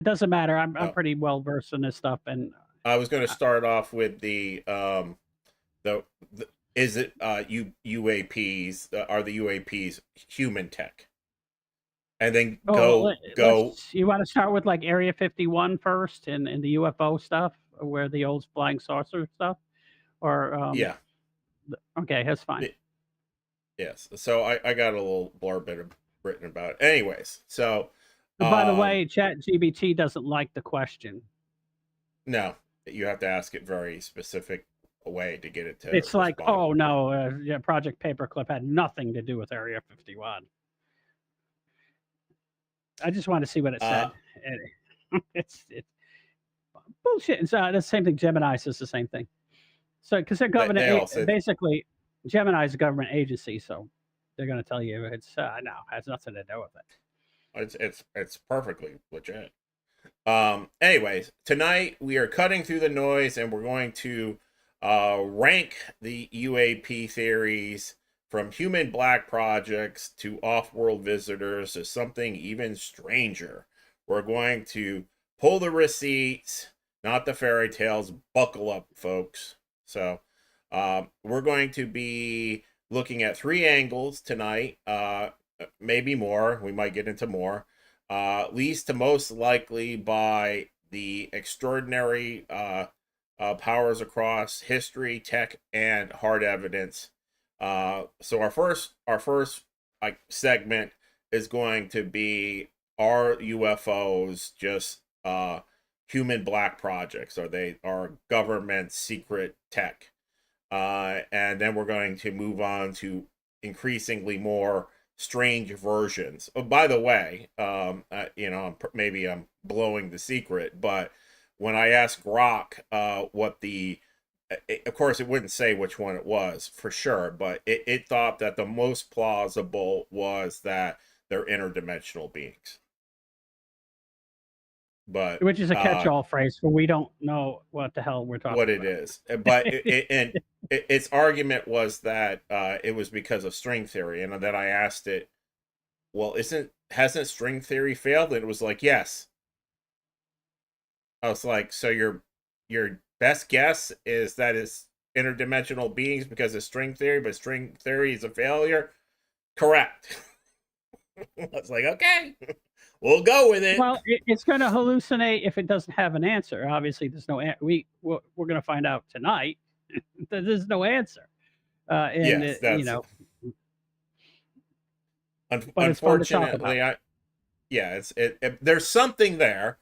doesn't matter. I'm Oh, pretty well versed in this stuff, and I was going to uh, start off with the, the is it UAPs, are the UAPs human tech, and then oh, go. let's. You want to start with like Area 51 first, and the UFO stuff, where the old flying saucer stuff, or Yeah. okay, that's fine. Yes. So I got a little blurb bit written about it. Anyways, so By the um way, ChatGPT doesn't like the question. no, you have to ask it very specific way to get it to It's like, respond. oh no, yeah, Project Paperclip had nothing to do with Area 51. I just wanted to see what it Uh said. It's bullshit. It's the same thing. Gemini says the same thing. So because they're they all said basically Gemini is a government agency, so they're going to tell you it's no, has nothing to do with it. it's perfectly legit. Anyways, tonight we are cutting through the noise and we're going to rank the UAP theories from human black projects to off-world visitors to something even stranger. We're going to pull the receipts, not the fairy tales. Buckle up, folks. So, we're going to be looking at three angles tonight, maybe more. We might get into more. Least to most likely by the extraordinary powers across history, tech, and hard evidence. So our first like segment is going to be, are UFOs just human black projects? Are they are government secret tech? And then we're going to move on to increasingly more strange versions. Oh, by the way, maybe I'm blowing the secret, but when I asked Grok what of course, it wouldn't say which one it was for sure, but it thought that the most plausible was that they're interdimensional beings. But Which is a catch-all phrase, for we don't know what the hell we're what talking it about. is. But its argument was that it was because of string theory, and then I asked it, well, isn't hasn't string theory failed? And it was like, yes. I was like, so your best guess is that it's interdimensional beings because of string theory, but string theory is a failure? Correct. I was like, okay, we'll go with it. Well, it's going to hallucinate if it doesn't have an answer. Obviously, there's no we're going to find out tonight that there's no answer, and Yes, you that's know, but it's fun to talk about. unfortunately, there's something there,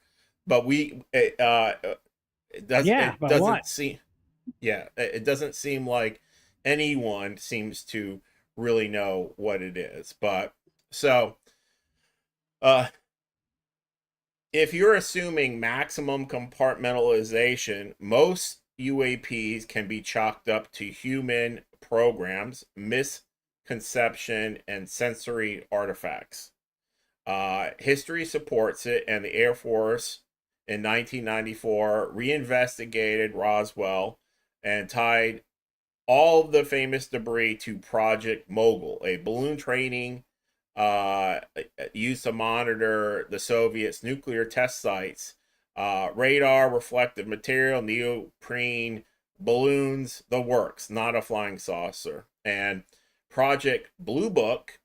but Yeah, it but what? doesn't seem, yeah, it doesn't seem like anyone seems to really know what it is. But so uh if you're assuming maximum compartmentalization, most UAPs can be chalked up to human programs, misconception, and sensory artifacts. History supports it, and the Air Force in 1994 reinvestigated Roswell and tied all of the famous debris to Project Mogul, a balloon training used to monitor the Soviets' nuclear test sites. Radar, reflective material, neoprene, balloons, the works, not a flying saucer. And Project Blue Book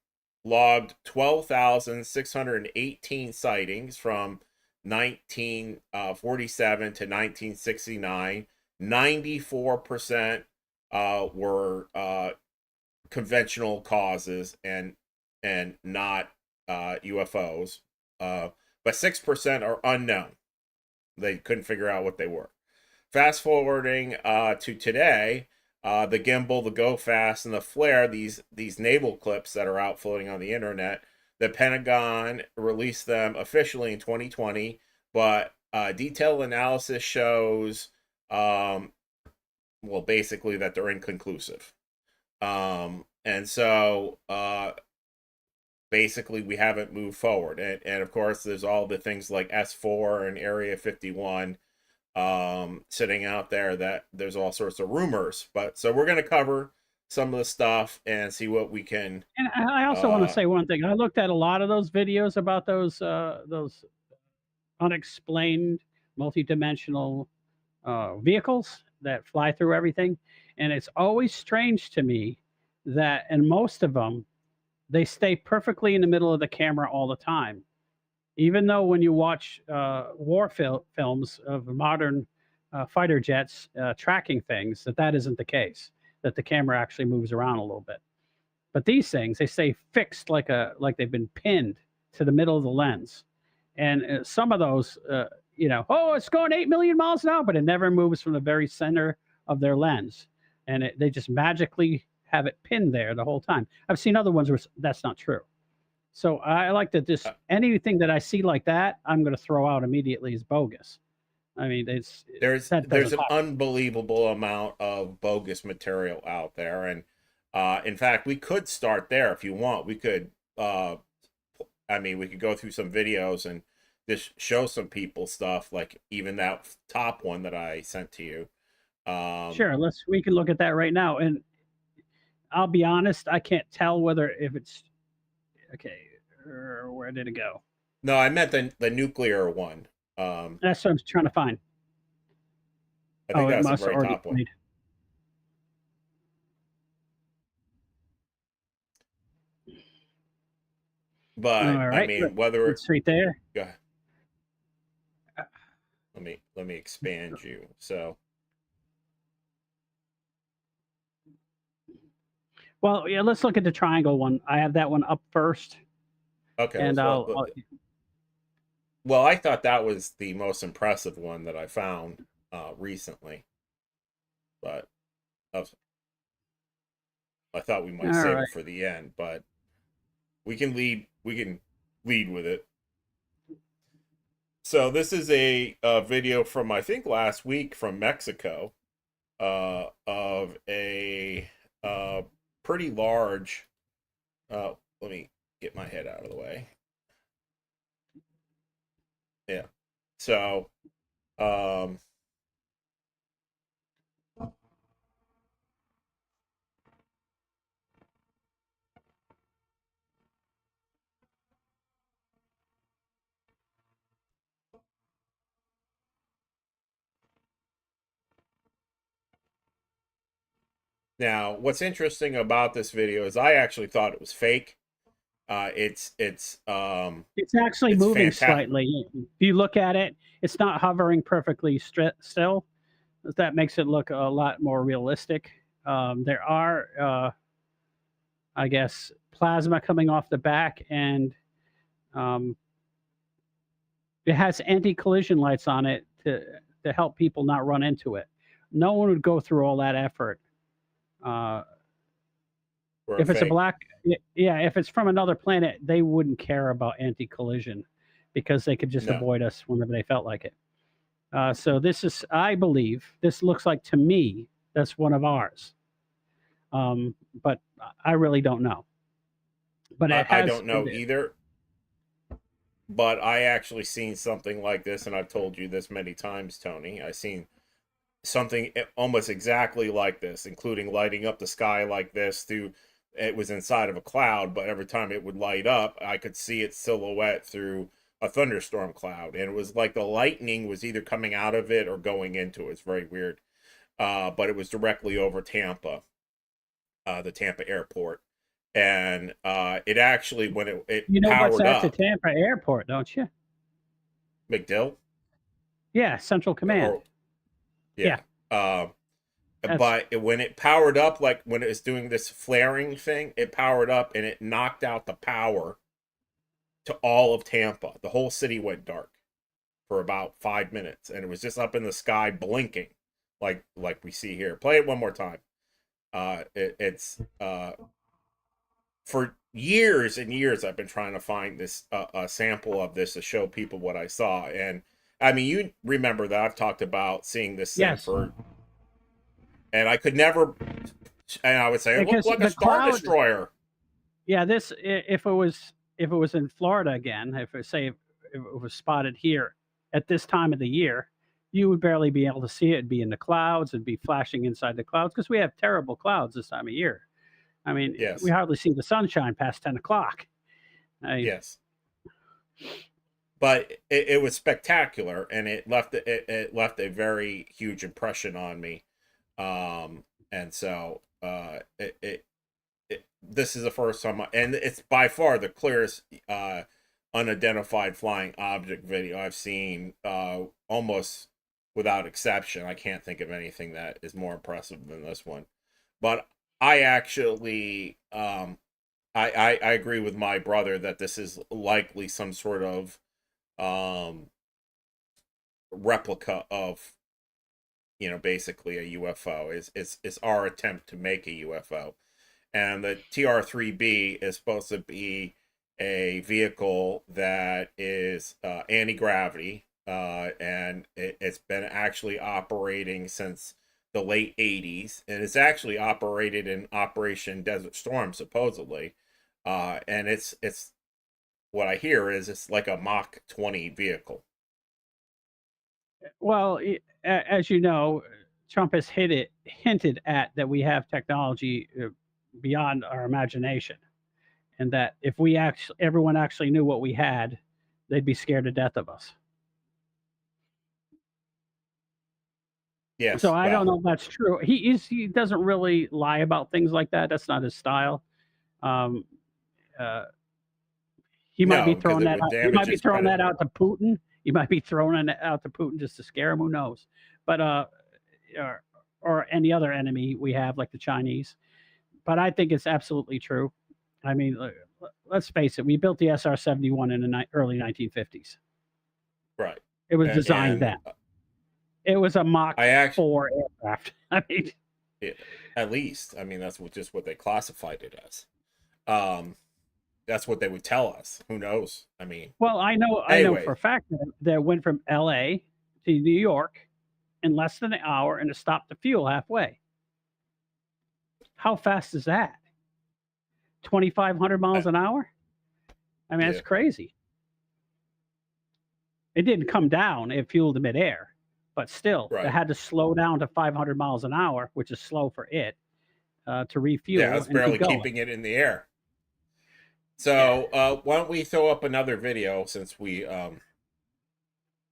logged 12,618 sightings from 1947 to 1969. 94% were conventional causes and not UFOs. But 6% are unknown. They couldn't figure out what they were. Fast forwarding to today, the gimbal, the go fast, and the flare, these naval clips that are out floating on the internet, the Pentagon released them officially in 2020, but detailed analysis shows, well, basically that they're inconclusive. And so basically we haven't moved forward. And of course, there's all the things like S4 and Area 51 sitting out there that there's all sorts of rumors. But so we're going to cover some of the stuff and see what we can. And I also want to Uh, say one thing. I looked at a lot of those videos about those unexplained multidimensional vehicles that fly through everything. And it's always strange to me that, in most of them, they stay perfectly in the middle of the camera all the time. Even though when you watch war films of modern fighter jets tracking things, that isn't the case, that the camera actually moves around a little bit. But these things, they stay fixed like they've been pinned to the middle of the lens. And some of those, oh, it's going 8 million miles an hour, but it never moves from the very center of their lens. And they just magically have it pinned there the whole time. I've seen other ones where that's not true. So I like to just anything that I see like that, I'm going to throw out immediately as bogus. I mean, there's that there's doesn't an happen. unbelievable amount of bogus material out there, and in fact, we could start there if you want. We could, we could go through some videos and just show some people stuff, like even that top one that I sent to you. Sure, we can look at that right now. And I'll be honest, I can't tell whether if it's okay. Where did it go? No, I meant the nuclear one. That's what I'm trying to find. I think Oh, it that's the must very already top one. played. But All I right, mean, whether it's right there. yeah, let me expand you. So, Well, yeah, let's look at the triangle one. I have that one up first, okay, and well, I thought that was the most impressive one that I found recently, but I thought we might all save right. it for the end. But we can lead with it. So this is a video from, I think, last week from Mexico, of a pretty large. Let me get my head out of the way. Yeah. So, now, what's interesting about this video is I actually thought it was fake. It's actually it's moving fantastic. slightly. If you look at it, it's not hovering perfectly still. That makes it look a lot more realistic. There are, I guess, plasma coming off the back, and um, it has anti-collision lights on it to help people not run into it. No one would go through all that effort. Uh, For a if it's a fake. yeah, if it's from another planet, they wouldn't care about anti-collision because they could just No, avoid us whenever they felt like it. So this is, I believe, this looks like to me that's one of ours, but I really don't know. But it I has, don't know either. But I actually seen something like this, and I've told you this many times, Tony. I seen something almost exactly like this, including lighting up the sky like this through. It was inside of a cloud, but every time it would light up, I could see its silhouette through a thunderstorm cloud, and it was like the lightning was either coming out of it or going into it. It's very weird. But it was directly over Tampa, the Tampa airport, and it actually, when it you know what's powered at the up, Tampa airport, don't you? McDill, Yeah, Central Command. or Yeah, yeah. Um, that's but when it powered up, like when it was doing this flaring thing, it powered up and it knocked out the power to all of Tampa. The whole city went dark for about 5 minutes, and it was just up in the sky blinking, like we see here. Play it one more time. It's for years and years I've been trying to find this a sample of this to show people what I saw, and I mean, you remember that I've talked about seeing this thing yes, for, and I could never, and I would say it looked because like a the star cloud. destroyer. Yeah, this if it was in Florida again, if it was spotted here at this time of the year, you would barely be able to see it. It'd be in the clouds. It'd be flashing inside the clouds because we have terrible clouds this time of year. I mean, we Yes, hardly see the sunshine past 10 o'clock. I, yes. but it was spectacular, and it left a very huge impression on me. And so this is the first time, and it's by far the clearest unidentified flying object video I've seen, almost without exception. I can't think of anything that is more impressive than this one. But I actually, I agree with my brother that this is likely some sort of replica of, basically a UFO. Is our attempt to make a UFO. And the TR-3B is supposed to be a vehicle that is anti-gravity, and it's been actually operating since the late 80s, and it's actually operated in Operation Desert Storm, supposedly. And it's what I hear is it's like a Mach 20 vehicle. Well, as you know, Trump has hinted at that we have technology beyond our imagination, and that if everyone actually knew what we had, they'd be scared to death of us. Yes, So I don't well, know if that's true. He doesn't really lie about things like that. That's not his style. Um, uh, he might be no, because throwing it that would out. He damage might be his throwing credit. that out to Putin. He might be throwing it out to Putin just to scare him. Who knows? But or, or any other enemy we have, like the Chinese. But I think it's absolutely true. I mean, let's face it. We built the SR-71 in the early 1950s. Right. It was designed And then. It was a Mach I actually, 4 aircraft. I mean, at least, I mean, that's just what they classified it as. Um, that's what they would tell us. Who knows? I mean, well, I know for anyway, a fact that it went from L.A. to New York in less than an hour, and it stopped the fuel halfway. How fast is that? 2,500 miles I, an hour? I mean, yeah, that's crazy. It didn't come down; it fueled midair, but still, it right. had to slow down to 500 miles an hour, which is slow for it, to Yeah, I refuel was and keep barely going. keeping it in the air. Yeah. So, why don't we throw up another video since we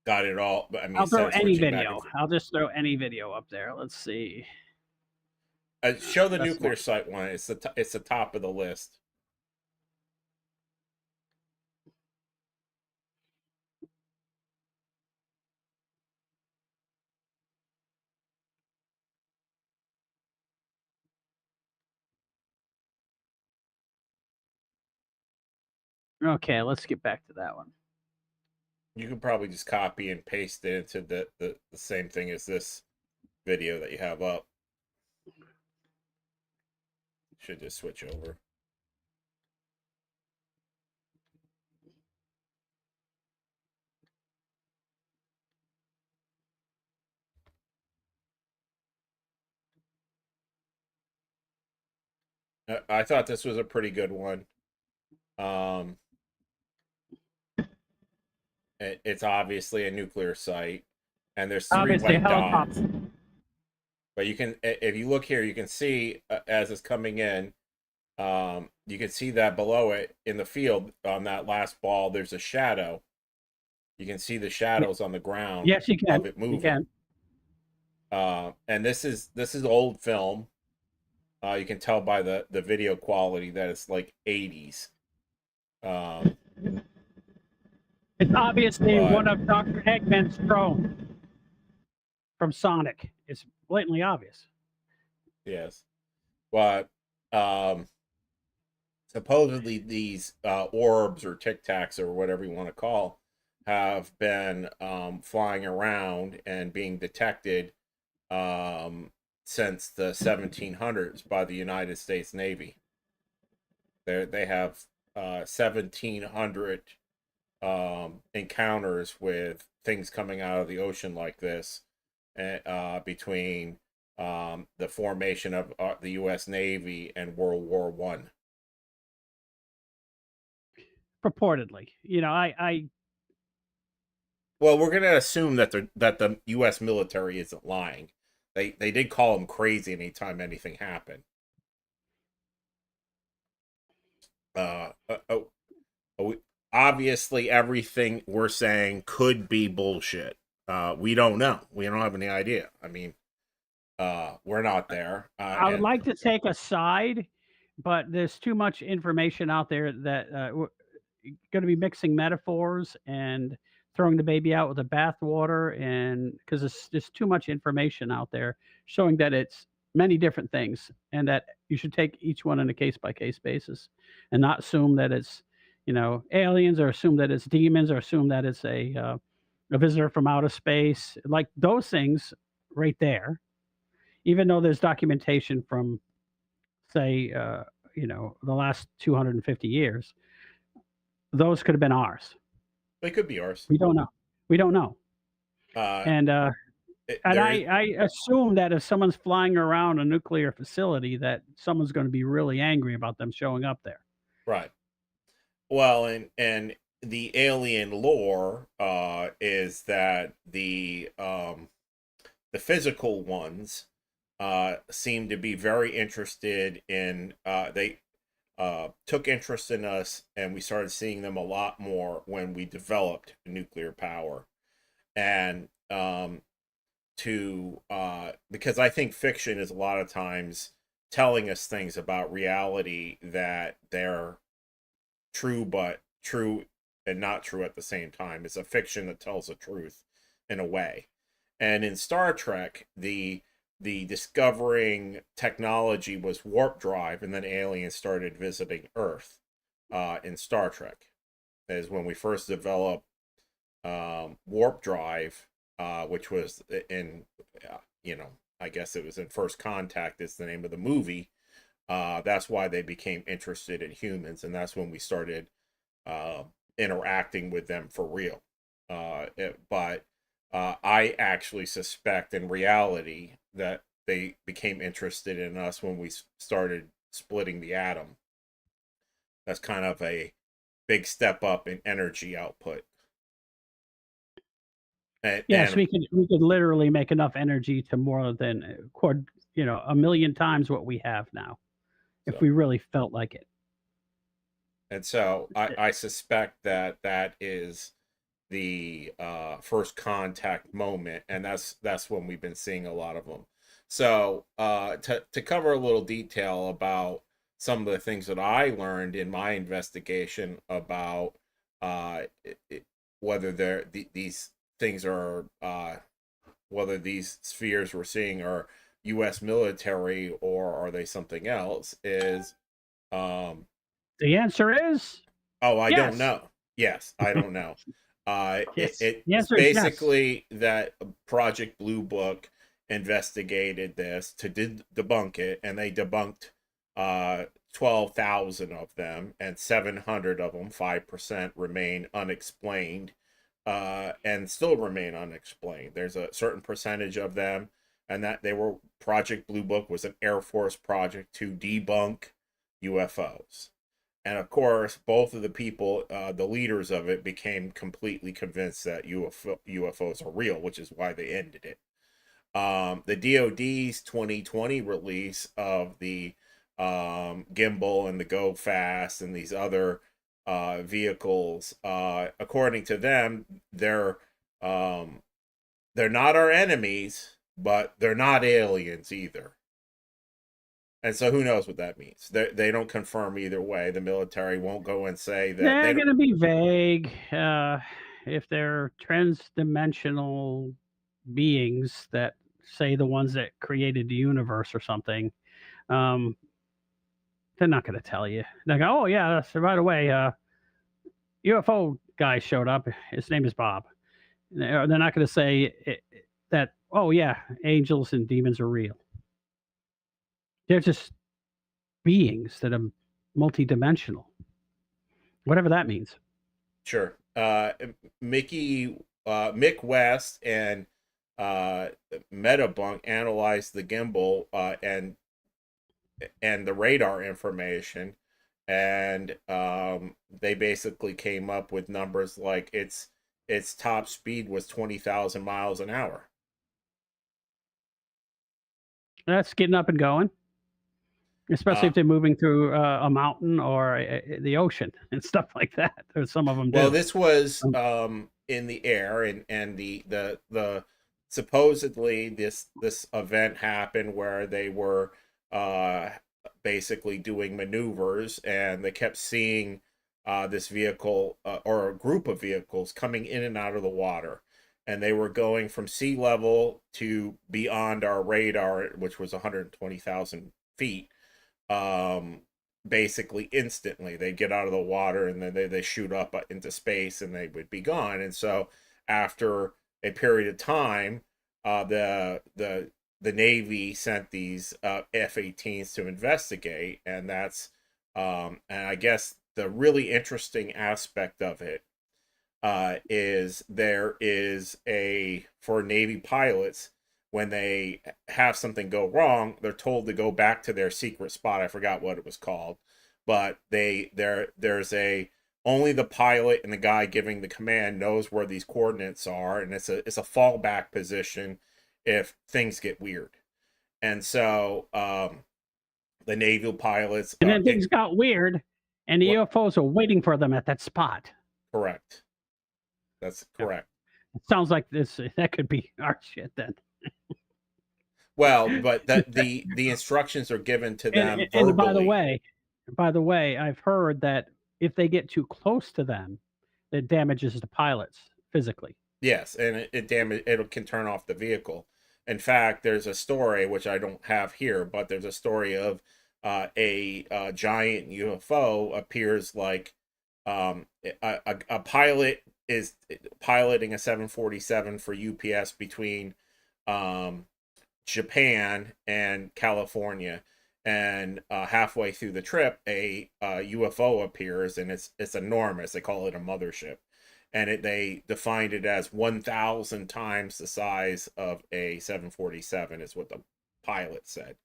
got it all? I mean, I'll instead throw of any switching back and video. forth, I'll just throw any video up there. Let's see. show the That's nuclear one. site one. It's the top of the list. Okay, let's get back to that one. You can probably just copy and paste it into the same thing as this video that you have up. Should just switch over. I thought this was a pretty good one. Um, it's obviously a nuclear site, and there's three Obviously, a white dots. helicopter. But you can, if you look here, you can see as it's coming in. You can see that below it in the field on that last ball, there's a shadow. You can see the shadows on the ground Yes, you of can. it You moving. can. And this is old film. You can tell by the video quality that it's like 80s. Um, It's obviously but one of Dr. Eggman's drones from Sonic. It's blatantly obvious. yes, but um, supposedly these orbs or tic-tacs or whatever you want to call have been flying around and being detected um, since the 1700s by the United States Navy. They have 1700 encounters with things coming out of the ocean like this, between the formation of the U.S. Navy and World War One. Purportedly. I Well, we're gonna assume that the U.S. military isn't lying. They did call them crazy anytime anything happened. Uh, uh, oh, obviously everything we're saying could be bullshit. We don't know. We don't have any idea. I mean, we're not there. I would like to take a side, but there's too much information out there that going to be mixing metaphors and throwing the baby out with the bathwater, and because there's too much information out there showing that it's many different things, and that you should take each one on a case by case basis, and not assume that it's aliens, or assume that it's demons, or assume that it's a visitor from outer space, like those things right there. Even though there's documentation from, say, the last 250 years, those could have been ours. They could be ours. We don't know. We don't know. Uh, And there, I assume that if someone's flying around a nuclear facility, that someone's going to be really angry about them showing up there. right. Well, and the alien lore is that the physical ones seem to be very interested in they took interest in us, and we started seeing them a lot more when we developed nuclear power. And because I think fiction is a lot of times telling us things about reality that they're true, but true and not true at the same time. It's a fiction that tells the truth in a way. And in Star Trek, the discovering technology was warp drive, and then aliens started visiting Earth. In Star Trek, is when we first developed warp drive, which was in I guess it was in First Contact is the name of the movie. That's why they became interested in humans, and that's when we started interacting with them for real. But I actually suspect in reality that they became interested in us when we started splitting the atom. That's kind of a big step up in energy output. Yes, And we could literally make enough energy to more than a million times what we have now, if so we really felt like it. so I suspect that that is the first contact moment, and that's when we've been seeing a lot of them. So to cover a little detail about some of the things that I learned in my investigation about whether these things are whether these spheres we're seeing are U.S. military or are they something else is The answer is oh, I don't yes. know. Yes, I don't know. Yes. The It's answer is yes. basically that Project Blue Book investigated this to debunk it, and they debunked 12,000 of them, and 700 of them, 5%, remain unexplained, and still remain unexplained. There's a certain percentage of them, and that they were Project Blue Book was an Air Force project to debunk UFOs. And of course, both of the people, the leaders of it, became completely convinced that UFOs are real, which is why they ended it. The DoD's 2020 release of the gimbal and the Go Fast and these other vehicles, according to them, they're not our enemies, but they're not aliens either. And so who knows what that means? They don't confirm either way. The military won't go and say that they They're don't. going to be vague. If they're transdimensional beings, that say the ones that created the universe or something, um, they're not going to tell you. They go, "Oh yeah, that's, by the way, UFO guy showed up. His name is Bob." They're not going to say that. Oh yeah, angels and demons are real. They're just beings that are multidimensional, whatever that means. Sure. Mick West and Metabunk analyzed the gimbal and the radar information, and they basically came up with numbers like its top speed was 20,000 miles an hour. That's getting up and going. especially if they're moving through a mountain or the ocean and stuff like that. Or some of them Well, do. this was Um, in the air, and the supposedly this event happened where they were uh, basically doing maneuvers, and they kept seeing this vehicle or a group of vehicles coming in and out of the water, and they were going from sea level to beyond our radar, which was 120,000 feet. Um, Basically instantly they'd get out of the water, and then they shoot up into space, and they would be gone. And so after a period of time, the Navy sent these F-18s to investigate, and that's and I guess the really interesting aspect of it is there is a for Navy pilots, when they have something go wrong, they're told to go back to their secret spot. I forgot what it was called, but there's a only the pilot and the guy giving the command knows where these coordinates are, and it's a fallback position if things get weird. And so the naval pilots and then things got weird, and the what UFOs are waiting for them at that spot. correct. That's Yeah. correct. It sounds like that could be our shit then. Well, but the instructions are given to them And verbally. by the way, I've heard that if they get too close to them, it damages the pilots physically. Yes, and it can turn off the vehicle. In fact, there's a story which I don't have here, but there's a story of a giant UFO appears like a pilot is piloting a 747 for UPS between um, Japan and California, and halfway through the trip, a UFO appears, and it's enormous. They call it a mothership, and they defined it as 1,000 times the size of a 747, is what the pilot said.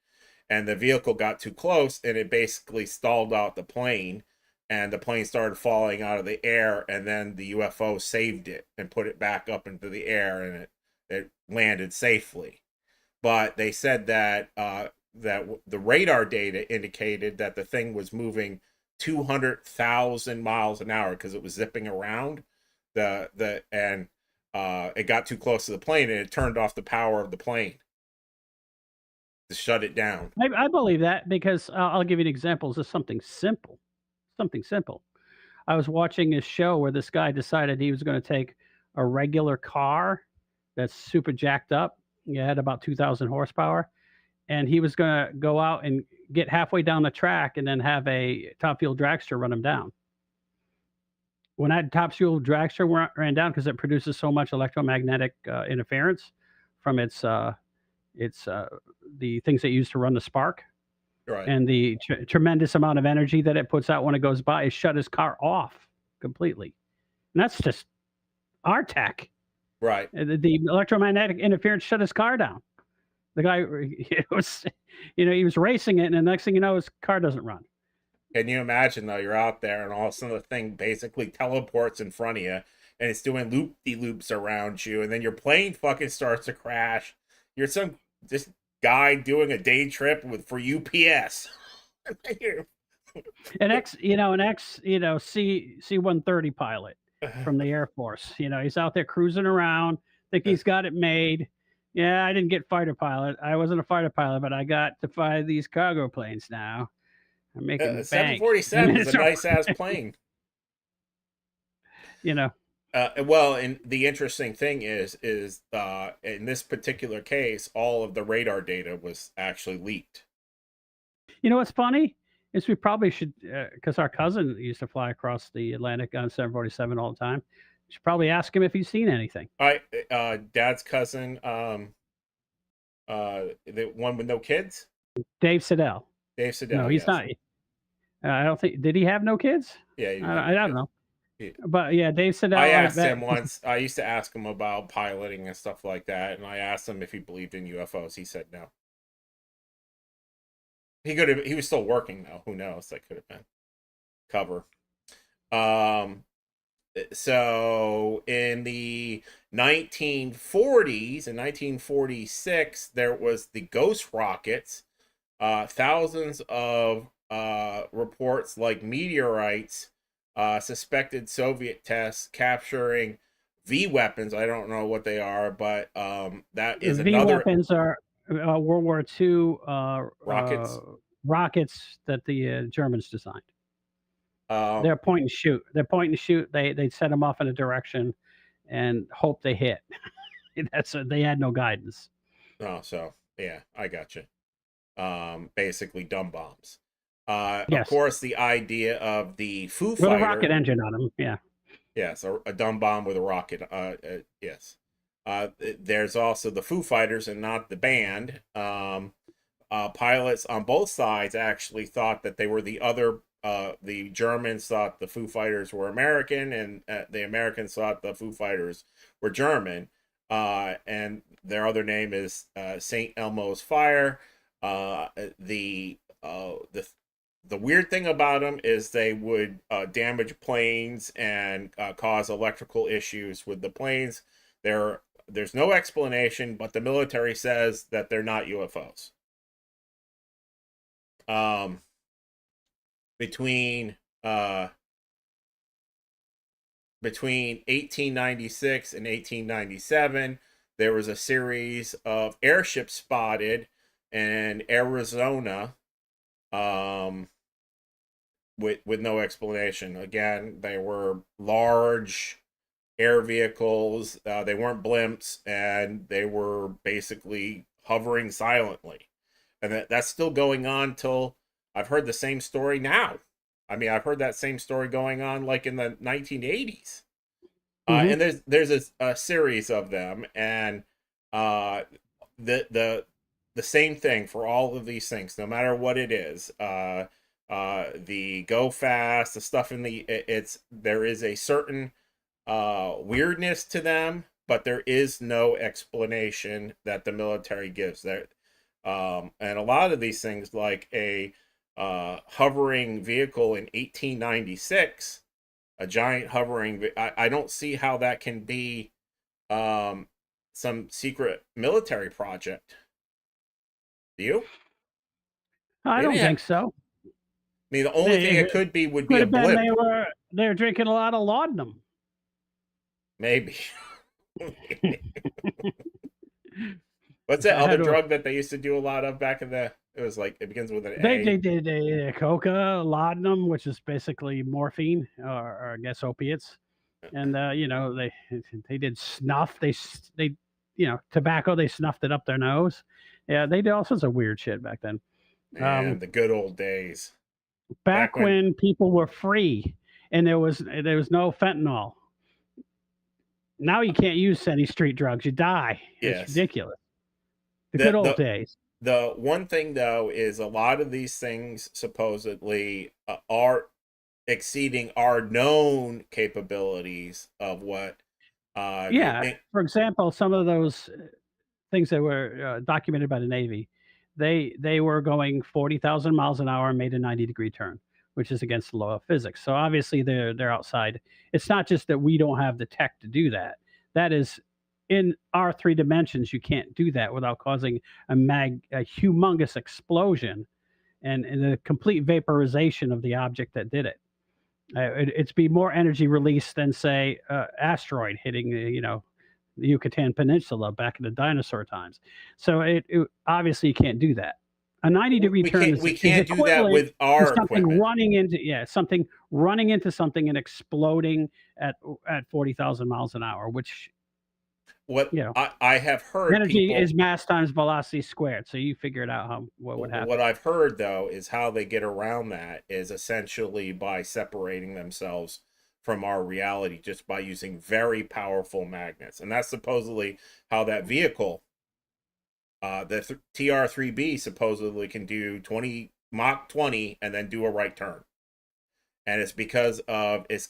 And the vehicle got too close, and it basically stalled out the plane, and the plane started falling out of the air, and then the UFO saved it and put it back up into the air, and it landed safely. But they said that the radar data indicated that the thing was moving 200,000 miles an hour because it was zipping around and it got too close to the plane, and it turned off the power of the plane to shut it down. I believe that because I'll give you an example. This is something simple. Something simple. I was watching a show where this guy decided he was going to take a regular car that's super jacked up. It had about 2,000 horsepower, and he was going to go out and get halfway down the track and then have a top fuel dragster run him down. When that top fuel dragster ran down because it produces so much electromagnetic interference from its the things that use to run the spark, Right. and the tremendous amount of energy that it puts out when it goes by, it shut his car off completely. And that's just our tech. Right. The electromagnetic interference shut his car down. The guy, it was, he was racing it, and the next thing you know, his car doesn't run. Can you imagine though? You're out there, and all of a sudden the thing basically teleports in front of you, and it's doing loop de loops around you, and then your plane fucking starts to crash. You're some this guy doing a day trip for UPS. C-130 pilot from the Air Force. He's out there cruising around, think he's got it made. Yeah, I didn't get fighter pilot. I wasn't a fighter pilot, but I got to fly these cargo planes now. I'm making bank. 747 is a nice ass plane. Well, and the interesting thing is in this particular case, all of the radar data was actually leaked. You know what's funny is we probably should, because our cousin used to fly across the Atlantic on 747 all the time. We should probably ask him if he's seen anything. Dad's cousin, the one with no kids, Dave Siddell. Dave Siddell. No, he's yes. not. I don't think. Did he have no kids? Yeah, I don't know. But yeah, Dave Siddell. I asked him once. I used to ask him about piloting and stuff like that, and I asked him if he believed in UFOs. He said no. He could have. He was still working though. Who knows? That could have been cover. So in the 1940s and 1946, there was the ghost rockets thousands of reports like meteorites, suspected Soviet tests capturing V weapons. I don't know what they are, but that is V another weapons are World War II rockets. rockets that the Germans designed. Um, They're point and shoot. They're point and shoot. They set them off in a direction and hope they hit. They had no guidance. oh, so yeah, I got you. Basically dumb bombs. Of Yes, course, the idea of the Foo with a rocket Fighter. engine on them. Yeah. Yes, a dumb bomb with a rocket. Yes. There's also the Foo Fighters and not the band. Pilots on both sides actually thought that they were the other. The Germans thought the Foo Fighters were American, and the Americans thought the Foo Fighters were German. And their other name is Saint Elmo's Fire. The weird thing about them is they would damage planes and cause electrical issues with the planes. There's no explanation, but the military says that they're not UFOs. Um, between uh, between 1896 and 1897, there was a series of airships spotted in Arizona. Um, with no explanation. Again, they were large air vehicles. They weren't blimps, and they were basically hovering silently. And that's still going on till I've heard the same story now. I mean, I've heard that same story going on like in the 1980s. Hmm. And there's a series of them, and uh, the same thing for all of these things, no matter what it is. The go fast, the stuff in the it's there is a certain weirdness to them, but there is no explanation that the military gives there. And a lot of these things, like a hovering vehicle in 1896, a giant hovering, I don't see how that can be some secret military project. Do you? I They didn't don't have, think so. I mean, the only thing it It could be would be could a have been blimp, they're drinking a lot of laudanum. maybe. What's that I other had a drug that they used to do a lot of back in the? It was like it begins with an they A. they did coca laudanum, which is basically morphine or I guess opiates, and they did snuff. They tobacco. They snuffed it up their nose. Yeah, they did all sorts of weird shit back then. Man, Um, the good old days. Back back when, when people were free and there was no fentanyl. Now you can't use any street drugs. You die. It's yes. ridiculous. The good The old the days. the one thing though is a lot of these things supposedly are exceeding our known capabilities of what Yeah. For example, some of those things that were documented by the Navy, they were going 40,000 miles an hour and made a 90-degree turn, which is against the law of physics. So obviously they're outside. It's not just that we don't have the tech to do that. That is in our three dimensions. You can't do that without causing a humongous explosion and the complete vaporization of the object that did it. It's be more energy released than say asteroid hitting the Yucatan Peninsula back in the dinosaur times. So it obviously you can't do that. A 90-degree turn we is can't do that equivalent with to our something equipment. running into something running into something and exploding at 40,000 miles an hour, which What you know I have heard energy people is mass times velocity squared. So you figure it out what would what happen. I've heard though is how they get around that is essentially by separating themselves from our reality just by using very powerful magnets. And that's supposedly how that vehicle the TR3B supposedly can do 20 Mach 20 and then do a right turn. And it's because of its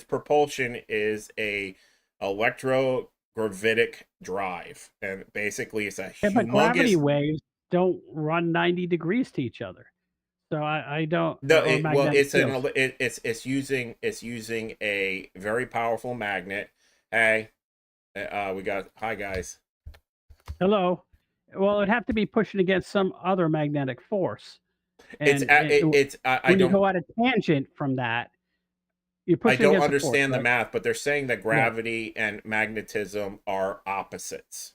propulsion is a electrogravitic drive, and basically it's a Yeah, but gravity humongous. waves don't run 90 degrees to each other. So I don't No, or well, magnetic fields. it's using a very powerful magnet. Hey, we got hi guys. Hello. Well, it'd have to be pushing against some other magnetic force, It's and it's I when you don't go at a tangent from that, you're I pushing don't against a force, understand the right? math, but they're saying that Yeah. gravity and magnetism are opposites,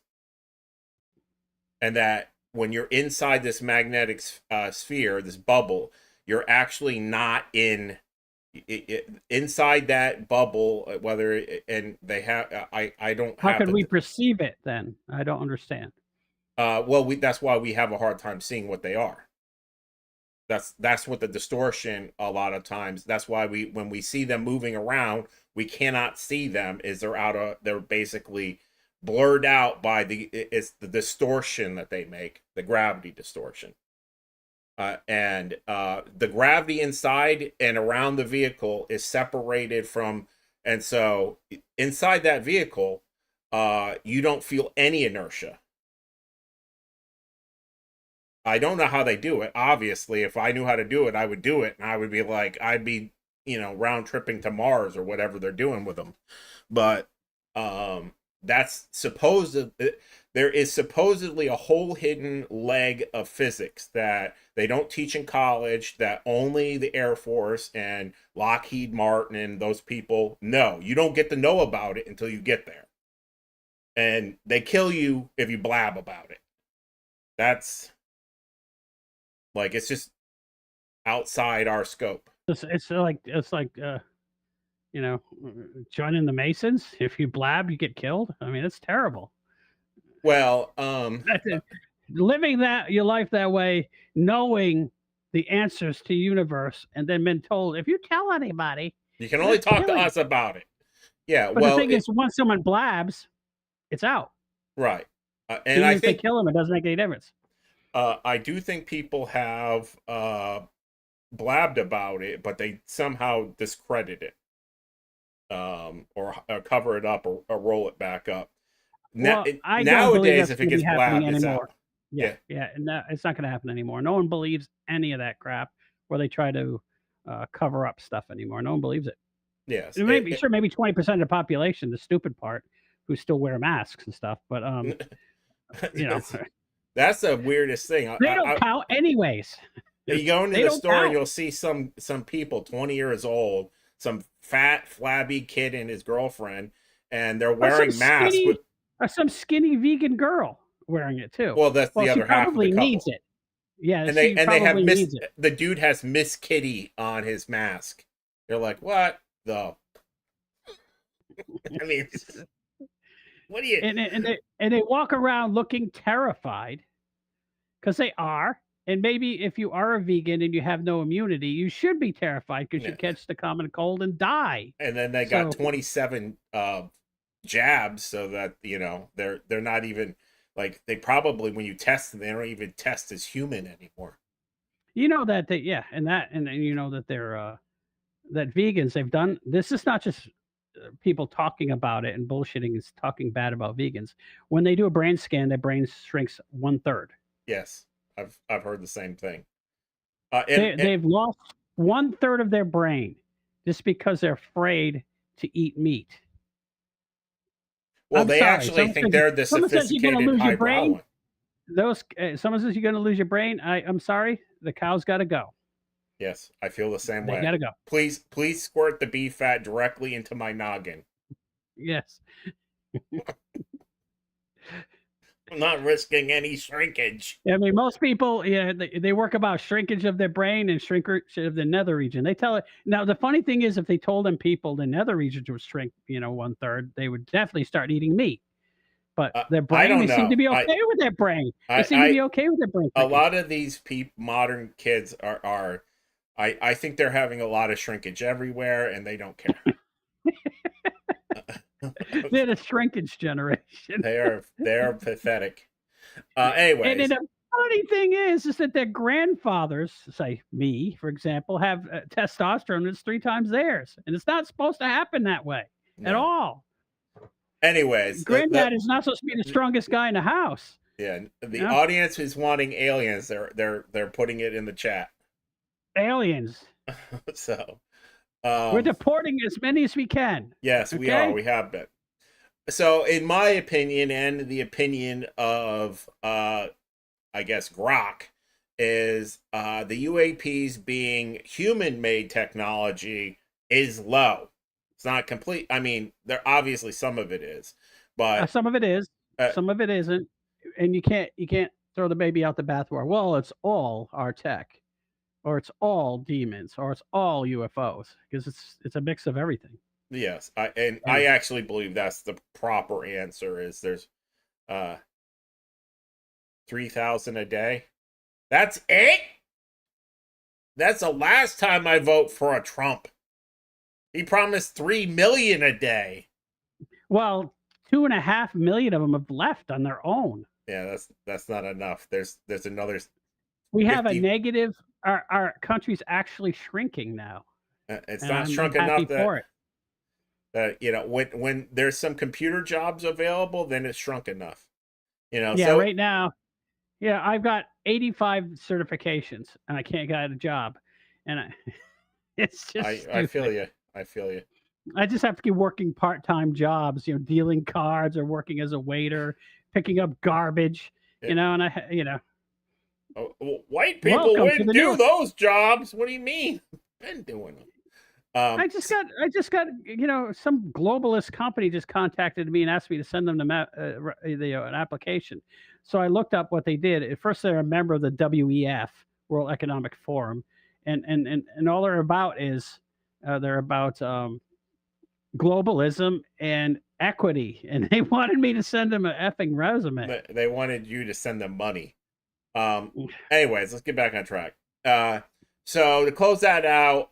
and that when you're inside this magnetic sphere, this bubble, you're actually not inside that bubble. And they have I don't How have could we the perceive it then? I don't understand. well, that's why we have a hard time seeing what they are. That's what the distortion a lot of times. That's why when we see them moving around, we cannot see them. They're basically blurred out by it's the distortion that they make, the gravity distortion. And the gravity inside and around the vehicle is separated from, and so inside that vehicle, you don't feel any inertia. I don't know how they do it. Obviously, if I knew how to do it, I would do it, and I would be like, I'd be, round tripping to Mars or whatever they're doing with them. But that's supposed. There is supposedly a whole hidden leg of physics that they don't teach in college, that only the Air Force and Lockheed Martin and those people know. You don't get to know about it until you get there, and they kill you if you blab about it. That's like, it's just outside our scope. It's like you know, joining the Masons. If you blab, you get killed. I mean, it's terrible. Well, Living your life that way, knowing the answers to the universe, and then been told if you tell anybody, you can only talk to us about it. Yeah, but the well, thing is, once someone blabs, it's out. right. And Even I if they think kill him, it doesn't make any difference. I do think people have blabbed about it, but they somehow discredit it, or cover it up, or roll it back up. Well, I don't believe Nowadays, that's if it going to be gets happening blabbed, it's anymore. out. Yeah, yeah, and it's not going to happen anymore. No one believes any of that crap where they try to cover up stuff anymore. No one believes it. Yes. And maybe 20% of the population, the stupid part, who still wear masks and stuff. But That's the weirdest thing. they don't count anyways. You go into They the don't store and count. you'll see some people 20 years old, some fat flabby kid and his girlfriend, and they're wearing masks with, or some skinny vegan girl wearing it too. well, that's the She other half of the probably couple. needs it. Yeah, And she they have probably needs it. the dude has Miss Kitty on his mask. You're like, what the? I mean, what do you? And they walk around looking terrified because they are. And maybe if you are a vegan and you have no immunity, you should be terrified because Yeah. you catch the common cold and die. And then they got 27 jabs, so that they're not even, like, they probably, when you test them, they don't even test as human anymore. You know that and you know that they're that vegans, they've done this. Is not just people talking about it and bullshitting, is talking bad about vegans. When they do a brain scan, their brain shrinks 1/3. Yes, I've heard the same thing. They've lost 1/3 of their brain just because they're afraid to eat meat. Well, I'm they sorry. actually think they're the sophisticated highbrow one. Someone says you're going to lose your brain. I'm sorry. The cow's got to go. Yes, I feel the same way. They got to go. Please squirt the beef fat directly into my noggin. Yes. I'm not risking any shrinkage. I mean, most people, they work about shrinkage of their brain and shrinkage of the nether region. They tell it. Now, the funny thing is, if they told them people the nether region would shrink, 1/3, they would definitely start eating meat. But their brain, they seem to be okay with their brain. They seem to be okay with their brain. A lot of these modern kids are I think they're having a lot of shrinkage everywhere, and they don't care. They're the shrinkage generation. They're pathetic. Anyways, and the funny thing is that their grandfathers, say me, for example, have testosterone that's 3 times theirs, and it's not supposed to happen that way at all. Anyways, Granddad is not supposed to be the strongest guy in the house. Yeah, the audience is wanting aliens. They're putting it in the chat. Aliens. So we're deporting as many as we can. Yes, we are. We have been. So in my opinion, and the opinion of I guess Grok, is the UAPs being human made technology is low. It's not complete. I mean, there obviously some of it is, but Some of it is, uh, some of it isn't, and you can't throw the baby out the bathwater. Well, it's all our tech, or it's all demons, or it's all UFOs, because it's a mix of everything. yes, and Yeah. I actually believe that's the proper answer. Is there's uh 3,000 a day? That's it. That's the last time I vote for a Trump. He promised 3 million a day. Well, 2.5 million of them have left on their own. Yeah, that's not enough. There's another We have a 50. negative. Our country's actually shrinking now, It's and not I'm shrunk happy enough that for it. when there's some computer jobs available, then it's shrunk enough. Yeah, So right now, yeah, I've got 85 certifications, and I can't get a job, and it's just I feel stupid. you. I feel you. I just have to keep working part-time jobs, dealing cards or working as a waiter, picking up garbage, Yeah. and White people welcome to wouldn't the do new. those jobs. What do you mean? Been doing them. I just got some globalist company just contacted me and asked me to send them an application. So I looked up what they did. At first, they're a member of the WEF, World Economic Forum, and all they're about is they're about globalism and equity, and they wanted me to send them an effing resume. They wanted you to send them money. Anyways, let's get back on track. So to close that out,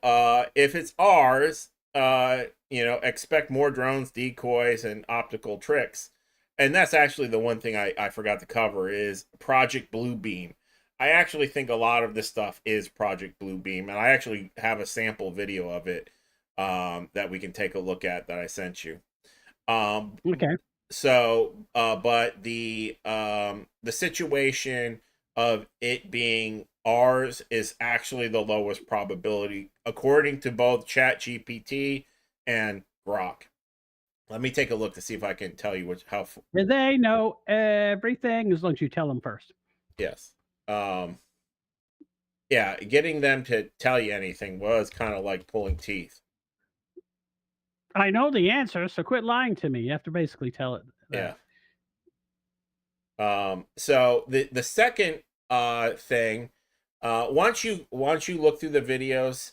if it's ours, expect more drones, decoys, and optical tricks. And that's actually the one thing I forgot to cover is Project Bluebeam. I actually think a lot of this stuff is Project Bluebeam, and I actually have a sample video of it that we can take a look at that I sent you. Um, Okay. but the situation of it being ours is actually the lowest probability, according to both ChatGPT and Grok. Let me take a look to see if I can tell you how. They know everything as long as you tell them first. Yes. Um, yeah, getting them to tell you anything was kind of like pulling teeth. I know the answer, so quit lying to me. You have to basically tell it Yeah. that. So the second thing, once you look through the videos,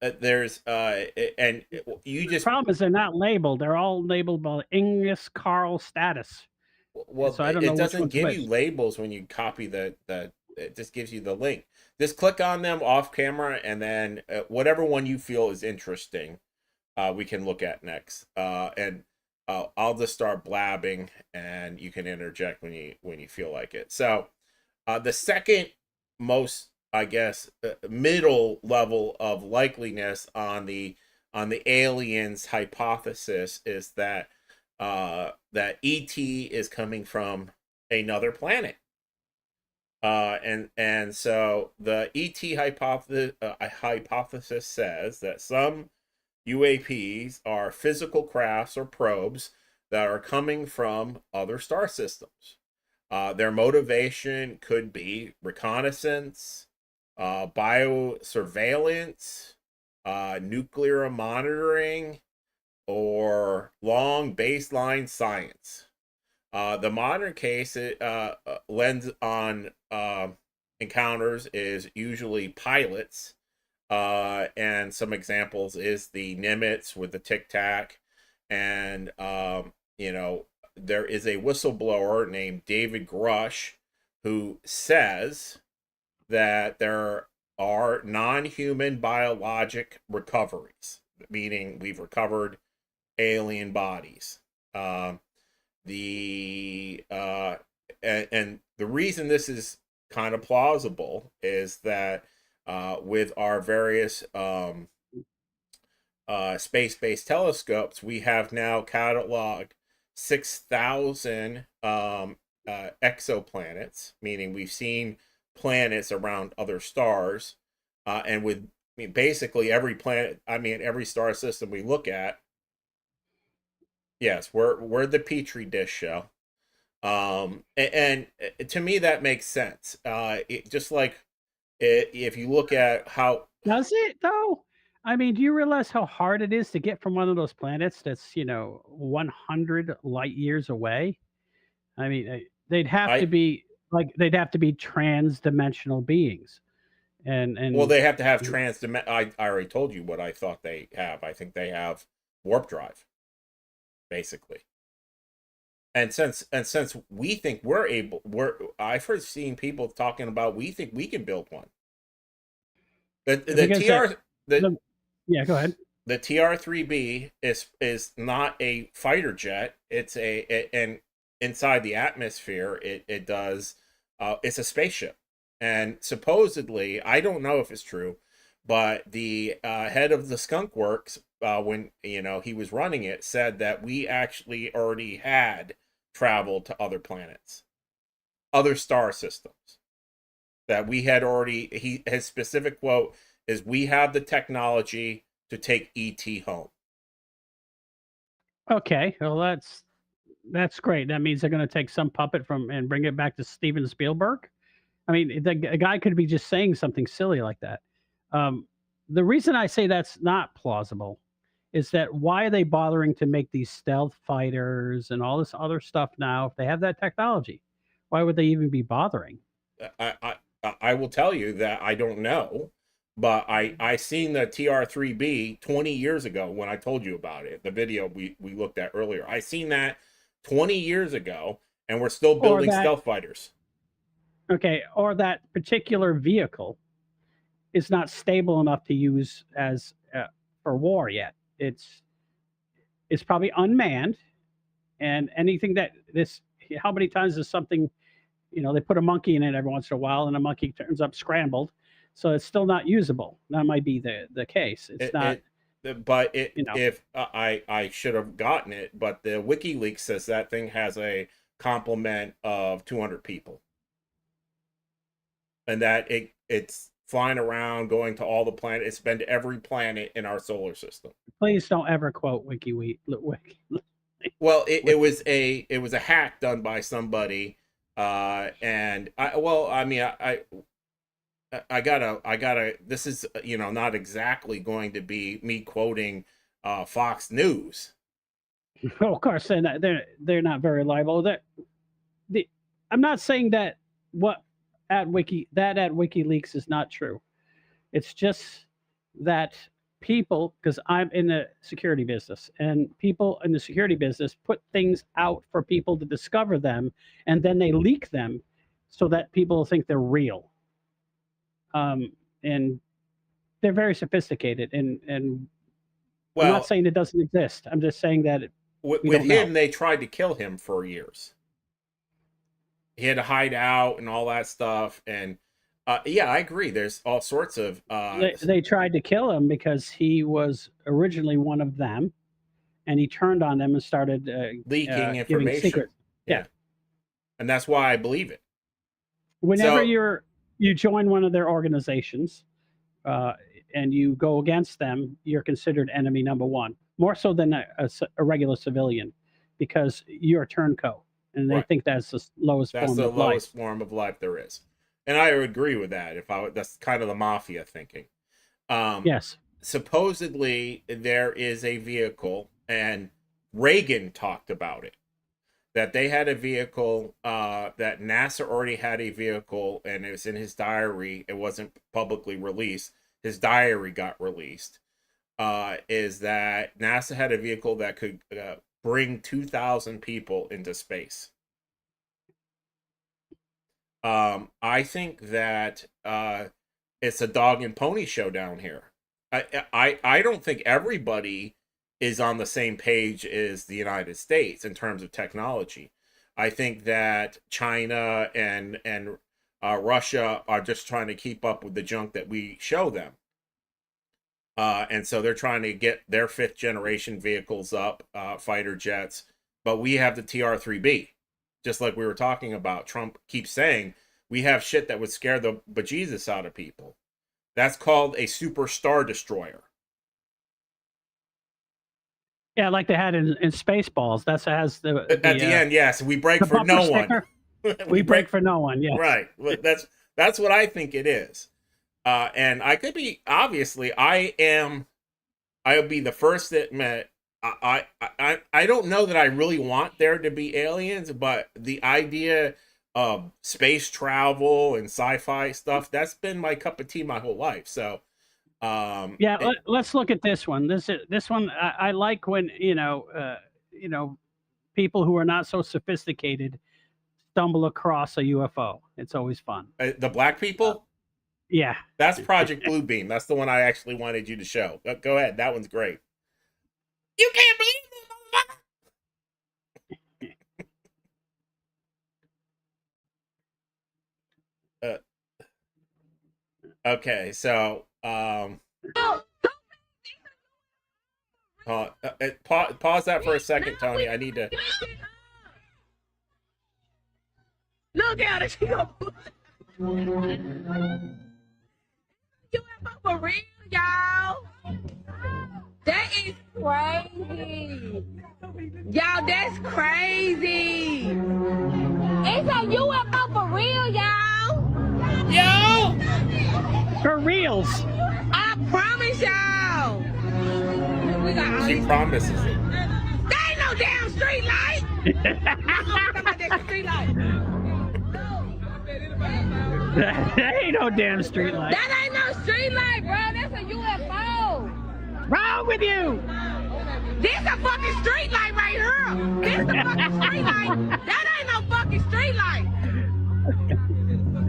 there's and you The just problem is they're not labeled. They're all labeled by English Carl status. And well, so I don't it know which doesn't one's give you which. labels when you copy the it just gives you the link. Just click on them off camera, and then whatever one you feel is interesting, we can look at next. And I'll just start blabbing, and you can interject when you feel like it. So the second most, I guess, middle level of likeliness on the aliens hypothesis is that ET is coming from another planet. And so the ET hypothesis says that some UAPs are physical crafts or probes that are coming from other star systems. Their motivation could be reconnaissance, biosurveillance, nuclear monitoring, or long baseline science. The modern case lens on encounters is usually pilots, and some examples is the Nimitz with the Tic-Tac, and there is a whistleblower named David Grusch who says that there are non-human biologic recoveries, meaning we've recovered alien bodies. The and the reason this is kind of plausible is that with our various space-based telescopes, we have now cataloged 6,000 exoplanets, meaning we've seen planets around other stars, and with basically every planet, I mean every star system we look at, Yes, we're the petri dish show. And to me that makes sense. Just like if you look at how Does it though? I mean, do you realize how hard it is to get from one of those planets that's, 100 light years away? I mean, they'd have to I be they'd have to be trans-dimensional beings. And well, and they have to have I already told you what I thought they have. I think they have warp drive, basically. And since we think we're I've heard seen people talking about we think we can build one. The because they're TR the the yeah, go ahead. the TR-3B is not a fighter jet. And inside the atmosphere, it does it's a spaceship. And supposedly, I don't know if it's true, but the head of the Skunk Works, when he was running it, said that we actually already had traveled to other planets, other star systems. That we had already. His specific quote is, "We have the technology to take ET home." Okay, well, that's great. That means they're gonna take some puppet from and bring it back to Steven Spielberg? I mean, a guy could be just saying something silly like that. Um, the reason I say that's not plausible is that why are they bothering to make these stealth fighters and all this other stuff now if they have that technology? Why would they even be bothering? I will tell you that I don't know, but I seen the TR-3B 20 years ago when I told you about it. The video we looked at earlier. I seen that 20 years ago, and we're still Or building that stealth fighters. okay, or that particular vehicle is not stable enough to use as for war yet. It's probably unmanned, and anything that this how many times is something they put a monkey in it every once in a while, and a monkey turns up scrambled, so it's still not usable. That might be the case. It's not, It but it you know. if I should have gotten it, but the WikiLeaks says that thing has a complement of 200 people, and that it's flying around, going to all the planets. It's been to every planet in our solar system. Please don't ever quote Wiki. Well, Wiki. it was a hack done by somebody, and I mean I gotta this is not exactly going to be me quoting Fox News. Well, of course, they're not very liable. The I'm not saying that what at WikiLeaks is not true. It's just that people, because I'm in the security business, and people in the security business put things out for people to discover them, and then they leak them so that people think they're real. And they're very sophisticated, and I'm not Well, saying it doesn't exist. I'm just saying that we with don't know. him, they tried to kill him for years. He had to hide out and all that stuff, and yeah, I agree. There's all sorts of They tried to kill him because he was originally one of them, and he turned on them and started leaking giving information. secrets. Yeah. Yeah, and that's why I believe it. Whenever So you join one of their organizations, uh, and you go against them, you're considered enemy number one, more so than a regular civilian, because you're a turncoat, and they right, think that's the lowest that's form the of life. lowest form of life there is, and I would agree with that. If I That's kind of the mafia thinking. Um, Yes. Supposedly there is a vehicle, and Reagan talked about it. That they had a vehicle, that NASA already had a vehicle, and it was in his diary. It wasn't publicly released. His diary got released. Is that NASA had a vehicle that could bring 2,000 people into space. I think that it's a dog and pony show down here. I don't think everybody is on the same page as the United States in terms of technology. I think that China and Russia are just trying to keep up with the junk that we show them. And so they're trying to get their fifth generation vehicles up, fighter jets. But we have the TR-3B, just like we were talking about. Trump keeps saying we have shit that would scare the bejesus out of people. That's called a super star destroyer. Yeah, like they had in Spaceballs. That's has At the end, yes, we break the for bumper no one. sticker. We break for no one. Yes. Right. That's what I think it is. And I could be, obviously, I'll be the first to admit, I don't know that I really want there to be aliens, but the idea of space travel and sci-fi stuff, that's been my cup of tea my whole life. So, Yeah, let's look at this one. This one I like when people who are not so sophisticated stumble across a UFO. It's always fun. the black people, Yeah, that's Project Bluebeam. That's the one I actually wanted you to show. Go ahead. That one's great. You can't believe it, motherfucker. Okay, so pause that for a second, Tony. I need to. Look at it. She go. UFO for real, y'all. That is crazy. Y'all, that's crazy. It's a UFO for real, y'all. Yo! for reals. I promise y'all. We got all She these- promises it. There ain't no damn street light. Talk about that street light. That ain't no damn street light. That ain't no street light, bro. That's a UFO. Wrong with you? This a fucking street light right here. This a fucking street light. That ain't no fucking street light.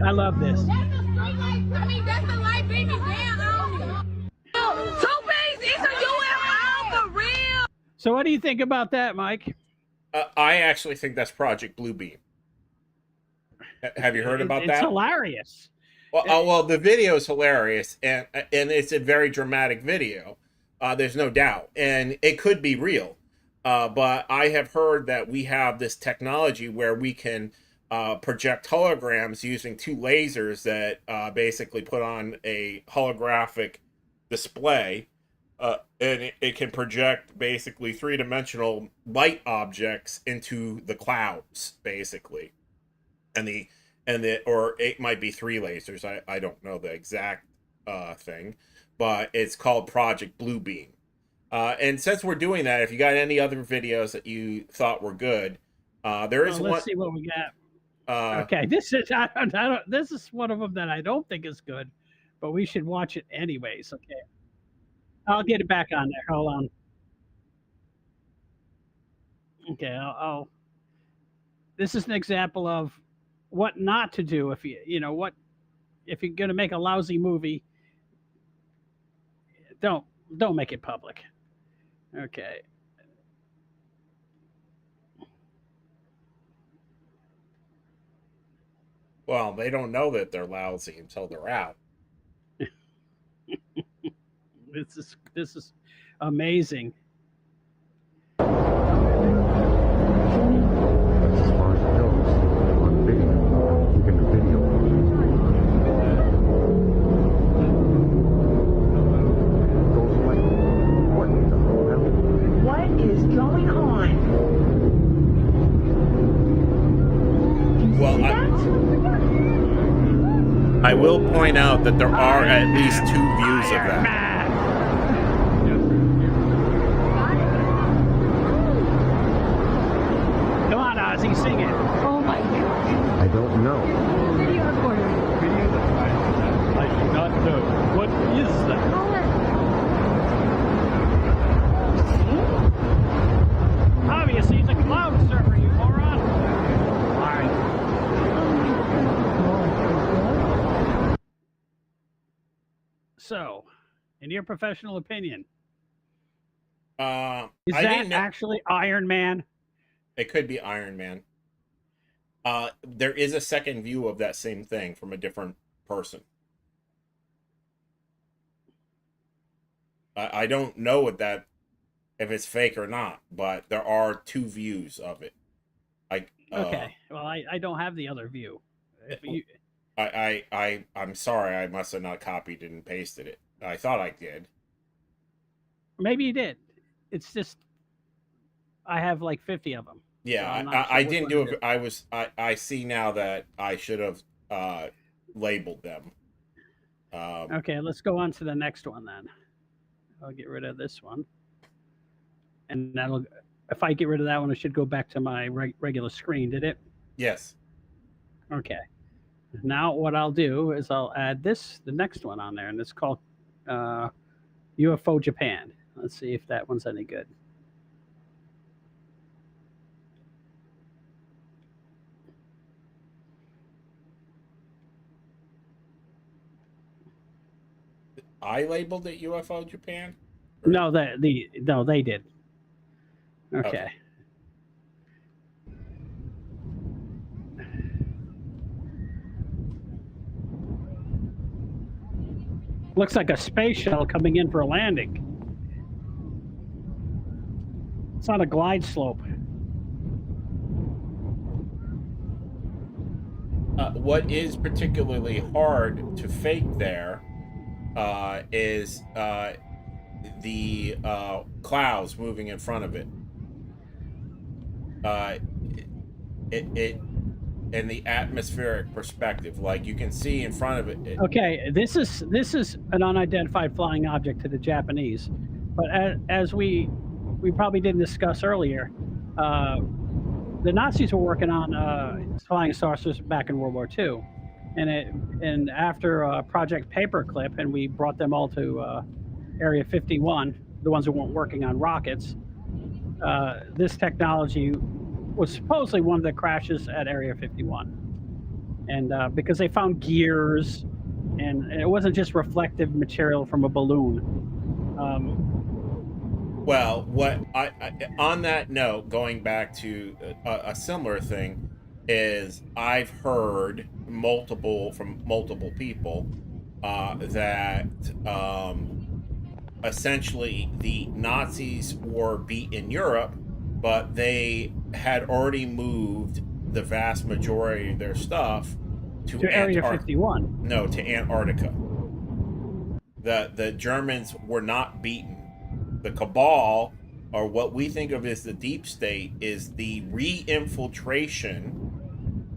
I love this. That's a street light. I mean, that's the light beaming down on it. Two-Face, it's a UFO for real. So what do you think about that, Mike? I actually think that's Project Bluebeam. Have you heard about It's that? hilarious. Well, the video is hilarious, and it's a very dramatic video. There's no doubt, and it could be real. But I have heard that we have this technology where we can project holograms using two lasers that basically put on a holographic display, and it can project basically three-dimensional light objects into the clouds, basically. And or it might be three lasers. I don't know the exact thing, but it's called Project Bluebeam. And since we're doing that, if you got any other videos that you thought were good, there is one. Let's see what we got. Okay, this is I don't, this is one of them that I don't think is good, but we should watch it anyways. Okay, I'll get it back on there. Hold on. Okay, I'll this is an example of what not to do if what if you're going to make a lousy movie. Don't make it public. Okay. Well, they don't know that they're lousy until they're out. This is amazing. I will point out that there are at least two views of that. Come on, Ozzy, sing it. Oh my God. I don't know. Video recording. I do not know. What is that? Obviously, it's a cloud server, you moron. All right. So, in your professional opinion, is that actually Iron Man? It could be Iron Man. There is a second view of that same thing from a different person. I don't know if it's fake or not, but there are two views of it. Okay. Well, I don't have the other view. If you, I'm sorry. I must have not copied and pasted it. I thought I did. maybe you did. It's just I have like 50 of them. Yeah, So I'm not I sure which didn't one do it is. it. I see now that I should have labeled them. Okay, let's go on to the next one then. I'll get rid of this one. And that'll, if I get rid of that one, it should go back to my regular screen, did it? Yes. Okay. Now what I'll do is I'll add the next one on there, and it's called uh, UFO Japan. Let's see if that one's any good. I labeled it UFO Japan? Or- No, no, they did. Okay. Okay. Looks like a space shuttle coming in for a landing. It's on a glide slope. What is particularly hard to fake there is the clouds moving in front of it. It in the atmospheric perspective, like you can see in front of it. Okay, this is an unidentified flying object to the Japanese, but as we probably didn't discuss earlier, the Nazis were working on flying saucers back in World War II, and after Project Paperclip, and we brought them all to Area 51, the ones who weren't working on rockets. This technology was supposedly one of the crashes at Area 51. And because they found gears, and it wasn't just reflective material from a balloon. Well, what I on that note, going back to a similar thing, is I've heard from multiple people that essentially the Nazis were beat in Europe, but they had already moved the vast majority of their stuff to Area 51. No, to Antarctica. The Germans were not beaten. The cabal, or what we think of as the deep state, is the re-infiltration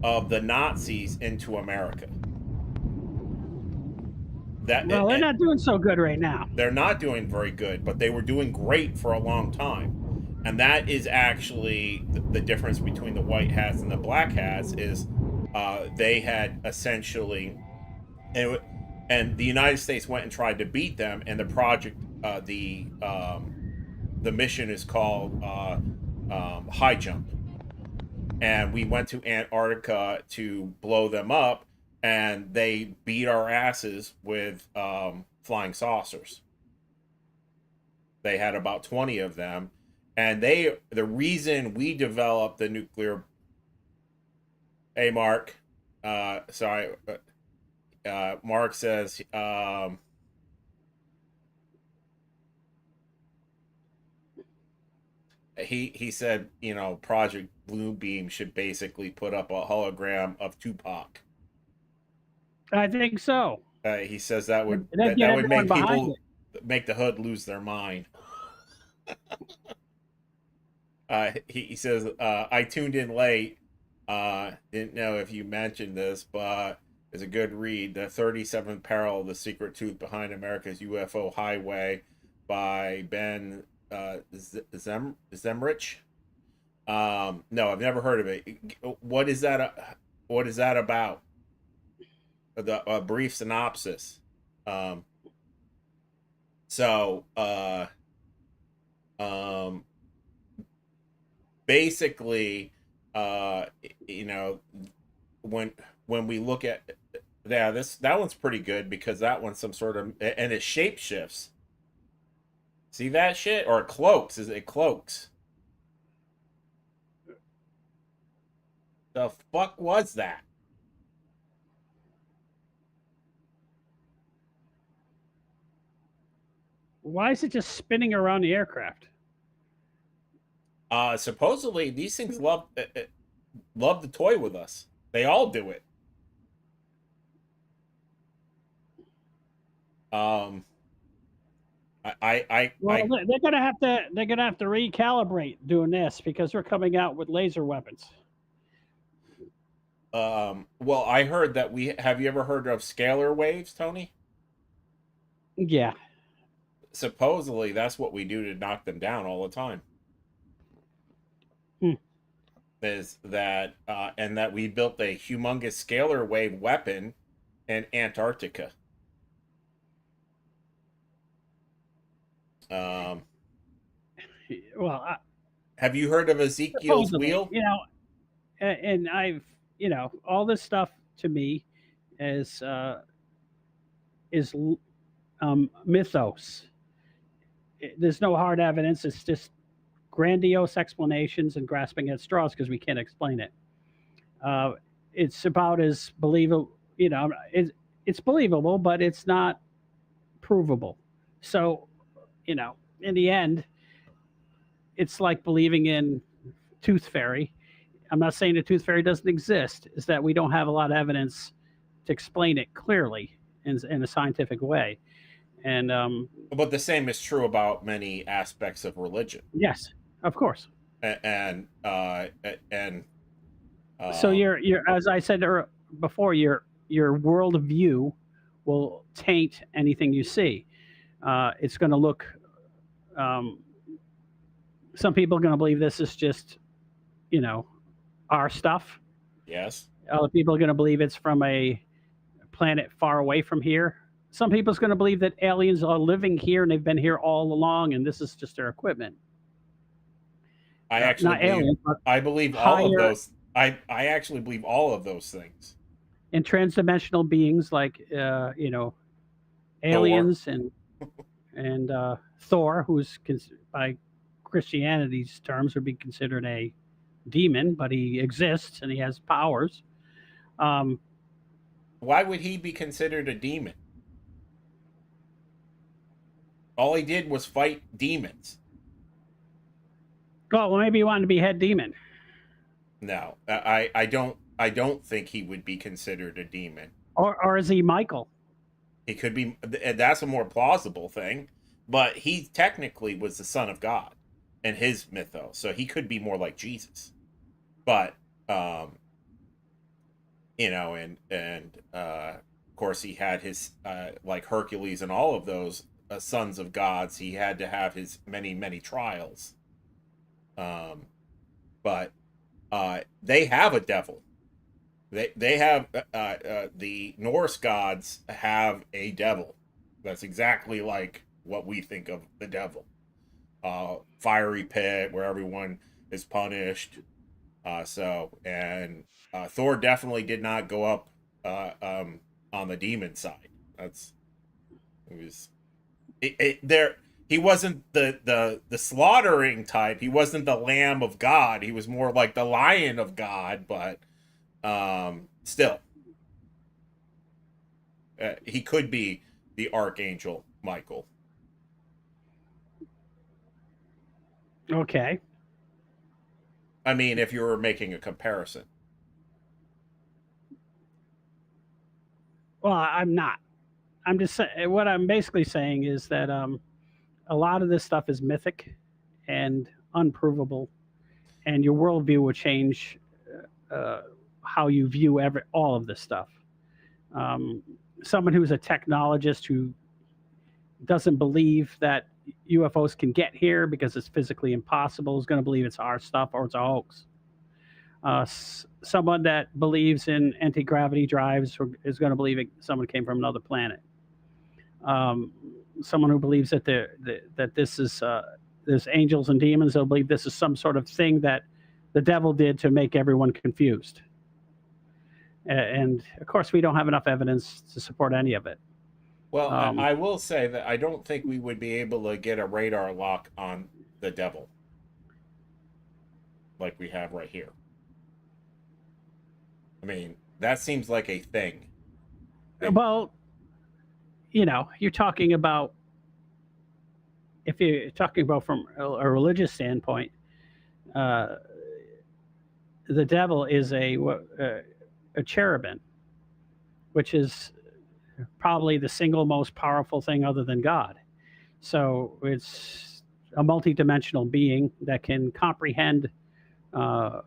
of the Nazis into America. Well, they're not doing so good right now. They're not doing very good, but they were doing great for a long time. And that is actually the difference between the white hats and the black hats is they had essentially, and the United States went and tried to beat them, and the project, the mission is called High Jump, and we went to Antarctica to blow them up, and they beat our asses with flying saucers. They had about 20 of them, and the reason we developed the nuclear. Hey, Mark. Sorry. Mark says he said, Project Bluebeam should basically put up a hologram of Tupac. I think so. He says that would make the hood lose their mind. He says I tuned in late. Didn't know if you mentioned this, but it's a good read. The 37th Peril: The Secret Truth Behind America's UFO Highway by Ben Zemrich. No, I've never heard of it. What is that? What is that about? A brief synopsis. Basically, when we look at that one's pretty good because that one's some sort of, and it shape shifts. See that shit? Or it cloaks. It cloaks? The fuck was that? Why is it just spinning around the aircraft? Supposedly these things love to toy with us. They all do it. Well, they're gonna have to recalibrate doing this because we're coming out with laser weapons. Well, I heard that have you ever heard of scalar waves, Tony? Yeah. Supposedly that's what we do to knock them down all the time. Hmm. Is that and that we built a humongous scalar wave weapon in Antarctica. Well, have you heard of Ezekiel's wheel? You know, and I've, all this stuff to me is mythos. There's no hard evidence. It's just grandiose explanations and grasping at straws because we can't explain it. It's about as believable, it's believable, but it's not provable. So, in the end, it's like believing in tooth fairy. I'm not saying the tooth fairy doesn't exist. Is that we don't have a lot of evidence to explain it clearly in a scientific way. And but the same is true about many aspects of religion. Yes, of course. And so you're as I said before, your worldview will taint anything you see. It's going to look. Some people are going to believe this is just, our stuff. Yes. Other people are going to believe it's from a planet far away from here. Some people's going to believe that aliens are living here and they've been here all along, and this is just their equipment. I actually not aliens, but I believe all of those. I actually believe all of those things. And transdimensional beings like aliens Thor. and Thor, who's by Christianity's terms would be considered a demon, but he exists and he has powers. Why would he be considered a demon? All he did was fight demons. Well, maybe he wanted to be head demon. No, I don't think he would be considered a demon. Or is he Michael? He could be. That's a more plausible thing. But he technically was the son of God in his mythos, so he could be more like Jesus. But of course he had his like Hercules and all of those sons of gods. He had to have his many trials. But they have a devil. They have the Norse gods have a devil. That's exactly like what we think of the devil. Fiery pit where everyone is punished. Thor definitely did not go up on the demon side. He wasn't the slaughtering type. He wasn't the Lamb of God. He was more like the Lion of God, but still. He could be the Archangel Michael. Okay. I mean, if you were making a comparison. Well, I'm not. I'm just saying, what I'm basically saying is that a lot of this stuff is mythic and unprovable, and your worldview will change how you view all of this stuff. Someone who's a technologist who doesn't believe that UFOs can get here because it's physically impossible is going to believe it's our stuff or it's a hoax. Someone that believes in anti-gravity drives is going to believe someone came from another planet. Someone who believes that this is there's angels and demons, they'll believe this is some sort of thing that the devil did to make everyone confused. And of course, we don't have enough evidence to support any of it. Well, I will say that I don't think we would be able to get a radar lock on the devil like we have right here. I mean, that seems like a thing. Well, you're talking about, if you're talking about from a religious standpoint, the devil is a cherubim, which is probably the single most powerful thing other than God. So it's a multidimensional being that can comprehend uh,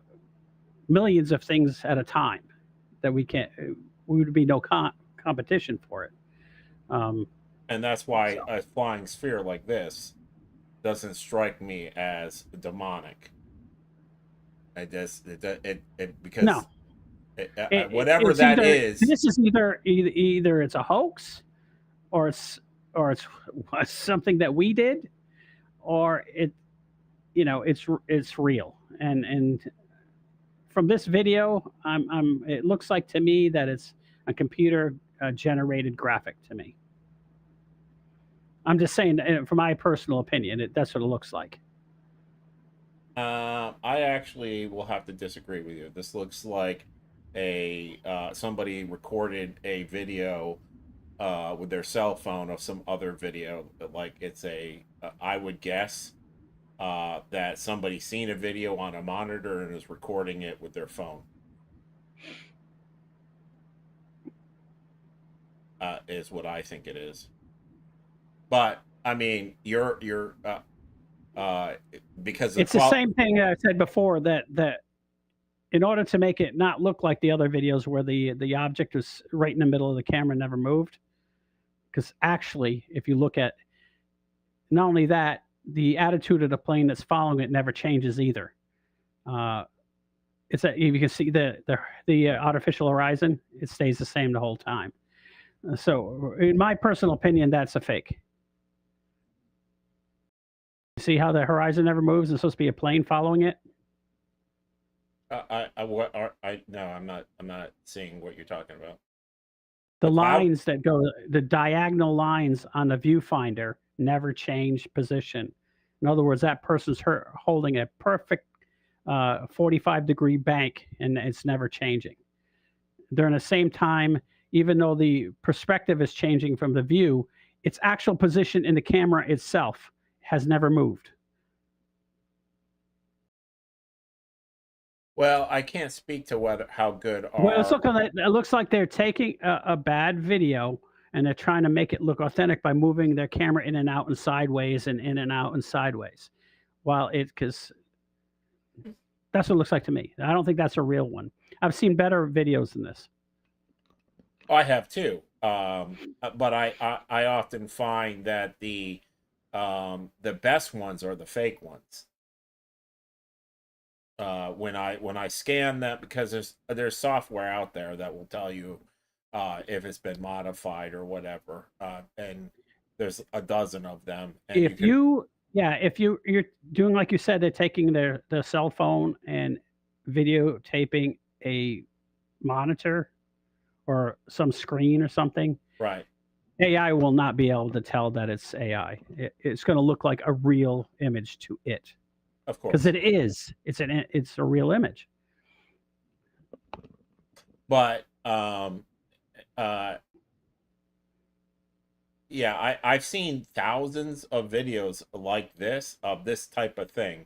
millions of things at a time that we can't. We would be no competition for it. Um, And that's why so a flying sphere like this doesn't strike me as demonic. It because no, whatever it's that either is. this is either it's a hoax, or it's something that we did, or it's real. And from this video, it looks like to me that it's a computer generated graphic to me. I'm just saying, from my personal opinion, that's what it looks like. I actually will have to disagree with you. This looks like a somebody recorded a video with their cell phone of some other video. Like it's I would guess that somebody seen a video on a monitor and is recording it with their phone. Is what I think it is. But I mean, you're because It's the same thing I said before, that in order to make it not look like the other videos where the object was right in the middle of the camera, never moved, because actually, if you look at not only that, the attitude of the plane that's following it never changes either. You can see the artificial horizon; it stays the same the whole time. So, in my personal opinion, that's a fake. See how the horizon never moves? It's supposed to be a plane following it. No, I'm not seeing what you're talking about. The lines that go, the diagonal lines on the viewfinder never change position. In other words, that person's holding a perfect 45-degree bank, and it's never changing. During the same time, even though the perspective is changing from the view, its actual position in the camera itself has never moved. Well, I can't speak to how good are. Well, it looks like they're taking a bad video and they're trying to make it look authentic by moving their camera in and out and sideways and in and out and sideways. Because that's what it looks like to me. I don't think that's a real one. I've seen better videos than this. I have too, but I often find that the best ones are the fake ones. When I scan them, because there's software out there that will tell you if it's been modified or whatever, and there's a dozen of them. And if you're doing like you said, they're taking their cell phone and videotaping a monitor or some screen or something, right? AI will not be able to tell that it's AI. It's going to look like a real image to it. Of course, because it is. It's a real image. But yeah, I've seen thousands of videos like this, of this type of thing,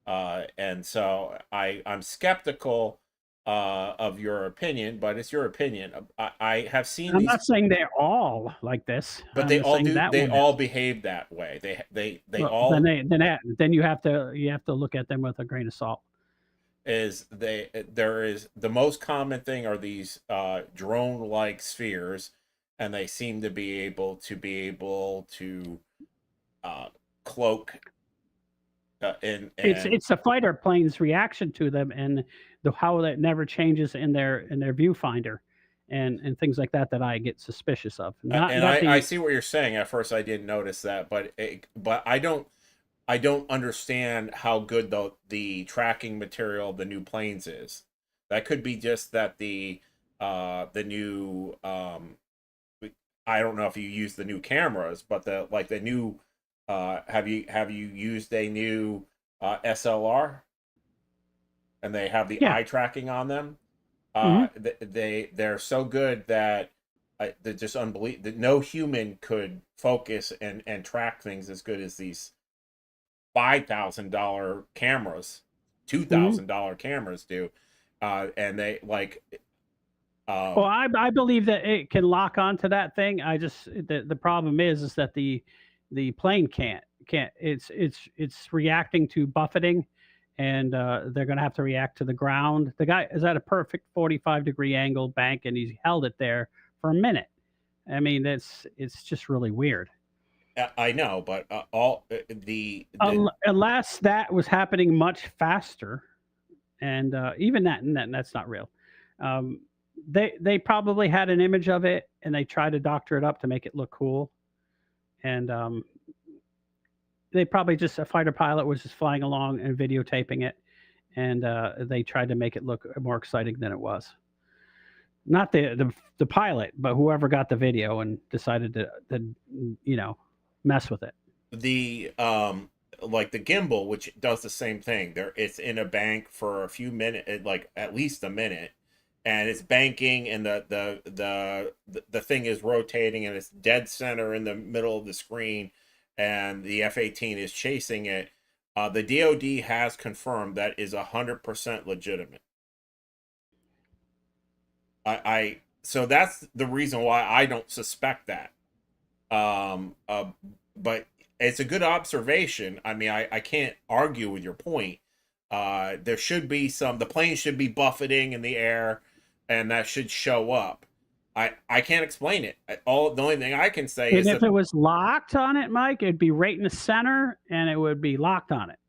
and so I'm skeptical of your opinion, but it's your opinion. I have seen. I'm not saying they're all like this, but they all do. They all behave that way. They all. Then you have to look at them with a grain of salt. There is the most common thing are these drone-like spheres, and they seem to be able to cloak. It's the fighter plane's reaction to them, and how that never changes in their viewfinder, and things like that I get suspicious of. I see what you're saying. At first, I didn't notice that, but I don't understand how good the tracking material of the new planes is. That could be just that the new I don't know if you use the new cameras, but the new have you used a new SLR? And they have the eye tracking on them. They're so good that they're just unbelievable. That no human could focus and track things as good as these $5,000 cameras, $2,000 cameras do, and they like. Well, I believe that it can lock onto that thing. The problem is that the the plane can't. It's reacting to buffeting, and they're going to have to react to the ground. The guy is at a perfect 45-degree angle bank, and he's held it there for a minute. I mean, it's just really weird. I know, but all the Unless that was happening much faster, and even that's not real. Um, they probably had an image of it, and they tried to doctor it up to make it look cool, and they probably just a fighter pilot was just flying along and videotaping it, and they tried to make it look more exciting than it was. Not the pilot, but whoever got the video and decided to mess with it. the like the gimbal, which does the same thing. It's in a bank for a few minutes, like at least a minute, and it's banking, and the thing is rotating, and it's dead center in the middle of the screen, and the F-18 is chasing it. The DoD has confirmed that is 100% legitimate. So that's the reason why I don't suspect that. But it's a good observation. I mean, I can't argue with your point. There should be the plane should be buffeting in the air, and that should show up. I can't explain it. The only thing I can say is if it was locked on it, Mike, it'd be right in the center, and it would be locked on it.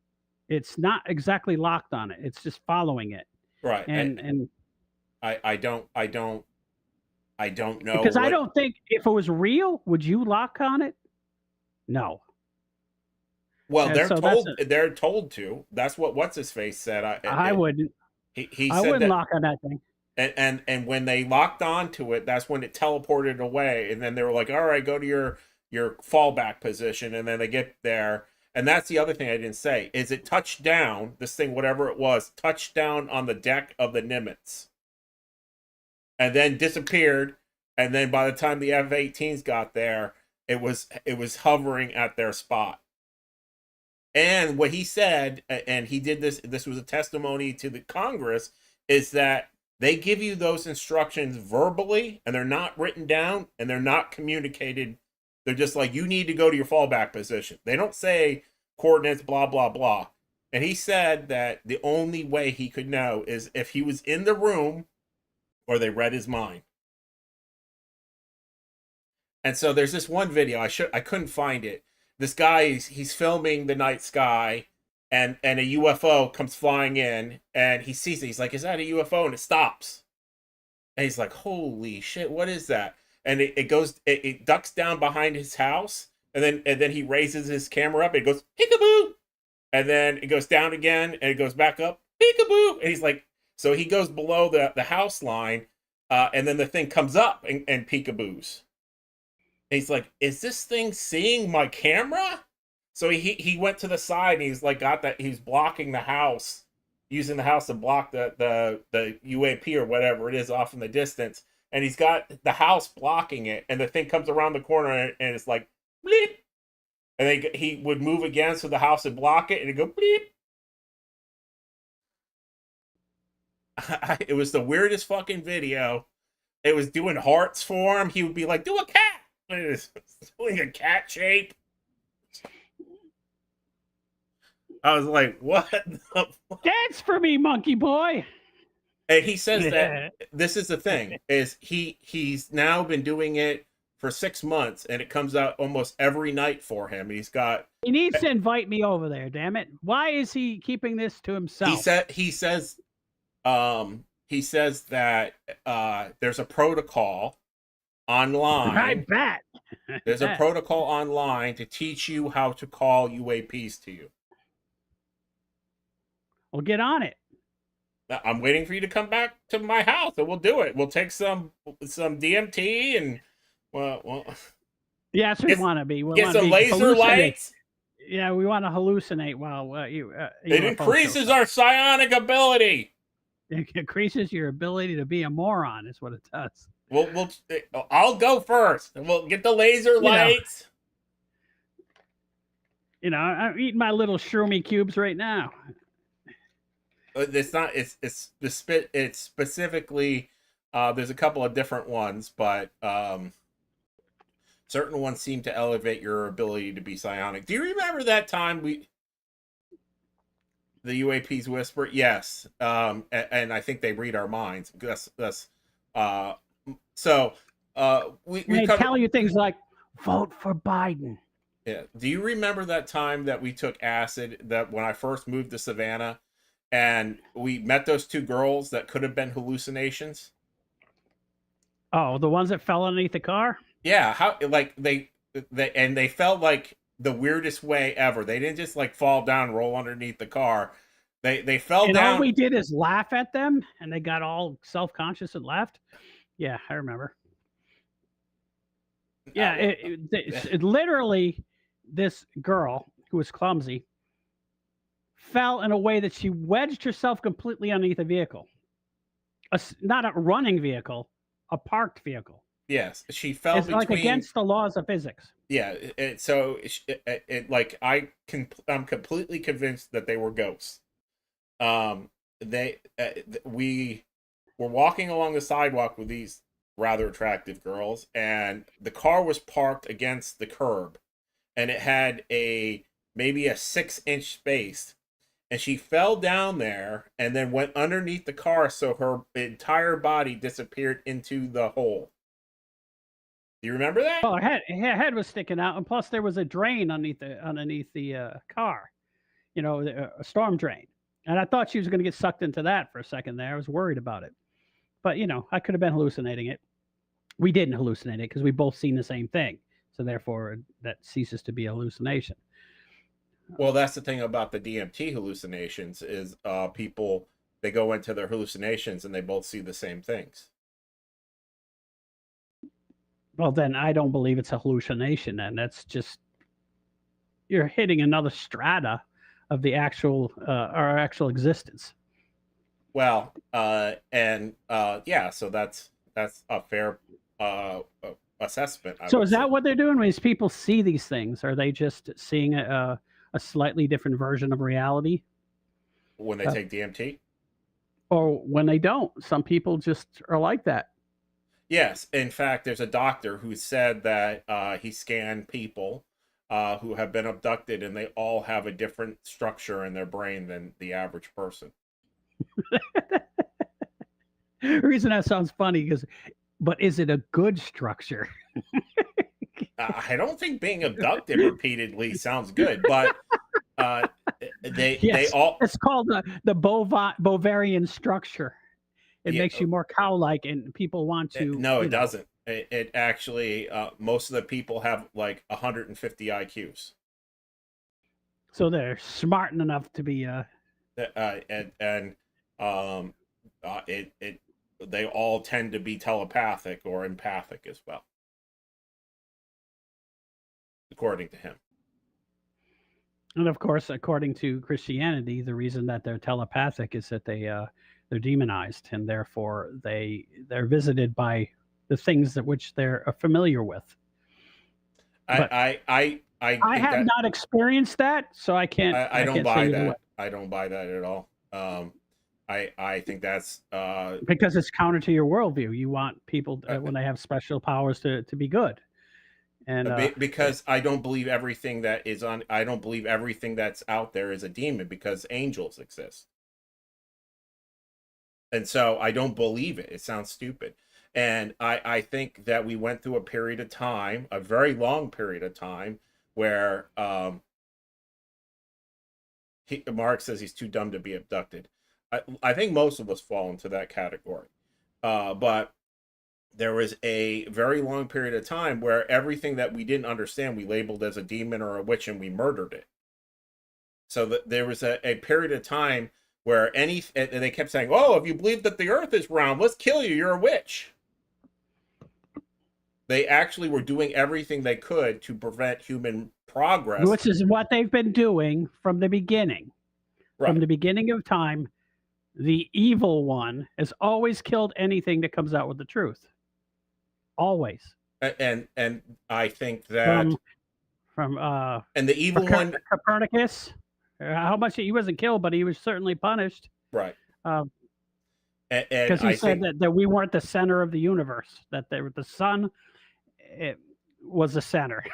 It's not exactly locked on it. It's just following it. Right. And I don't know, because I don't think if it was real, would you lock on it? No. Well, And they're so they're told to. That's what what's his face said. I wouldn't. He I said wouldn't that, lock on that thing. and when they locked onto it, that's when it teleported away, and then they were like, "All right, go to your fallback position," and then they get there, and that's the other thing I didn't say is it touched down. This thing, whatever it was, touched down on the deck of the Nimitz, and then disappeared, and then by the time the F-18s got there, it was hovering at their spot. And what he said, and he did this was a testimony to the Congress, is that they give you those instructions verbally, and they're not written down, and they're not communicated. They're just like, you need to go to your fallback position. They don't say coordinates, blah, blah, blah. And he said that the only way he could know is if he was in the room or they read his mind. And so there's this one video, I couldn't find it. This guy, he's filming the night sky, and a UFO comes flying in, and he sees it. He's like, is that a UFO? And it stops. And he's like, holy shit, what is that? And it ducks down behind his house, and then he raises his camera up, and it goes, peekaboo! And then it goes down again, and it goes back up, peekaboo! And he's like, so he goes below the house line, and then the thing comes up and peekaboos. And he's like, is this thing seeing my camera? So he went to the side, and he's like, he was blocking the house, using the house to block the UAP or whatever it is off in the distance. And he's got the house blocking it, and the thing comes around the corner, and it's like, bleep. And then he would move again so the house would block it, and it'd go, bleep. It was the weirdest fucking video. It was doing hearts for him. He would be like, do a cat. And it was doing a cat shape. I was like, what the fuck? Dance for me, monkey boy. And he says that this is the thing, is he's now been doing it for 6 months, and it comes out almost every night for him. He needs to invite me over there, damn it. Why is he keeping this to himself? He says that there's a protocol online. I bet. There's a protocol online to teach you how to call UAPs to you. Well, get on it. I'm waiting for you to come back to my house, and we'll do it. We'll take some DMT, and well. Yeah, that's what we want to be. Get some laser lights. Yeah, we want to hallucinate while you. It increases our psionic ability. It increases your ability to be a moron. Is what it does. I'll go first. We'll get the laser lights. I'm eating my little shroomy cubes right now. It's not. It's specifically. There's a couple of different ones, but Certain ones seem to elevate your ability to be psionic. Do you remember that time the UAPs whisper? Yes. And I think they read our minds. That's so we They covered. tell you things like, vote for Biden. Yeah. Do you remember that time that we took acid, that when I first moved to Savannah and we met those two girls that could have been hallucinations? Oh, the ones that fell underneath the car? Yeah, how, like, they felt like the weirdest way ever. They didn't just like fall down, roll underneath the car. They fell And all down. we did is laugh at them, and they got all self-conscious and left. Yeah, I remember. Yeah, it literally, this girl who was clumsy fell in a way that she wedged herself completely underneath a vehicle. Not a running vehicle, a parked vehicle. Yes, she fell It's like between. against the laws of physics. Yeah, like I'm completely convinced that they were ghosts. We were walking along the sidewalk with these rather attractive girls, and the car was parked against the curb, and it had maybe a 6-inch space, and she fell down there and then went underneath the car, so her entire body disappeared into the hole. Do you remember that? Well, her head was sticking out, and plus there was a drain underneath the car, a storm drain. And I thought she was going to get sucked into that for a second there. I was worried about it, but I could have been hallucinating it. We didn't hallucinate it because we both seen the same thing, so therefore that ceases to be a hallucination. Well, that's the thing about the DMT hallucinations is people, they go into their hallucinations and they both see the same things. Well, then I don't believe it's a hallucination. And that's just, you're hitting another strata of the our actual existence. Well, yeah, so that's a fair assessment. So is that what they're doing when these people see these things? Are they just seeing a slightly different version of reality? When they take DMT? Or when they don't? Some people just are like that. Yes. In fact, there's a doctor who said that he scanned people who have been abducted, and they all have a different structure in their brain than the average person. The reason that sounds funny but is it a good structure? I don't think being abducted repeatedly sounds good, but they all. It's called the Bovarian structure. It makes you more cow-like, and people want to. No, it doesn't. It actually, most of the people have like 150 IQs. So they're smart enough to be. They all tend to be telepathic or empathic as well, according to him. And of course, according to Christianity, the reason that they're telepathic is that they're demonized, and therefore they're visited by the things that which they're familiar with. I have not experienced that, so I can't. I don't buy that. I don't buy that at all. I think that's because it's counter to your worldview. You want people when they have special powers to be good, and because I don't believe everything that is on. I don't believe everything that's out there is a demon, because angels exist, and so I don't believe it. It sounds stupid. And I think that we went through a period of time, a very long period of time, where Mark says he's too dumb to be abducted. I think most of us fall into that category. But there was a very long period of time where everything that we didn't understand, we labeled as a demon or a witch, and we murdered it. So there was a period of time where and they kept saying, "Oh, if you believe that the earth is round, let's kill you. You're a witch." They actually were doing everything they could to prevent human progress. Which is what they've been doing from the beginning. Right. From the beginning of time, the evil one has always killed anything that comes out with the truth. Always. And I think that and the evil one, Copernicus, how much he wasn't killed, but he was certainly punished. Right. Because he said that we weren't the center of the universe, that they were the sun. was the center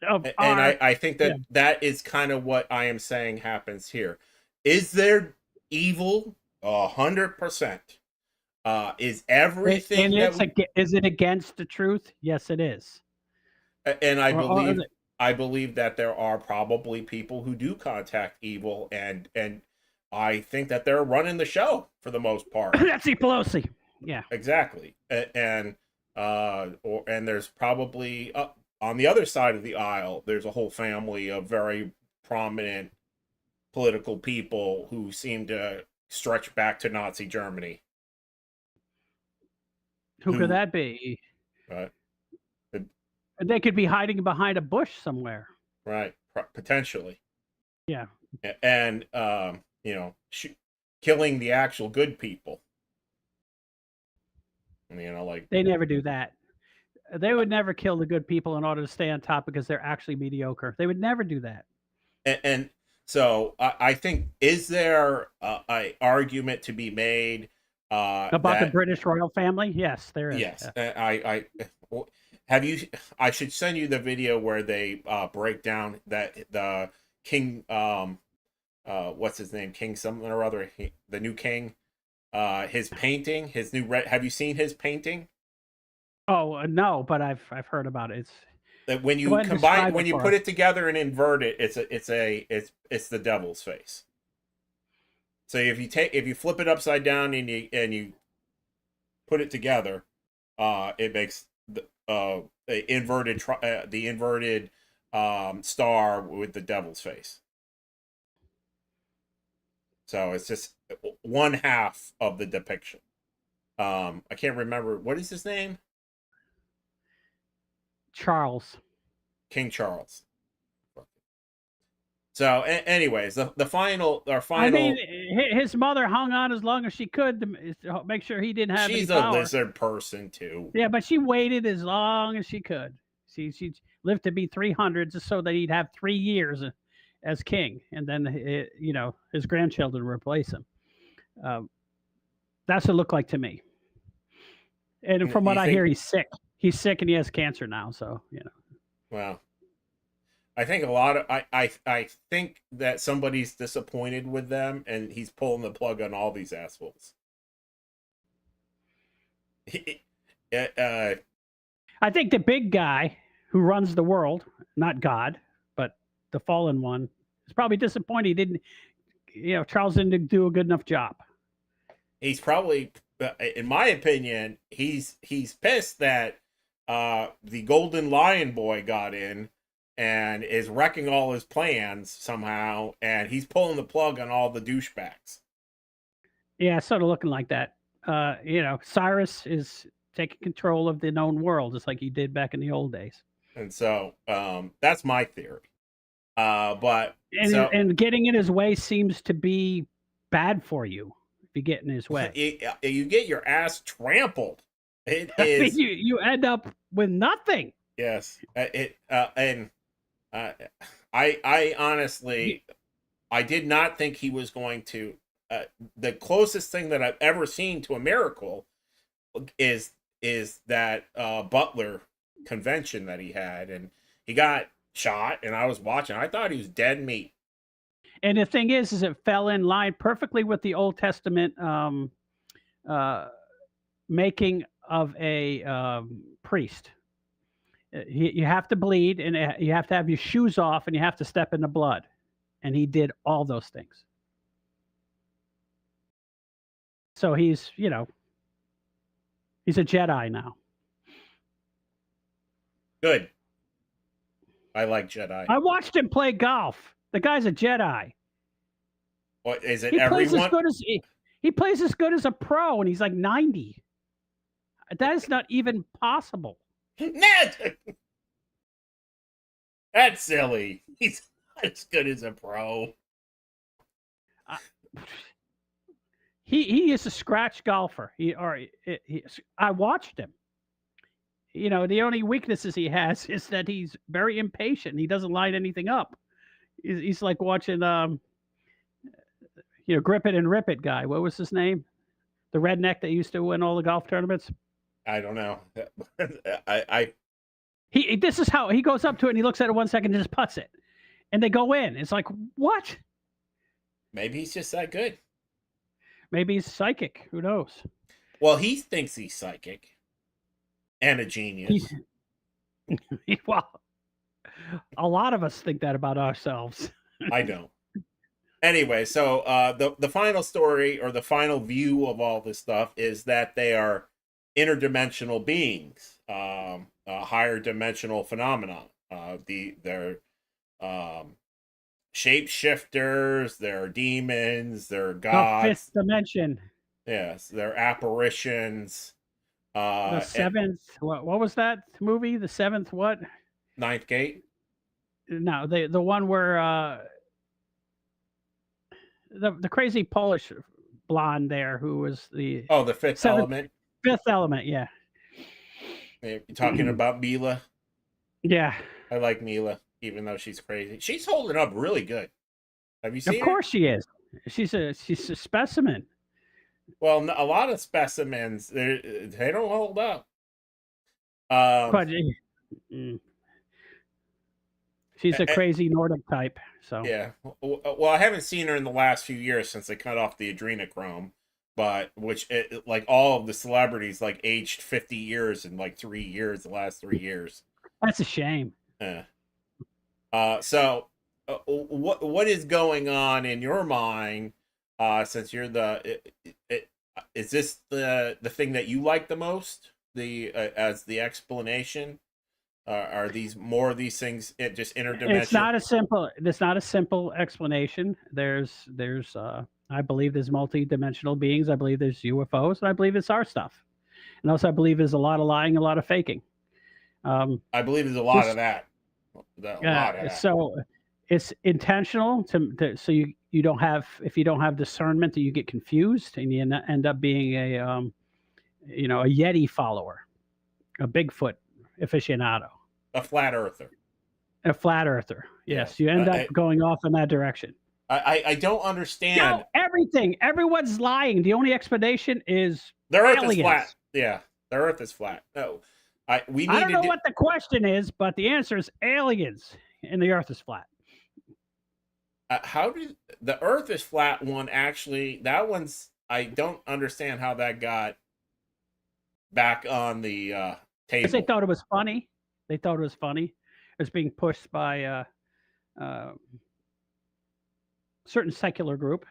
of And our. I think that Yeah. that is kind of what I am saying happens here. Is there evil? 100%. Is everything And that it's we, is it against the truth? Yes, it is. and Or is I believe that there are probably people who do contact evil, and I think that they're running the show for the most part. Nancy Pelosi. Yeah. Exactly. And there's probably on the other side of the aisle, there's a whole family of very prominent political people who seem to stretch back to Nazi Germany. Who could that be? Right. They could be hiding behind a bush somewhere. Right. Potentially. Yeah. And killing the actual good people. Like they never do that. They would never kill the good people in order to stay on top because they're actually mediocre. They would never do that. And so I think, is there an argument to be made about the British royal family? Yes, there is. Yes, I have you. I should send you the video where they break down that the king, what's his name, King something or other, the new king, his painting, his new have you seen his painting? Oh no, but I've heard about it. It's that when you combine, when you put it together and invert it, it's the devil's face. So if you flip it upside down and you put it together, it makes the inverted star with the devil's face. So it's just one half of the depiction. I can't remember, what is his name? Charles. King Charles. So, anyways, our final. I mean, his mother hung on as long as she could to make sure he didn't have. She's any a power. lizard person too. Yeah, but she waited as long as she could. She lived to be 300 just so that he'd have 3 years as king, and then his grandchildren replace him. That's what it looked like to me. And from what I hear, he's sick. He's sick and he has cancer now. So Well, I think a lot of I think that somebody's disappointed with them, and he's pulling the plug on all these assholes. I think the big guy who runs the world, not God, but the fallen one, is probably disappointed he didn't. Charles didn't do a good enough job. He's probably, in my opinion, he's pissed that the Golden Lion boy got in and is wrecking all his plans somehow, and he's pulling the plug on all the douchebags. Yeah, it's sort of looking like that. Cyrus is taking control of the known world, just like he did back in the old days. And so that's my theory. And getting in his way seems to be bad for you if you get in his way. You get your ass trampled. It is. You end up with nothing. Yes. I honestly, I did not think he was going to. The closest thing that I've ever seen to a miracle is that Butler convention that he had, and he got shot, and I was watching. I thought he was dead meat. And the thing is it fell in line perfectly with the Old Testament making of a priest. You have to bleed, and you have to have your shoes off, and you have to step in the blood. And he did all those things. So he's a Jedi now. Good. I like Jedi. I watched him play golf. The guy's a Jedi. What is it? He everyone plays as good as a pro, and he's like 90. That is not even possible. That's silly. He's not as good as a pro. He is a scratch golfer. I watched him. The only weaknesses he has is that he's very impatient. He doesn't line anything up. He's like watching, Grip It and Rip It guy. What was his name? The redneck that used to win all the golf tournaments. I don't know. This is how he goes up to it and he looks at it 1 second and just puts it, and they go in. It's like, what? Maybe he's just that good. Maybe he's psychic. Who knows? Well, he thinks he's psychic and a genius. Well, a lot of us think that about ourselves. I don't. Anyway, so the final story or the final view of all this stuff is that they are interdimensional beings, higher dimensional phenomena. They're shapeshifters, they're demons, they're gods. The fifth dimension. Yes, they're apparitions. The seventh. What was that movie? The seventh what? Ninth Gate? No, the one where the crazy Polish blonde there who was the the Fifth Element. Fifth Element, yeah. You're talking about Mila? Yeah. I like Mila, even though she's crazy. She's holding up really good. Have you seen her? Of course she is. She's a specimen. Well, a lot of specimens, they don't hold up. But she's a crazy Nordic type. So yeah. Well, I haven't seen her in the last few years since they cut off the adrenochrome, but like all of the celebrities like aged 50 years in like 3 years, the last 3 years. That's a shame. Yeah. So what is going on in your mind? Since you're is this the thing that you like the most? As the explanation, are these more of these things just interdimensional? It's not a simple explanation. There's I believe there's multi-dimensional beings. I believe there's UFOs, and I believe it's our stuff. And also, I believe there's a lot of lying, a lot of faking. I believe there's a lot of that. So it's intentional so you don't have, if you don't have discernment, that you get confused and you end up being a Yeti follower, a Bigfoot aficionado, a flat earther. Yes, you end up going off in that direction. I don't understand. No, everyone's lying. The only explanation is the Earth aliens. is flat. Yeah, the Earth is flat. No, I don't know what the question is, but the answer is aliens, and the Earth is flat. How did the Earth is flat one actually? That one's, I don't understand how that got back on the table. Because they thought it was funny. It was being pushed by a certain secular group,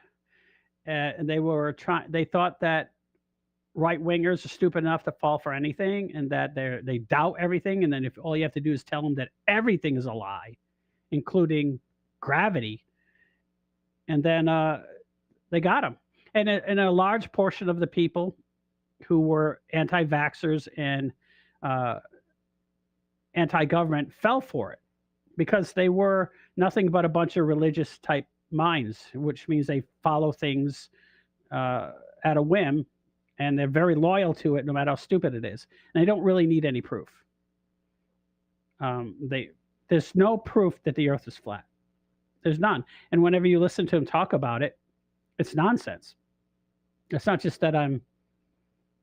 and they thought that right wingers are stupid enough to fall for anything, and that they doubt everything, and then if all you have to do is tell them that everything is a lie, including gravity, and then they got them. And a large portion of the people who were anti-vaxxers and anti-government fell for it because they were nothing but a bunch of religious type minds, which means they follow things at a whim, and they're very loyal to it no matter how stupid it is. And they don't really need any proof. There's no proof that the Earth is flat. There's none. And whenever you listen to them talk about it, it's nonsense. It's not just that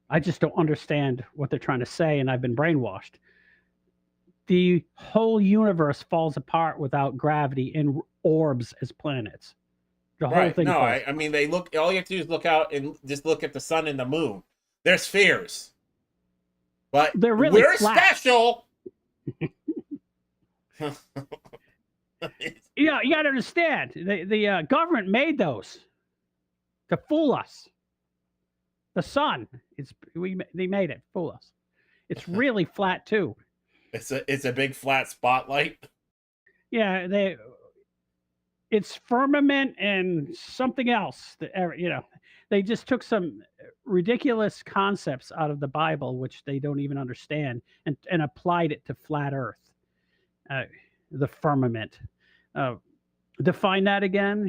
I just don't understand what they're trying to say, and I've been brainwashed. The whole universe falls apart without gravity and orbs as planets. The whole thing. No, I mean, they look. All you have to do is look out and just look at the sun and the moon. They're spheres, but they're really we're flat. Special. Yeah, you got to understand. The government made those to fool us. The sun, they made it fool us. It's really flat too. It's a big flat spotlight. Yeah, it's firmament and something else. They just took some ridiculous concepts out of the Bible, which they don't even understand, and applied it to flat Earth. The firmament. Define that again.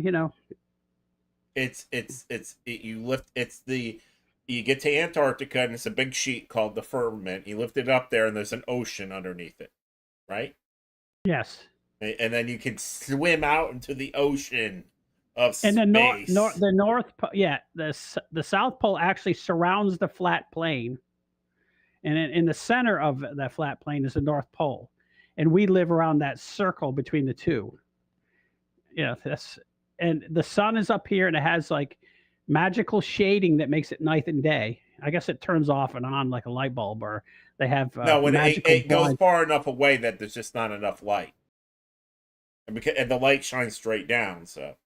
You get to Antarctica and it's a big sheet called the firmament. You lift it up there and there's an ocean underneath it, right? Yes. And then you can swim out into the ocean of and space. The North, the South Pole actually surrounds the flat plane, and in the center of that flat plane is the North Pole. and we live around that circle between the two. And the sun is up here, and it has like magical shading that makes it night and day. I guess it turns off and on like a light bulb, or they have No, when it goes blinds. far enough away that there's just not enough light, and the light shines straight down, so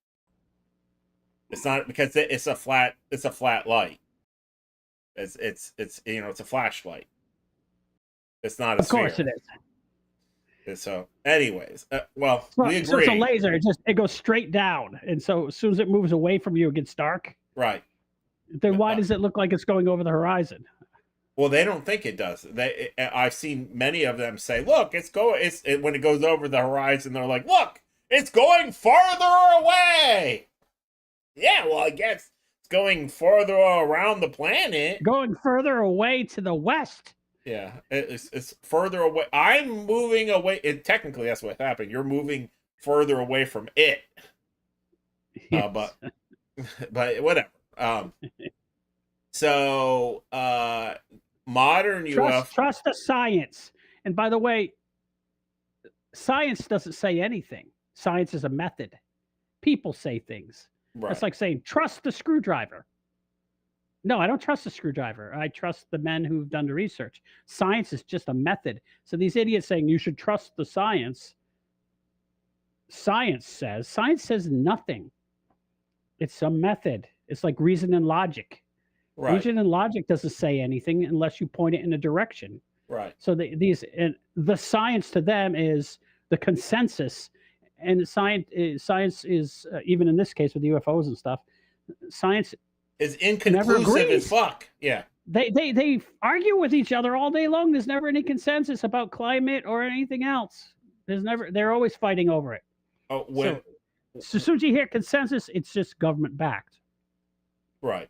it's not because it's a flat light. It's it's a flashlight. It's not a Of course sphere. it is. And so, anyways, well, So, we so it's a agree, laser. It goes straight down, and so as soon as it moves away from you, it gets dark. right? Then why does it look like it's going over the horizon? Well, they don't think it does. I've seen many of them say, "Look, it's going." When it goes over the horizon, they're like, "Look, it's going farther away." Yeah, well, I guess it's going farther around the planet. Going further away to the west. Yeah, it's further away. I'm moving away. Technically, that's what happened. You're moving further away from it. Yes. But whatever. So modern UFO. Trust the science. And by the way, science doesn't say anything. Science is a method. People say things. Right. It's like saying trust the screwdriver. No, I don't trust the screwdriver. I trust the men who've done the research. Science is just a method. So these idiots saying you should trust the science. Science says nothing. It's a method. It's like reason and logic. Right. Reason and logic doesn't say anything unless you point it in a direction. Right. So the science to them is the consensus, and science is even in this case with UFOs and stuff. Science is inconclusive as fuck. Yeah. They argue with each other all day long. There's never any consensus about climate or anything else. They're always fighting over it. Oh, so as soon as you hear consensus, it's just government backed. Right.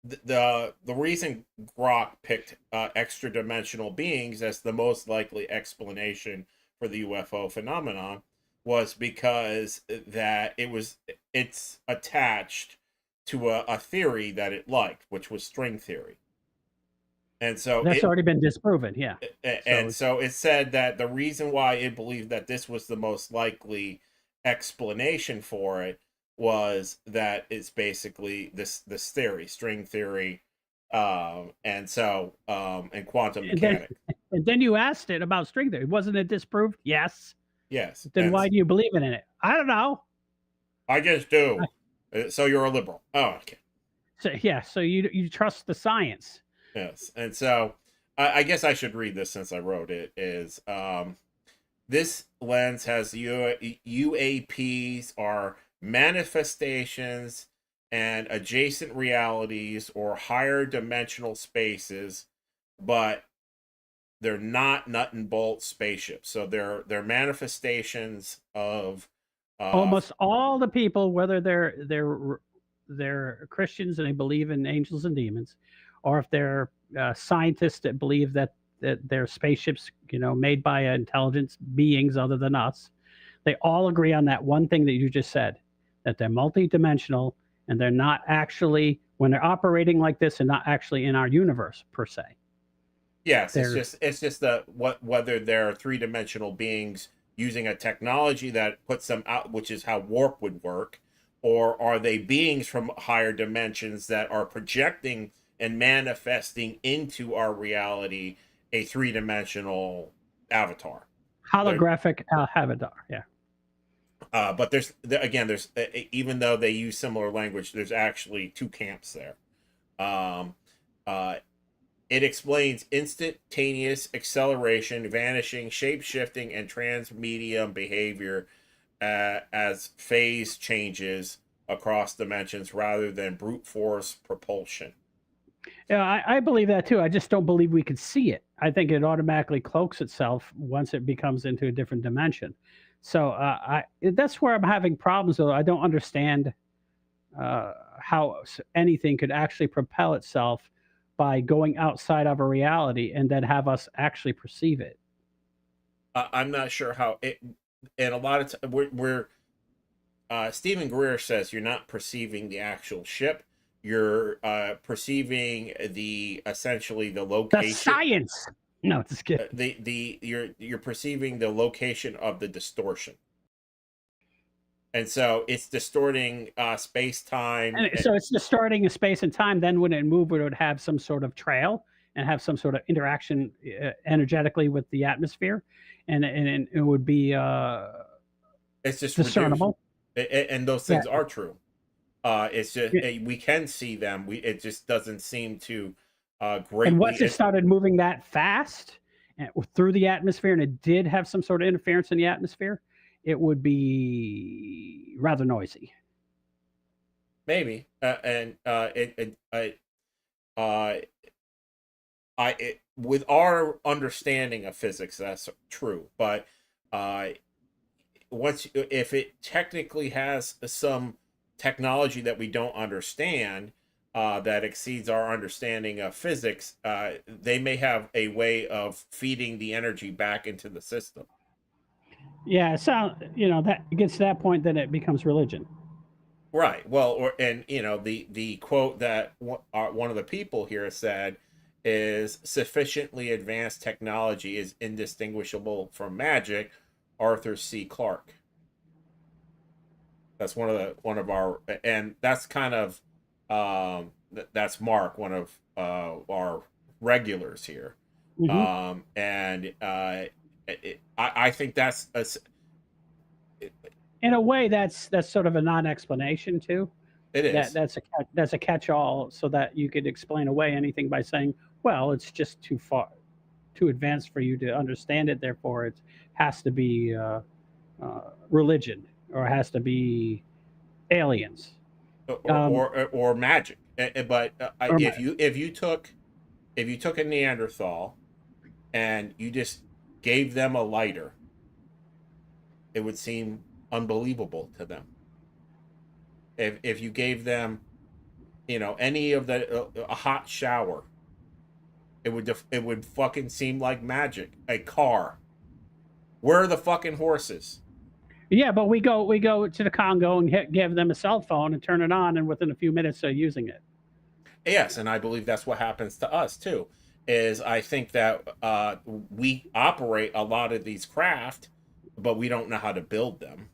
The reason Grok picked extra-dimensional beings as the most likely explanation for the UFO phenomenon was because that it's attached to a theory that it liked, which was string theory. And so that's already been disproven, yeah. And so it said that the reason why it believed that this was the most likely explanation for it was that it's basically this theory, string theory, and quantum mechanics. And then you asked it about string theory. Wasn't it disproved? Yes. Yes. Then why do you believe in it? I don't know. I just do. So you're a liberal. Oh, okay. So yeah, so you trust the science. Yes. And so I guess I should read this since I wrote it. Is this lens has UAPs are manifestations and adjacent realities or higher dimensional spaces, but they're not nut and bolt spaceships. So they're manifestations of almost all the people, whether they're Christians and they believe in angels and demons, or if they're scientists that believe that they're spaceships, made by intelligent beings other than us, they all agree on that one thing that you just said, that they're multidimensional and they're not actually, when they're operating like this, and not actually in our universe per se. Yes, it's just whether they're three-dimensional beings using a technology that puts them out, which is how warp would work, or are they beings from higher dimensions that are projecting and manifesting into our reality a three-dimensional avatar, holographic avatar, yeah. But there's even though they use similar language, there's actually two camps there. It explains instantaneous acceleration, vanishing, shape-shifting, and transmedium behavior as phase changes across dimensions rather than brute force propulsion. Yeah, I believe that too. I just don't believe we could see it. I think it automatically cloaks itself once it becomes into a different dimension. So that's where I'm having problems, though. I don't understand how anything could actually propel itself by going outside of a reality and then have us actually perceive it. I'm not sure how it, and a lot of we're Stephen Greer says you're not perceiving the actual ship. You're perceiving essentially the location. The science. No, it's good. You're perceiving the location of the distortion, and so it's distorting space time. And so it's distorting space and time. Then when it moved, it would have some sort of trail and have some sort of interaction energetically with the atmosphere, and it would be It's just discernible. reduced, and those Yeah. things are true. It's just we can see them. It just doesn't seem to And greatly. once it started moving that fast through the atmosphere, and it did have some sort of interference in the atmosphere, it would be rather noisy. Maybe, and with our understanding of physics, that's true. But if it technically has some technology that we don't understand, that exceeds our understanding of physics, they may have a way of feeding the energy back into the system. Yeah, so that it gets to that point, then it becomes religion. Right. Well, the quote that one of the people here said is sufficiently advanced technology is indistinguishable from magic. Arthur C. Clarke. That's one of our, and that's kind of that's Mark, one of our regulars here. Mm-hmm. I think that's In a way, that's sort of a non-explanation too. it is. That's a catch-all, so that you could explain away anything by saying, well, it's just too advanced for you to understand it. Therefore, it has to be religion, or it has to be aliens. Or magic. But Or if you took a Neanderthal and you just gave them a lighter, it would seem unbelievable to them. If you gave them, any of a hot shower, it would fucking seem like magic. A car. Where are the fucking horses? Yeah, but we go to the Congo and give them a cell phone and turn it on, and within a few minutes they're using it. Yes, and I believe that's what happens to us too. Is I think that we operate a lot of these craft, but we don't know how to build them.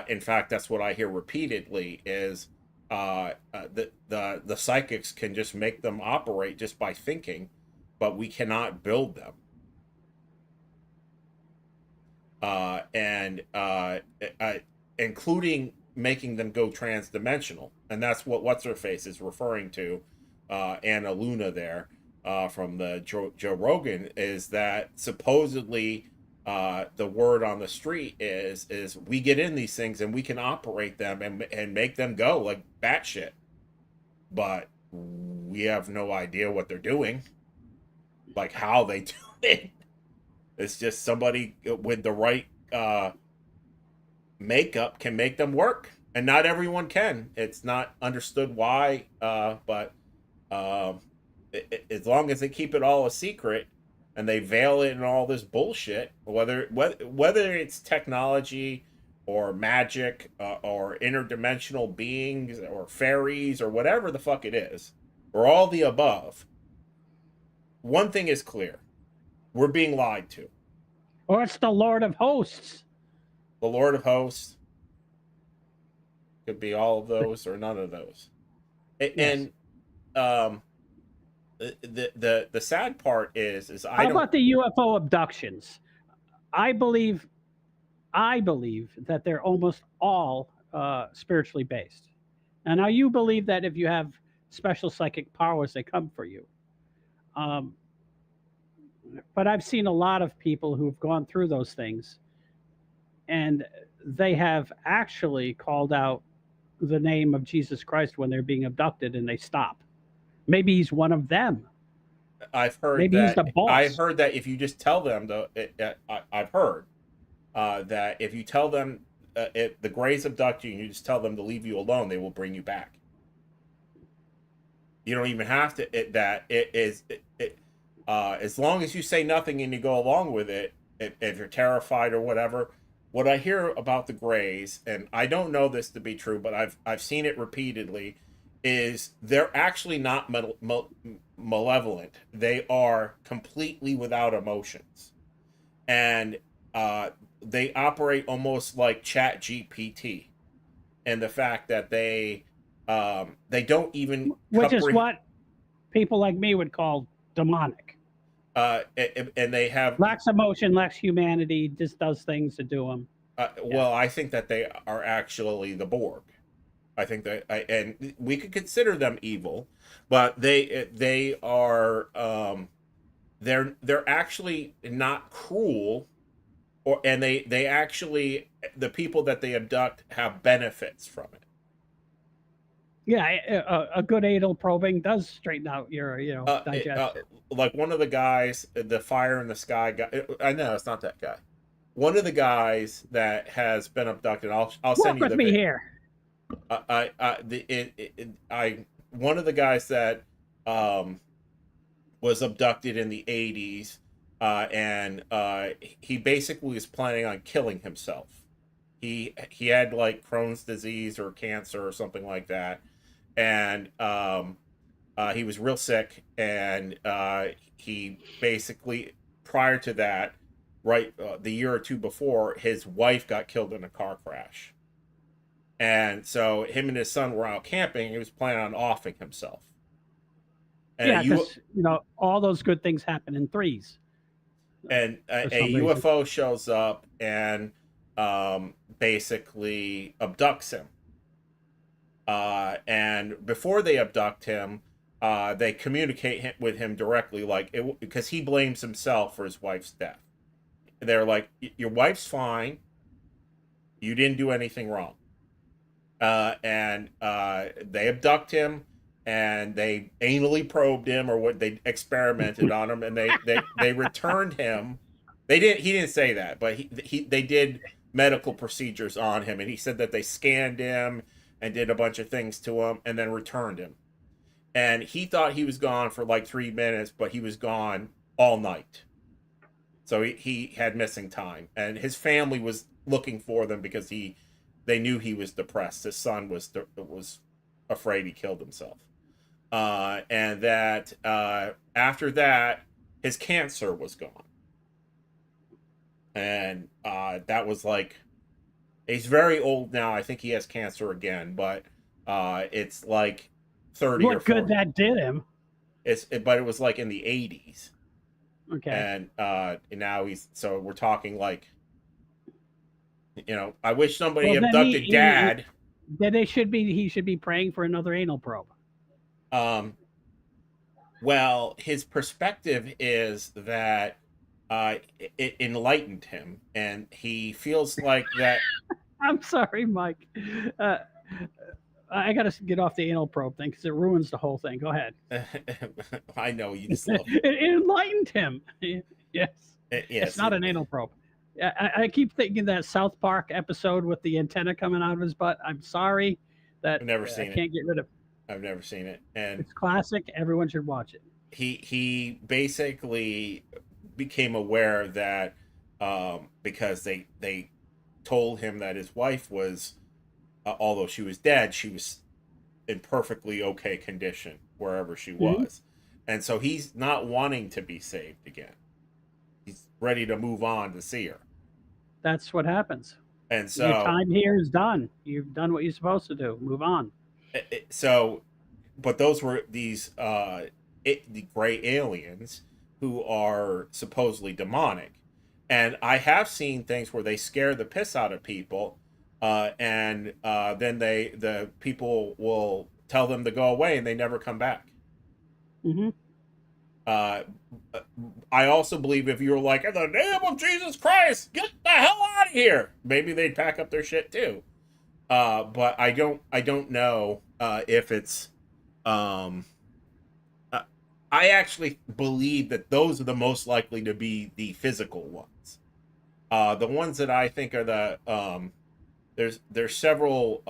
In fact, that's what I hear repeatedly is the psychics can just make them operate just by thinking, but we cannot build them. Including making them go transdimensional, and that's what what's her face is referring to. Anna Luna there from the Joe Rogan, is that supposedly the word on the street is we get in these things and we can operate them and make them go like batshit, but we have no idea what they're doing, like how they do it. It's just somebody with the right makeup can make them work, and not everyone can. It's not understood why, but as long as they keep it all a secret and they veil it in all this bullshit, whether it's technology or magic or interdimensional beings or fairies or whatever the fuck it is, or all the above, one thing is clear: we're being lied to. Or it's the Lord of Hosts. The Lord of Hosts could be all of those or none of those. And the sad part is How about the UFO abductions? I believe that they're almost all spiritually based. And now you believe that if you have special psychic powers, they come for you. But I've seen a lot of people who've gone through those things, and they have actually called out the name of Jesus Christ when they're being abducted, and they stop. Maybe he's one of them. I've heard Maybe he's that. the boss. I've heard that if you just tell them, though, I've heard that if you tell them if the Greys abduct you and you just tell them to leave you alone, they will bring you back. You don't even have to. As long as you say nothing and you go along with it, if you're terrified or whatever. What I hear about the Greys, and I don't know this to be true, but I've seen it repeatedly, is they're actually not malevolent. They are completely without emotions, and they operate almost like Chat GPT, and the fact that they don't even which is what people like me would call demonic. and they have Lacks emotion, lacks humanity, just does things to do them. well, I think that they are actually the Borg. I think that, and we could consider them evil, but they are they're actually not cruel, and they actually, the people that they abduct have benefits from it. Yeah, a good anal probing does straighten out your digestion. Like one of the guys, the fire in the sky guy. I know it's not that guy. One of the guys that has been abducted. I'll send you Work the with me here. One of the guys that was abducted in the 80s, and he basically was planning on killing himself. He had like Crohn's disease or cancer or something like that, and he was real sick, and he basically, prior to that, right, the year or two before, his wife got killed in a car crash. And so him and his son were out camping. He was planning on offing himself. And yeah, because all those good things happen in threes. And a UFO shows up and basically abducts him. And before they abduct him, they communicate with him directly, because he blames himself for his wife's death. They're like, "Your wife's fine. You didn't do anything wrong." And they abduct him, and they anally probed him, or what, they experimented on him, and they returned him. He didn't say that, but they did medical procedures on him, and he said that they scanned him and did a bunch of things to him, and then returned him. And he thought he was gone for like 3 minutes, but he was gone all night. So he had missing time, and his family was looking for them because they knew he was depressed. His son was afraid he killed himself, and that after that, his cancer was gone, and that was like, he's very old now. I think he has cancer again, but it's like 30 or 40. What good that did him? But it was like in the 80s. Okay. And now so we're talking like, I wish somebody abducted Dad. Then he should be praying for another anal probe. Well, his perspective is that it enlightened him, and he feels like that. I'm sorry, Mike. I got to get off the anal probe thing because it ruins the whole thing. Go ahead. I know, you just love it. It enlightened him. Yes. Yes. It's not an anal probe. I keep thinking that South Park episode with the antenna coming out of his butt. I'm sorry that I've never seen I can't get rid of. I've never seen it, and it's classic. Everyone should watch it. He basically became aware that because they told him that his wife was, although she was dead, she was in perfectly okay condition wherever she was. And so he's not wanting to be saved again. He's ready to move on to see her. That's what happens. And so your time here is done. You've done what you're supposed to do. Move on. But those were these the gray aliens who are supposedly demonic. And I have seen things where they scare the piss out of people, and then the people will tell them to go away, and they never come back. I also believe if you were like, in the name of Jesus Christ, get the hell out of here, maybe they'd pack up their shit too. But I don't know if it's. I actually believe that those are the most likely to be the physical ones. The ones that I think are the there's several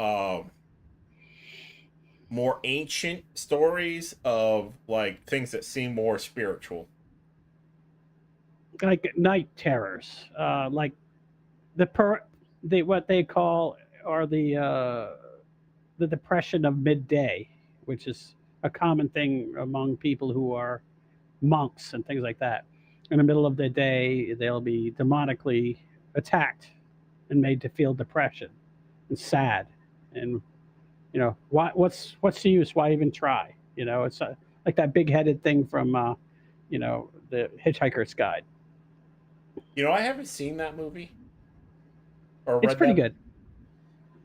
more ancient stories of like things that seem more spiritual, like night terrors, like what they call, or the depression of midday, which is a common thing among people who are monks and things like that. In the middle of the day, they'll be demonically attacked and made to feel depression and sad. And what's the use? Why even try? It's like that big-headed thing from the Hitchhiker's Guide. I haven't seen that movie or It's read pretty that.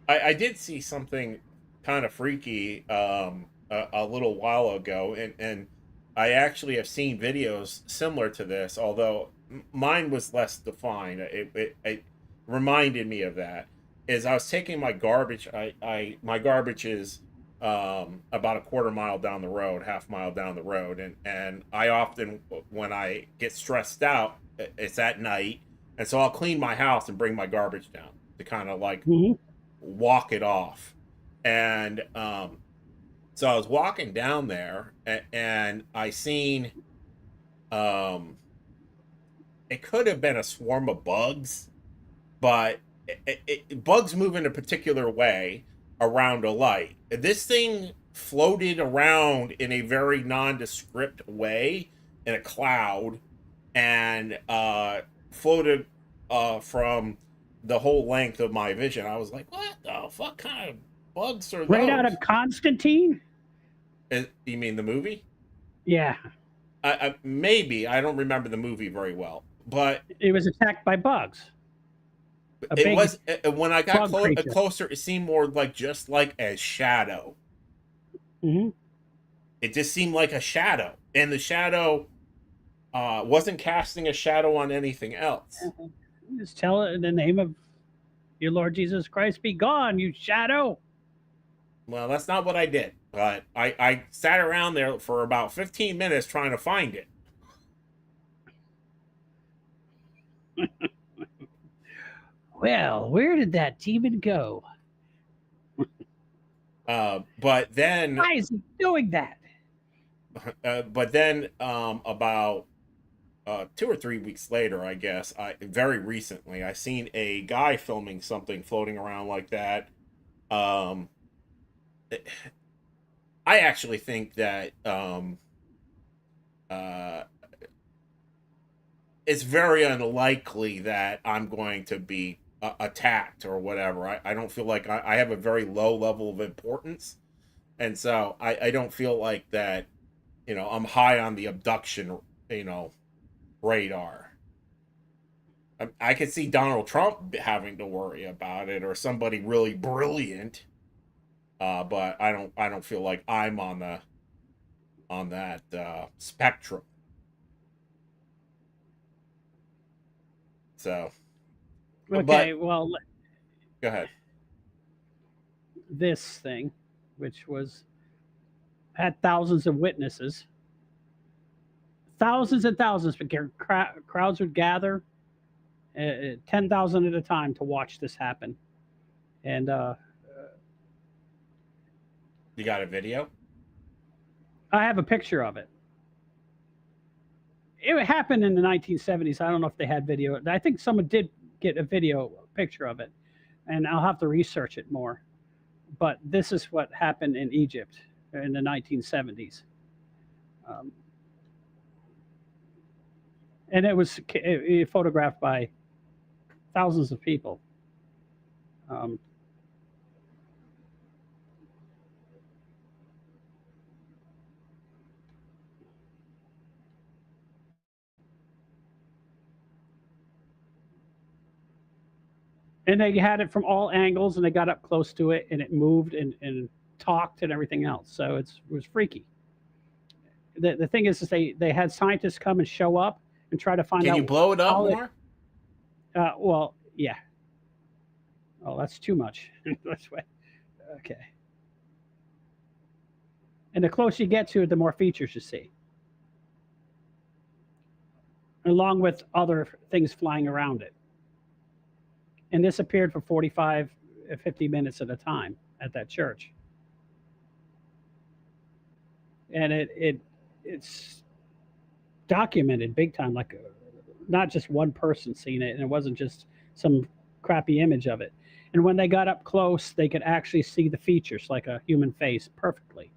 good. I did see something kind of freaky a little while ago, and I actually have seen videos similar to this, although mine was less defined. It reminded me of that. Is I was taking my garbage. My garbage is about a quarter mile down the road, half mile down the road, and I often, when I get stressed out, it's at night, and so I'll clean my house and bring my garbage down to kind of like Hmm. walk it off. And so I was walking down there, and I seen um, it could have been a swarm of bugs, but bugs move in a particular way around a light. This thing floated around in a very nondescript way in a cloud, and floated from the whole length of my vision. I was like, "What the fuck kind of bugs are Right out of those?" Constantine. You mean the movie? Yeah, Maybe I don't remember the movie very well, but it was attacked by bugs. A it big was when I got bug creature. closer. It seemed more like just like a shadow. Hmm. It just seemed like a shadow, and the shadow wasn't casting a shadow on anything else. Just tell it in the name of your Lord Jesus Christ, be gone, you shadow. Well, that's not what I did, but I sat around there for about 15 minutes trying to find it. Well, where did that demon go? But then, Why is he doing that? about 2 or 3 weeks later, I guess, very recently, I seen a guy filming something floating around like that. Um, I actually think that uh, it's very unlikely that I'm going to be attacked or whatever. I don't feel like I have a very low level of importance, and so I don't feel like that. I'm high on the abduction, radar. I could see Donald Trump having to worry about it, or somebody really brilliant. But I don't feel like I'm on that spectrum. So, Okay, but well, go ahead. this thing, which had thousands of witnesses, thousands and thousands, crowds would gather, 10,000 at a time to watch this happen. And You got a video? I have a picture of it. It happened in the 1970s. I don't know if they had video. I think someone did get a video picture of it, and I'll have to research it more. But this is what happened in Egypt in the 1970s. Um, and it was photographed by thousands of people. Um, and they had it from all angles, and they got up close to it, and it moved and talked and everything else. So it was freaky. The thing is they had scientists come and show up and try to find Can out you blow it up how more? well, yeah. Oh, that's too much. That's way. Okay. And the closer you get to it, the more features you see, along with other things flying around it. And this appeared for 45, 50 minutes at a time at that church. And it's documented big time, like not just one person seeing it, and it wasn't just some crappy image of it. And when they got up close, they could actually see the features like a human face perfectly.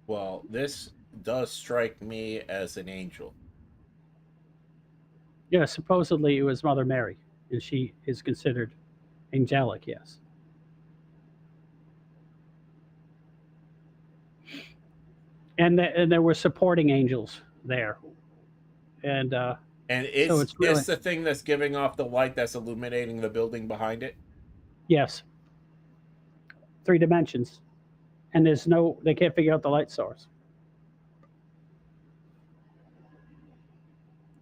Well, this does strike me as an angel. Yeah, supposedly it was Mother Mary, and she is considered angelic. Yes, and there were supporting angels there, and And so is it's really this the thing that's giving off the light that's illuminating the building behind it? yes, 3 dimensions, and they can't figure out the light source.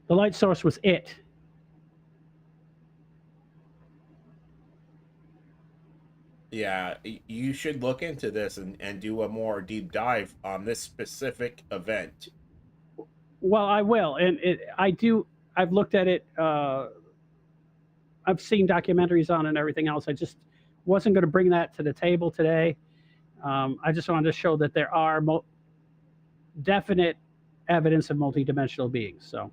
The light source was it. Yeah, you should look into this and do a more deep dive on this specific event. Well, I will, and I do. I've looked at it. I've seen documentaries on it and everything else. I just wasn't going to bring that to the table today. I just wanted to show that there are definite evidence of multidimensional beings. So,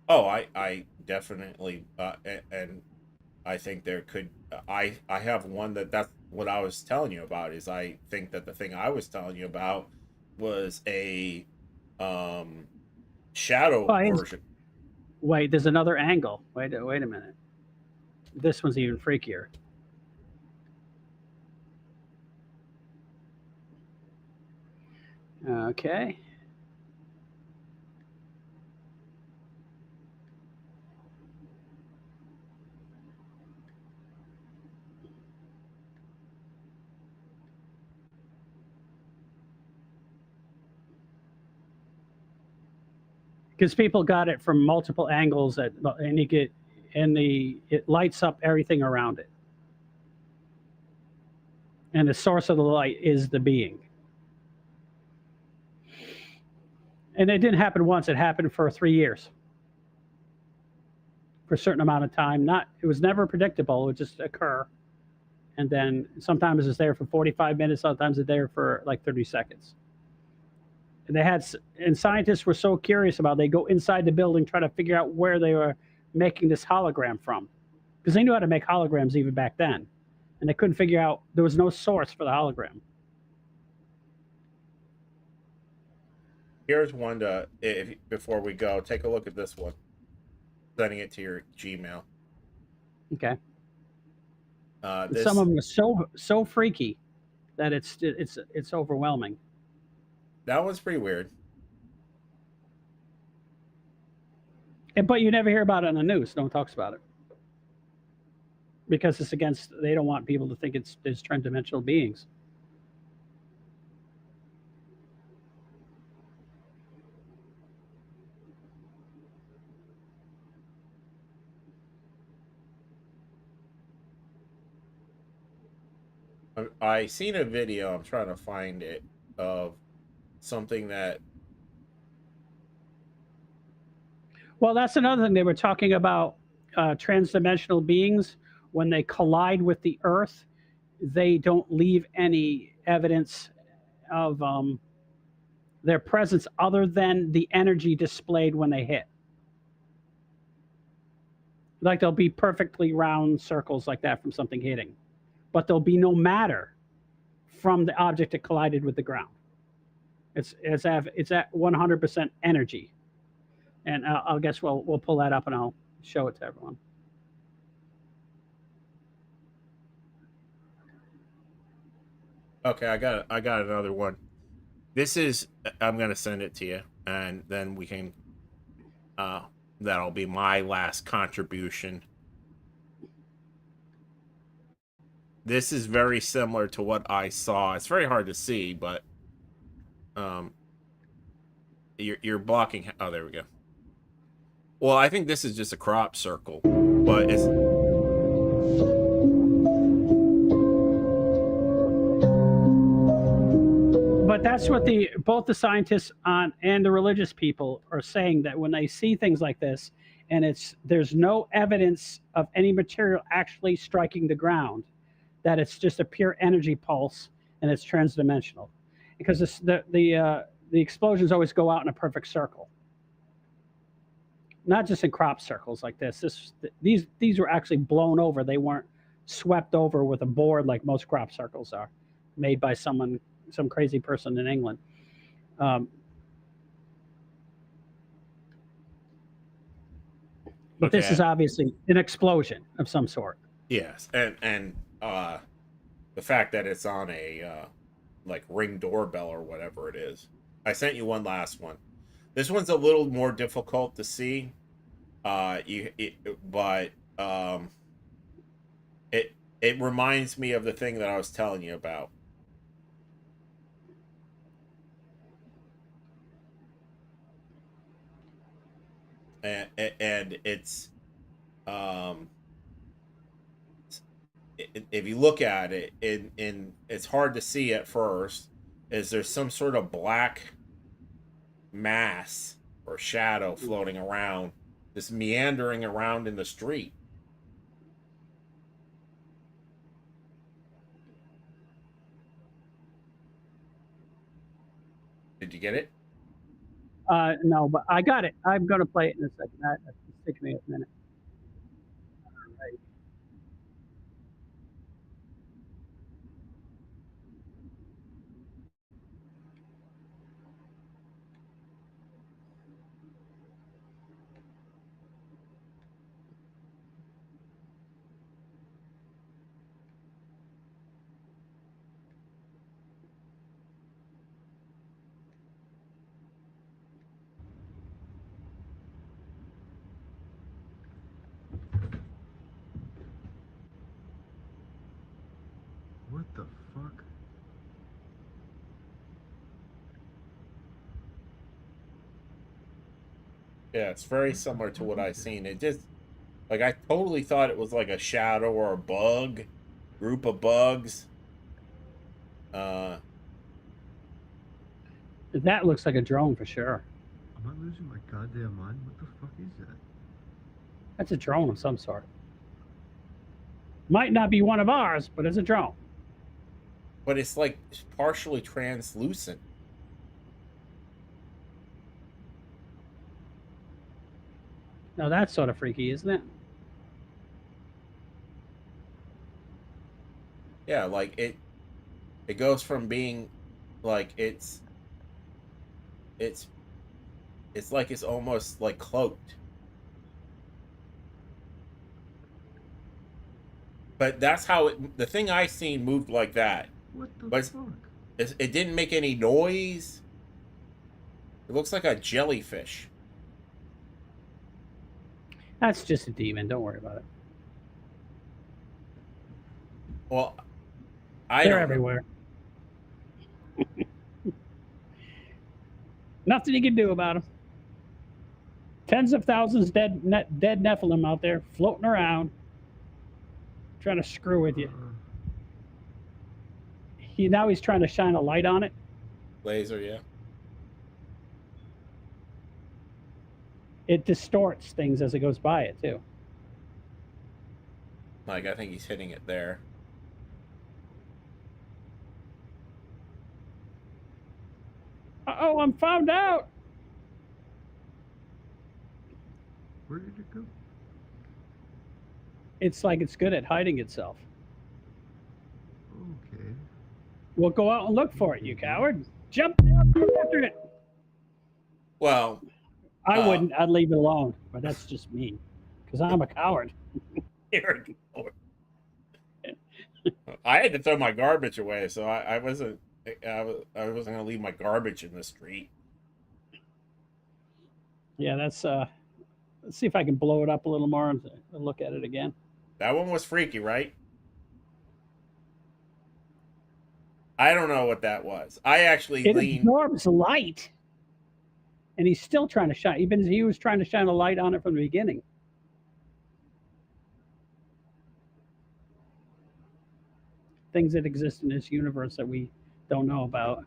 Oh, I definitely, and I think there could. I have one that's what I was telling you about. Is I think that the thing I was telling you about was a shadow oh, version. wait, there's another angle. Wait a minute. This one's even freakier. Okay. Because people got it from multiple angles, and you get, it lights up everything around it, and the source of the light is the being. And it didn't happen once; it happened for 3 years, for a certain amount of time. It was never predictable; it would just occur, and then sometimes it's there for 45 minutes, sometimes it's there for like 30 seconds. And scientists were so curious about it, they go inside the building, try to figure out where they were making this hologram from, because they knew how to make holograms even back then, and they couldn't figure out, there was no source for the hologram. Here's one to, if before we go, take a look at this one. Sending it to your Gmail. Okay. This, Some of them are so freaky that it's overwhelming. that one's pretty weird. But you never hear about it on the news. No one talks about it, because it's against. They don't want people to think there's transdimensional beings. I seen a video. I'm trying to find it of something that. Well, that's another thing they were talking about. Transdimensional beings, when they collide with the Earth, they don't leave any evidence of their presence other than the energy displayed when they hit. Like there'll be perfectly round circles like that from something hitting, but there'll be no matter from the object that collided with the ground. It's at 100% energy, and I'll guess we'll pull that up and I'll show it to everyone. Okay, I got another one. This is, I'm gonna send it to you, and then we can. That'll be my last contribution. This is very similar to what I saw. It's very hard to see, but you're blocking. Oh, there we go. Well, I think this is just a crop circle, but it's. But that's what both the scientists and the religious people are saying, that when they see things like this, and there's no evidence of any material actually striking the ground, that it's just a pure energy pulse and it's transdimensional, because the explosions always go out in a perfect circle, not just in crop circles like this. These were actually blown over. They weren't swept over with a board like most crop circles are, made by some crazy person in England. Um, but this Okay. is obviously an explosion of some sort. Yes, and the fact that it's on a like Ring doorbell or whatever it is. I sent you one last one. This one's a little more difficult to see. But it reminds me of the thing that I was telling you about. And it's um if you look at it in it's hard to see at first, is there's some sort of black mass or shadow floating around, just meandering around in the street. Did you get it? No, but I got it. I'm going to play it in a second. That's taking me a minute. Right. What the fuck? Yeah, it's very similar to what I've seen. It just like I totally thought it was like a shadow or a bug, group of bugs. Uh, That looks like a drone for sure. Am I losing my goddamn mind? What the fuck is that? That's a drone of some sort. Might not be one of ours, but it's a drone. but it's like partially translucent. Now that's sort of freaky, isn't it? Yeah, like it goes from being like it's it's like it's almost like cloaked. But that's how the thing I seen moved like that. What the But fuck? it didn't make any noise. It looks like a jellyfish. That's just a demon. Don't worry about it. Well, I They're don't know. everywhere. Nothing you can do about them. Tens of thousands dead Nephilim out there floating around, trying to screw with you. Now he's trying to shine a light on it. Laser, yeah. It distorts things as it goes by it too. Like I think he's hitting it there. Uh-oh, I'm found out. Where did it go? It's like it's good at hiding itself. Okay. We'll go out and look for it, you coward. Jump down after it. Well, I wouldn't. I'd leave it alone. But that's just me, because I'm a coward. here we go. I had to throw my garbage away, so I wasn't going to leave my garbage in the street. Yeah, that's. Let's see if I can blow it up a little more and look at it again. That one was freaky, right? I don't know what that was. I actually It leaned. absorbs light, and he's still trying to shine. He was trying to shine a light on it from the beginning. Things that exist in this universe that we don't know about.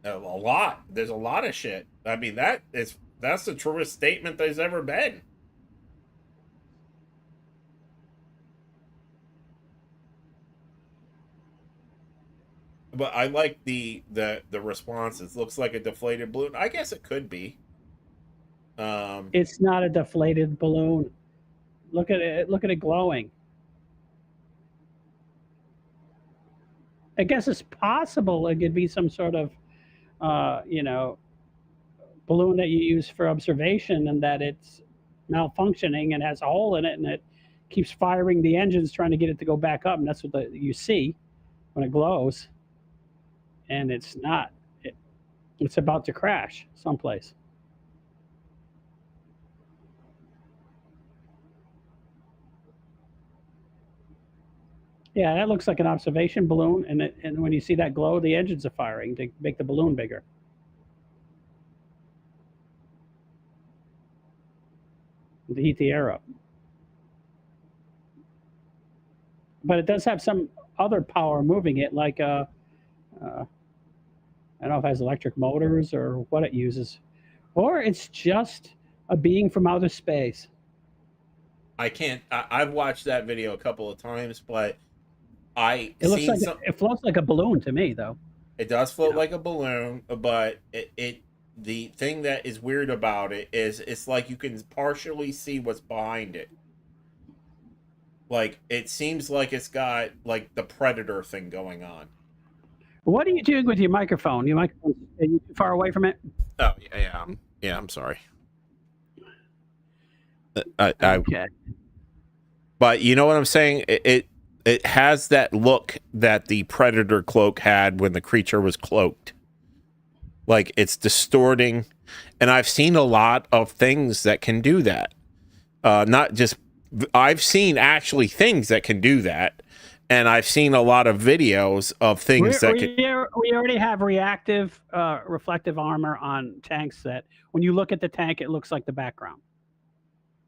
A lot. There's a lot of shit. I mean, that's the truest statement there's ever been. But I like the responses. Looks like a deflated balloon. I guess it could be. It's not a deflated balloon. Look at it. Look at it glowing. I guess it's possible it could be some sort of you know, balloon that you use for observation, and that it's malfunctioning and has a hole in it, and it keeps firing the engines trying to get it to go back up, and that's what you see when it glows, and it's not. It's about to crash someplace. Yeah, that looks like an observation balloon, and when you see that glow, the engines are firing to make the balloon bigger. To heat the air up. But it does have some other power moving it, like I don't know if it has electric motors or what it uses, or it's just a being from outer space. I can't. I've watched that video a couple of times, but It looks like it floats like a balloon to me, though. It does float like a balloon, but the thing that is weird about it is it's like you can partially see what's behind it. Like, it seems like it's got like the predator thing going on. What are you doing with your microphone? Your microphone, are you too far away from it? Oh yeah, I'm sorry. Okay. But you know what I'm saying? It has that look that the predator cloak had when the creature was cloaked. Like, it's distorting, and I've seen a lot of things that can do that. Not just, I've seen actually things that can do that, and I've seen a lot of videos of things we already have reactive reflective armor on tanks that when you look at the tank, it looks like the background.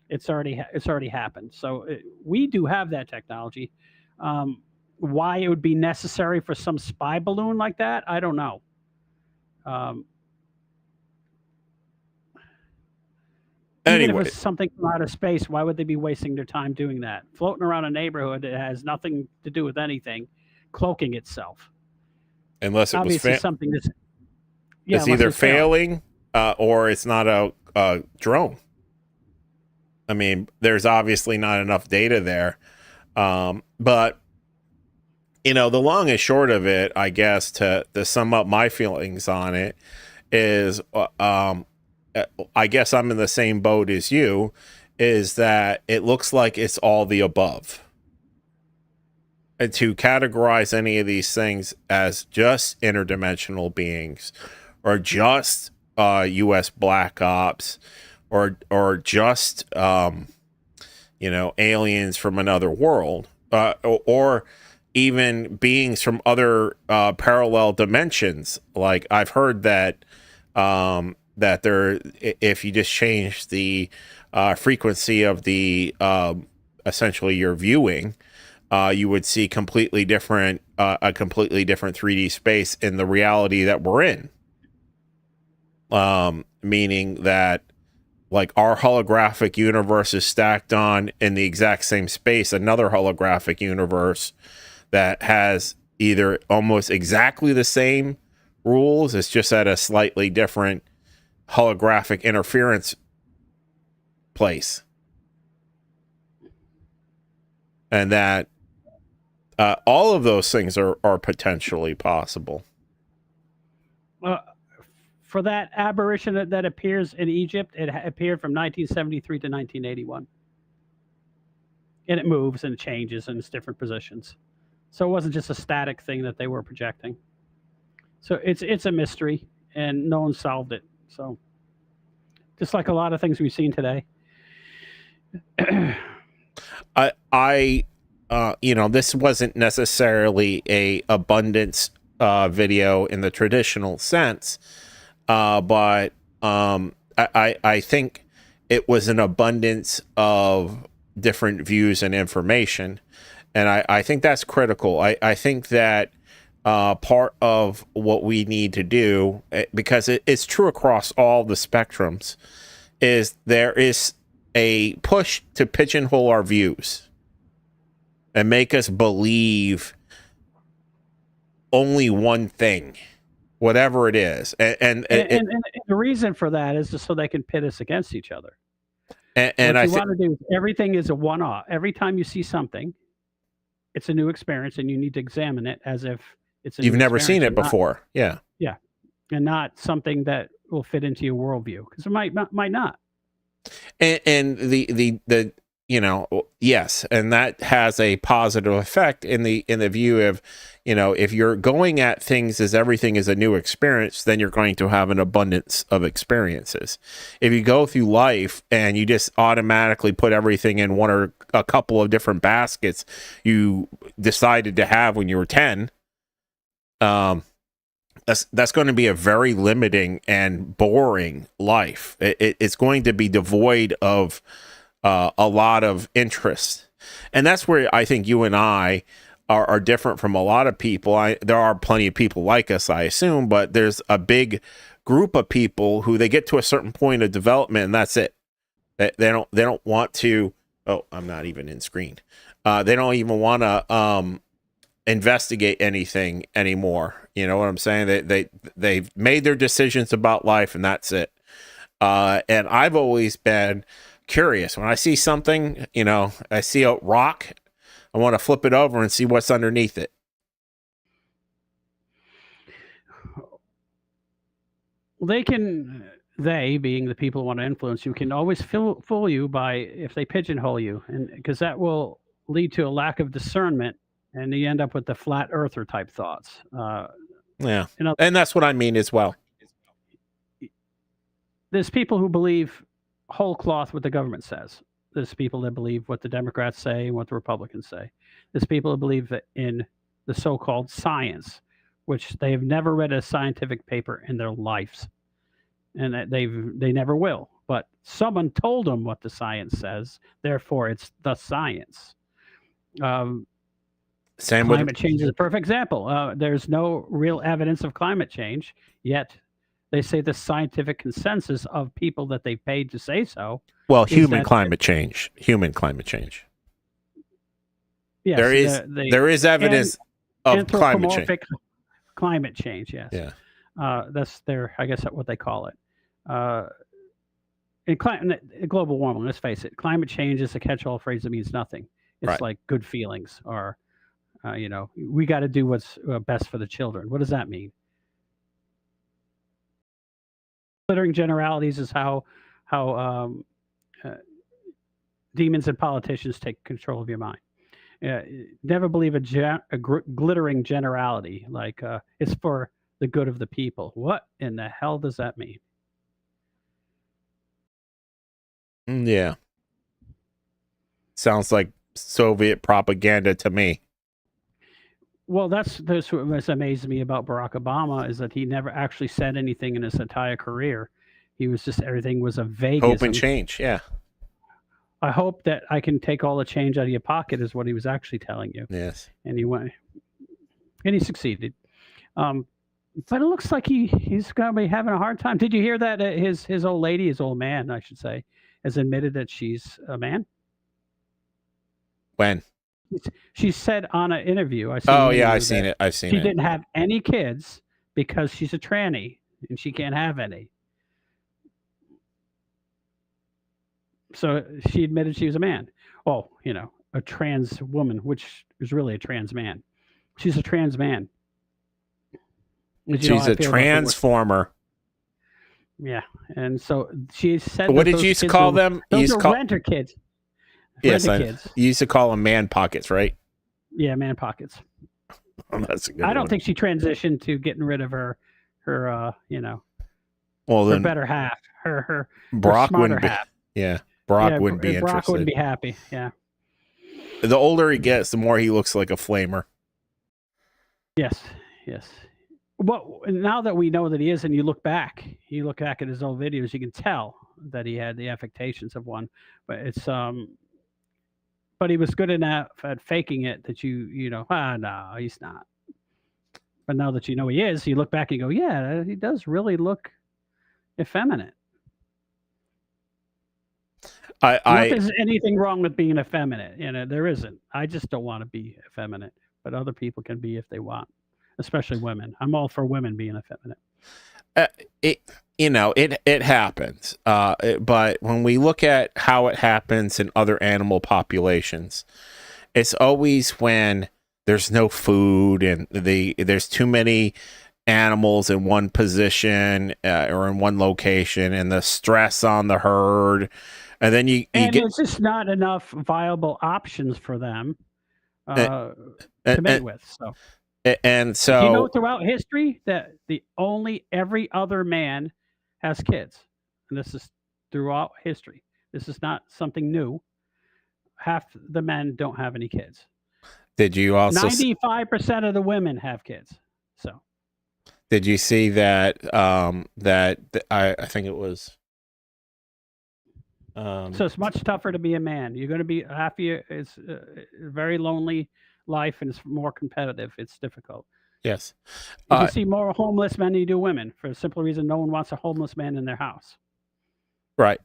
It's already happened. So we do have that technology. Why it would be necessary for some spy balloon like that, I don't know. Even if it's something from outer space, why would they be wasting their time doing that? Floating around a neighborhood that has nothing to do with anything, cloaking itself. Unless it obviously was something that's it's either failing or it's not a drone. I mean, there's obviously not enough data there. But, you know, the long and short of it, I guess, to sum up my feelings on it is, I guess I'm in the same boat as you, is that it looks like it's all the above. And to categorize any of these things as just interdimensional beings or just U.S. Black Ops or just, you know, aliens from another world, or even beings from other parallel dimensions. Like, I've heard that that there, if you just change the frequency of the essentially your viewing, you would see completely different a completely different 3D space in the reality that we're in. Meaning that, like, our holographic universe is stacked on in the exact same space another holographic universe that has either almost exactly the same rules, it's just at a slightly different holographic interference place. And that all of those things are potentially possible. For that aberration that appears in Egypt, it appeared from 1973 to 1981. And it moves and it changes and it's different positions. So it wasn't just a static thing that they were projecting. So it's a mystery, and no one solved it. So just like a lot of things we've seen today. I you know, this wasn't necessarily a abundance video in the traditional sense, but I think it was an abundance of different views and information, and I think that's critical. I think that part of what we need to do, because it's true across all the spectrums, is there is a push to pigeonhole our views and make us believe only one thing, whatever it is. And the reason for that is just so they can pit us against each other. And what you want to do is everything is a one-off. Every time you see something, it's a new experience, and you need to examine it as if it's a you've new never seen it experience before. Yeah. Yeah. and not something that will fit into your worldview, because it might not. And the yes, and that has a positive effect in the view of, if you're going at things as everything is a new experience, then you're going to have an abundance of experiences. If you go through life and you just automatically put everything in one or a couple of different baskets you decided to have when you were 10, that's going to be a very limiting and boring life. It's going to be devoid of a lot of interest. And that's where I think you and I are different from a lot of people. There are plenty of people like us, I assume, but there's a big group of people who they get to a certain point of development and that's it. They don't want to. Oh, I'm not even in screen. They don't even want to investigate anything anymore. You know what I'm saying? They've made their decisions about life and that's it. And I've always been curious. When I see something, I see a rock, I want to flip it over and see what's underneath it. They being the people who want to influence you, can always fool you if they pigeonhole you, and because that will lead to a lack of discernment, and you end up with the flat earther type thoughts. Yeah, and that's what I mean as well. There's people who believe whole cloth what the government says. There's people that believe what the Democrats say and what the Republicans say. There's people who believe that in the so-called science, which they have never read a scientific paper in their lives, and that they never will. But someone told them what the science says, therefore it's the science. Climate change is a perfect example. There's no real evidence of climate change, yet they say the scientific consensus of people that they paid to say so. Well, human climate change. Yes, there is evidence of climate change. Climate change, yes. Yeah. That's I guess what they call it. Global warming, let's face it, climate change is a catch-all phrase that means nothing. It's right. Like good feelings, or we got to do what's best for the children. What does that mean? Glittering generalities is how demons and politicians take control of your mind. Never believe a glittering generality like it's for the good of the people. What in the hell does that mean? Yeah. Sounds like Soviet propaganda to me. Well, that's what amazed me about Barack Obama, is that he never actually said anything in his entire career. He was just, everything was a vague hope and change. Yeah. I hope that I can take all the change out of your pocket, is what he was actually telling you. Yes. And he went, and he succeeded. But it looks like he's going to be having a hard time. Did you hear that his old lady, his old man, I should say, has admitted that she's a man? When? She said on an interview. I've seen it. She didn't have any kids because she's a tranny and she can't have any. So she admitted she was a man. Oh, a trans woman, which is really a trans man. She's a trans man. She's a transformer. Yeah, and so she said. What did you used to call them? Those are renter kids. Yes, you used to call them man pockets, right? Yeah, man pockets. Oh, that's a good I don't one. think she transitioned to getting rid of her her better half, her Brock smarter wouldn't be. half. Yeah, Brock wouldn't be interested. Brock wouldn't be happy. Yeah. The older he gets, the more he looks like a flamer. Yes. Well, now that we know that he is, and you look back at his old videos, you can tell that he had the affectations of one. But it's but he was good enough at faking it that no, he's not. But now that you know he is, you look back and go, yeah, he does really look effeminate. Not that there's anything wrong with being effeminate. There isn't. I just don't want to be effeminate, but other people can be if they want, especially women. I'm all for women being effeminate. It happens. But when we look at how it happens in other animal populations, it's always when there's no food and there's too many animals in one position or in one location, and the stress on the herd, and then you And get it's just not enough viable options for them and, to mate and, with. So, and do you know so throughout history that every other man has kids, and this is throughout history. This is not something new. Half the men don't have any kids. did you also 95% of the women have kids. So did you see that I think it was so it's much tougher to be a man. You're going to be half your it's a very lonely life, and it's more competitive. It's difficult. yes You see more homeless men than you do women, for the simple reason no one wants a homeless man in their house. right.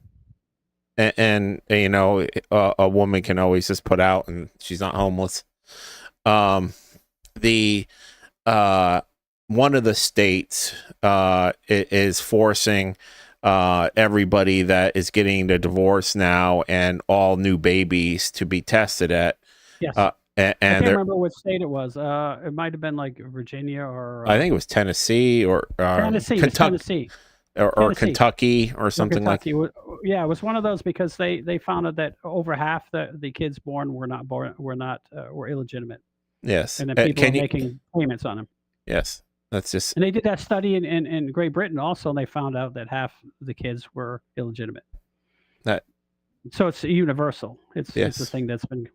And you know, a woman can always just put out and she's not homeless. The one of the states is forcing everybody that is getting the divorce now and all new babies to be tested at. Yes. And I can't remember what state it was. It might have been like Virginia or I think it was Tennessee or Tennessee. Kentucky. Or Kentucky or something like that. Yeah, it was one of those because they found out that over half the kids born were illegitimate. Yes. And then people were making payments on them. Yes. That's just. And they did that study in Great Britain also, and they found out that half the kids were illegitimate. So it's universal. It's a thing that's been.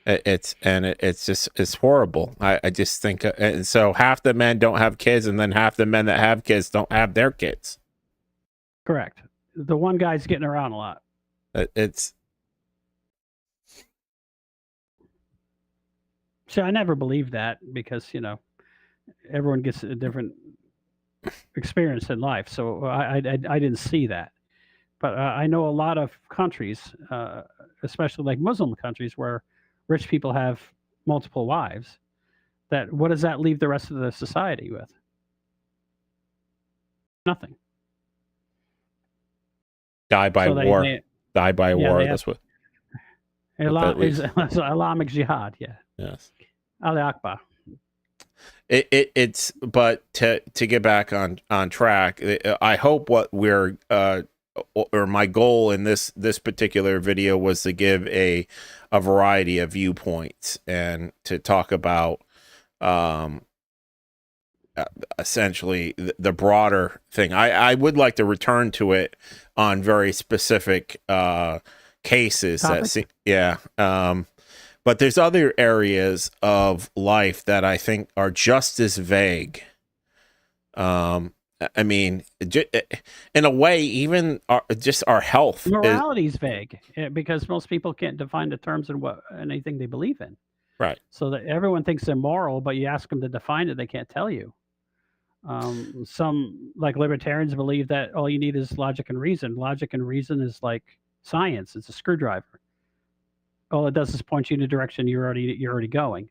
It's horrible. I just think, and so half the men don't have kids, and then half the men that have kids don't have their kids. Correct. The one guy's getting around a lot. So I never believed that because everyone gets a different experience in life. So I didn't see that, but I know a lot of countries, especially like Muslim countries, where rich people have multiple wives. What does that leave the rest of the society with? Nothing. Die by war. Die by war. That's what. Islamic jihad. Yeah. Yes. Ali Akbar. It's but to get back on track, I hope what we're or my goal in this particular video was to give a variety of viewpoints and to talk about essentially the broader thing. I would like to return to it on very specific cases. But there's other areas of life that I think are just as vague. I mean, in a way, even our health. Morality is vague because most people can't define the terms in anything they believe in. Right. So that everyone thinks they're moral, but you ask them to define it, they can't tell you. Some, like libertarians, believe that all you need is logic and reason. Logic and reason is like science. It's a screwdriver. All it does is point you in the direction you're already going.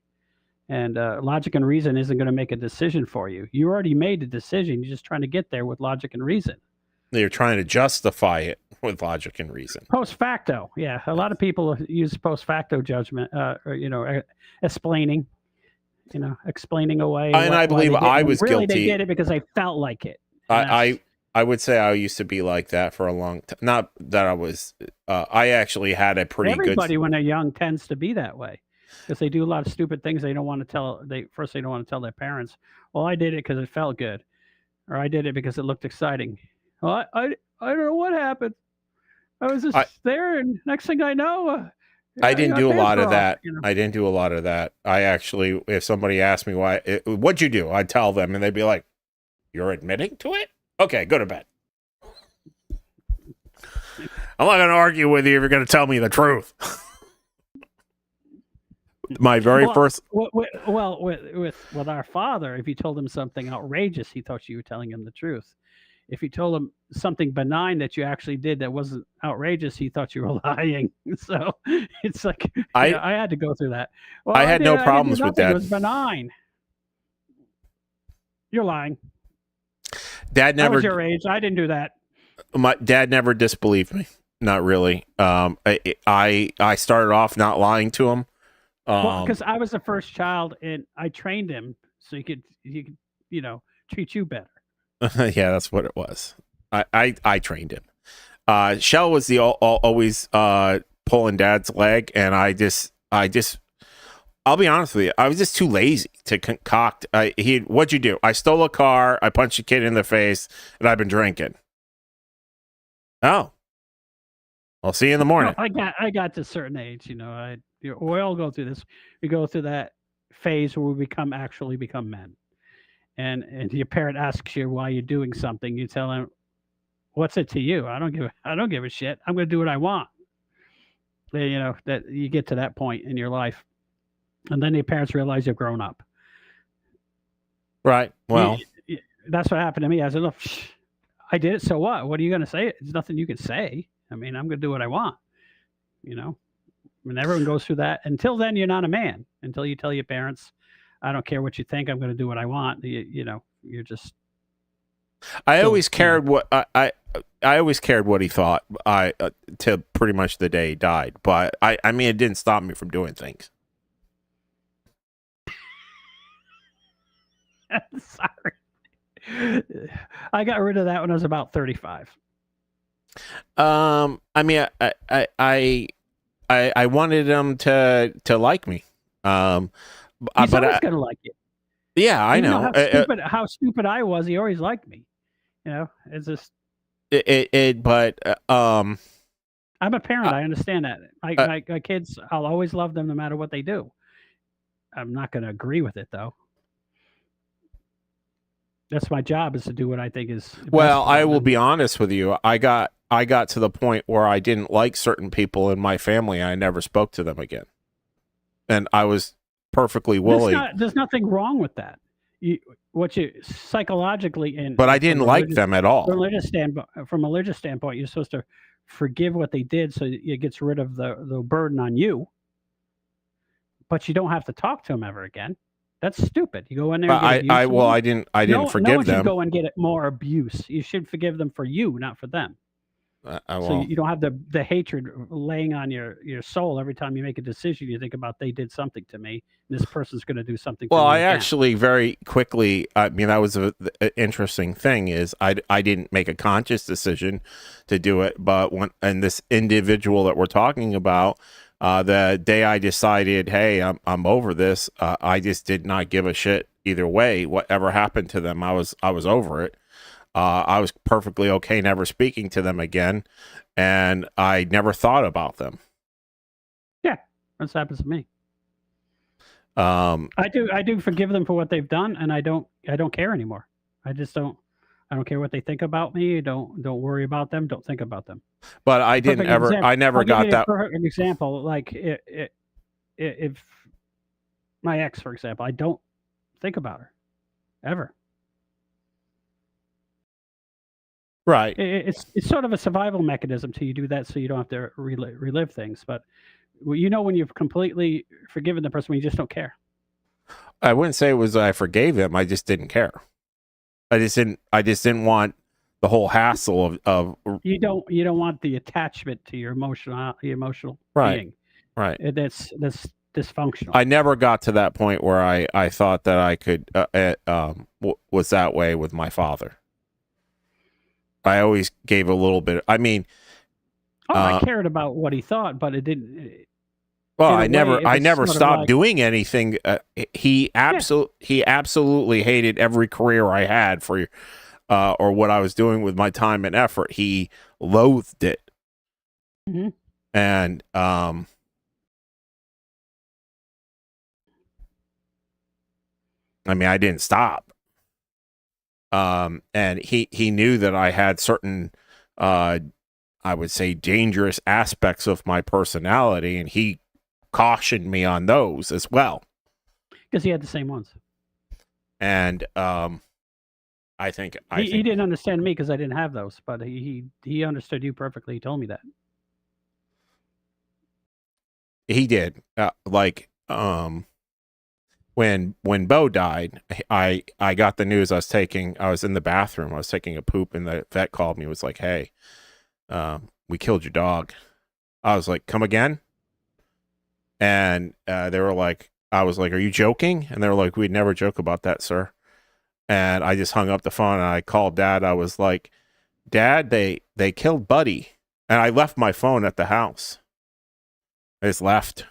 And logic and reason isn't going to make a decision for you. You already made the decision. You're just trying to get there with logic and reason. You're trying to justify it with logic and reason. Post facto, yeah. A lot of people use post facto judgment, explaining, explaining away. And I believe I was guilty. They did it because they felt like it. I would say I used to be like that for a long time. Not that I was. I actually had a pretty good. Everybody, when they're young, tends to be that way. Because they do a lot of stupid things they don't want to tell. They don't want to tell their parents. Well, I did it because it felt good, or I did it because it looked exciting. Well, I don't know what happened. I was just there, and next thing I know, I didn't do a lot of that. I didn't do a lot of that. I actually, if somebody asked me what'd you do, I'd tell them, and they'd be like, "You're admitting to it? Okay, go to bed." I'm not going to argue with you if you're going to tell me the truth. My very first. Well, with our father, if you told him something outrageous, he thought you were telling him the truth. If you told him something benign that you actually did that wasn't outrageous, he thought you were lying. So it's like I had to go through that. Well, I had no problems with that. It was benign. You're lying. Dad never. I was your age. I didn't do that. My dad never disbelieved me. Not really. I started off not lying to him. Well, because I was the first child, and I trained him so you could treat you better. Yeah, that's what it was. I trained him. Shell was the always pulling Dad's leg, and I'll be honest with you, I was just too lazy to concoct. What'd you do? I stole a car, I punched a kid in the face, and I've been drinking. Oh, I'll see you in the morning. Well, I got to a certain age, you know. We all go through this. We go through that phase where we actually become men, and your parent asks you why you're doing something. You tell them, "What's it to you? I don't give a shit. I'm going to do what I want." You know that you get to that point in your life, and then your parents realize you've grown up. Right. Well, that's what happened to me. I said, "Look, I did it. So what? What are you going to say? There's nothing you can say. I mean, I'm going to do what I want." You know, I mean, everyone goes through that. Until then, you're not a man. Until you tell your parents, "I don't care what you think. I'm going to do what I want." You know, you're just. I always cared what I always cared what he thought. Till pretty much the day he died. But I mean, it didn't stop me from doing things. Sorry. I got rid of that when I was about 35. I mean, I wanted him to like me. He's always gonna like you. Yeah, I know. How stupid I was. He always liked me. You know, it's just. But I'm a parent. I understand that. My kids, I'll always love them no matter what they do. I'm not going to agree with it though. That's my job, is to do what I think is. Well, I will be honest with you. I got to the point where I didn't like certain people in my family. I never spoke to them again, and I was perfectly willing. There's nothing wrong with that. What you psychologically in. But I didn't like them at all. From a religious standpoint, you're supposed to forgive what they did, so it gets rid of the burden on you. But you don't have to talk to them ever again. That's stupid. You go in there. And I didn't forgive them. No one should go and get more abuse. You should forgive them for you, not for them. So you don't have the hatred laying on your soul every time you make a decision. You think about, they did something to me. This person's going to do something. Well, to me I again. actually very quickly. I mean, that was an interesting thing. Is I didn't make a conscious decision to do it, but and this individual that we're talking about. The day I decided, hey, I'm over this, I just did not give a shit either way. Whatever happened to them, I was over it. I was perfectly okay never speaking to them again, and I never thought about them. Yeah, that's happens to me. I do forgive them for what they've done, and I don't care anymore. I just don't. I don't care what they think about me. Don't worry about them. Don't think about them. But I didn't ever. Example. I never got that. An example, like if my ex, for example, I don't think about her ever. Right. It's sort of a survival mechanism till you do that, so you don't have to relive things. But you know, when you've completely forgiven the person, when you just don't care. I wouldn't say it was I forgave them. I just didn't care. I just didn't want the whole hassle of you don't want the attachment to your emotional right being. Right. That's dysfunctional. I never got to that point where I thought that I could was that way with my father. I always gave a little bit. I mean, I cared about what he thought, but it didn't. Well, I never stopped doing anything. He absolutely hated every career I had for, or what I was doing with my time and effort. He loathed it. Mm-hmm. And I mean, I didn't stop. And he knew that I had certain, I would say, dangerous aspects of my personality, and he cautioned me on those as well, because he had the same ones. And I think he didn't understand me because I didn't have those, but he understood you perfectly. He told me that. He did. When Bo died, I got the news. I was in the bathroom. I was taking a poop, and the vet called me. Was like, "Hey, we killed your dog." I was like, "Come again?" And they were like, I was like, "Are you joking?" And they were like, "We'd never joke about that, sir." And I just hung up the phone and I called Dad. I was like, Dad, they killed Buddy. And I left my phone at the house. I just left.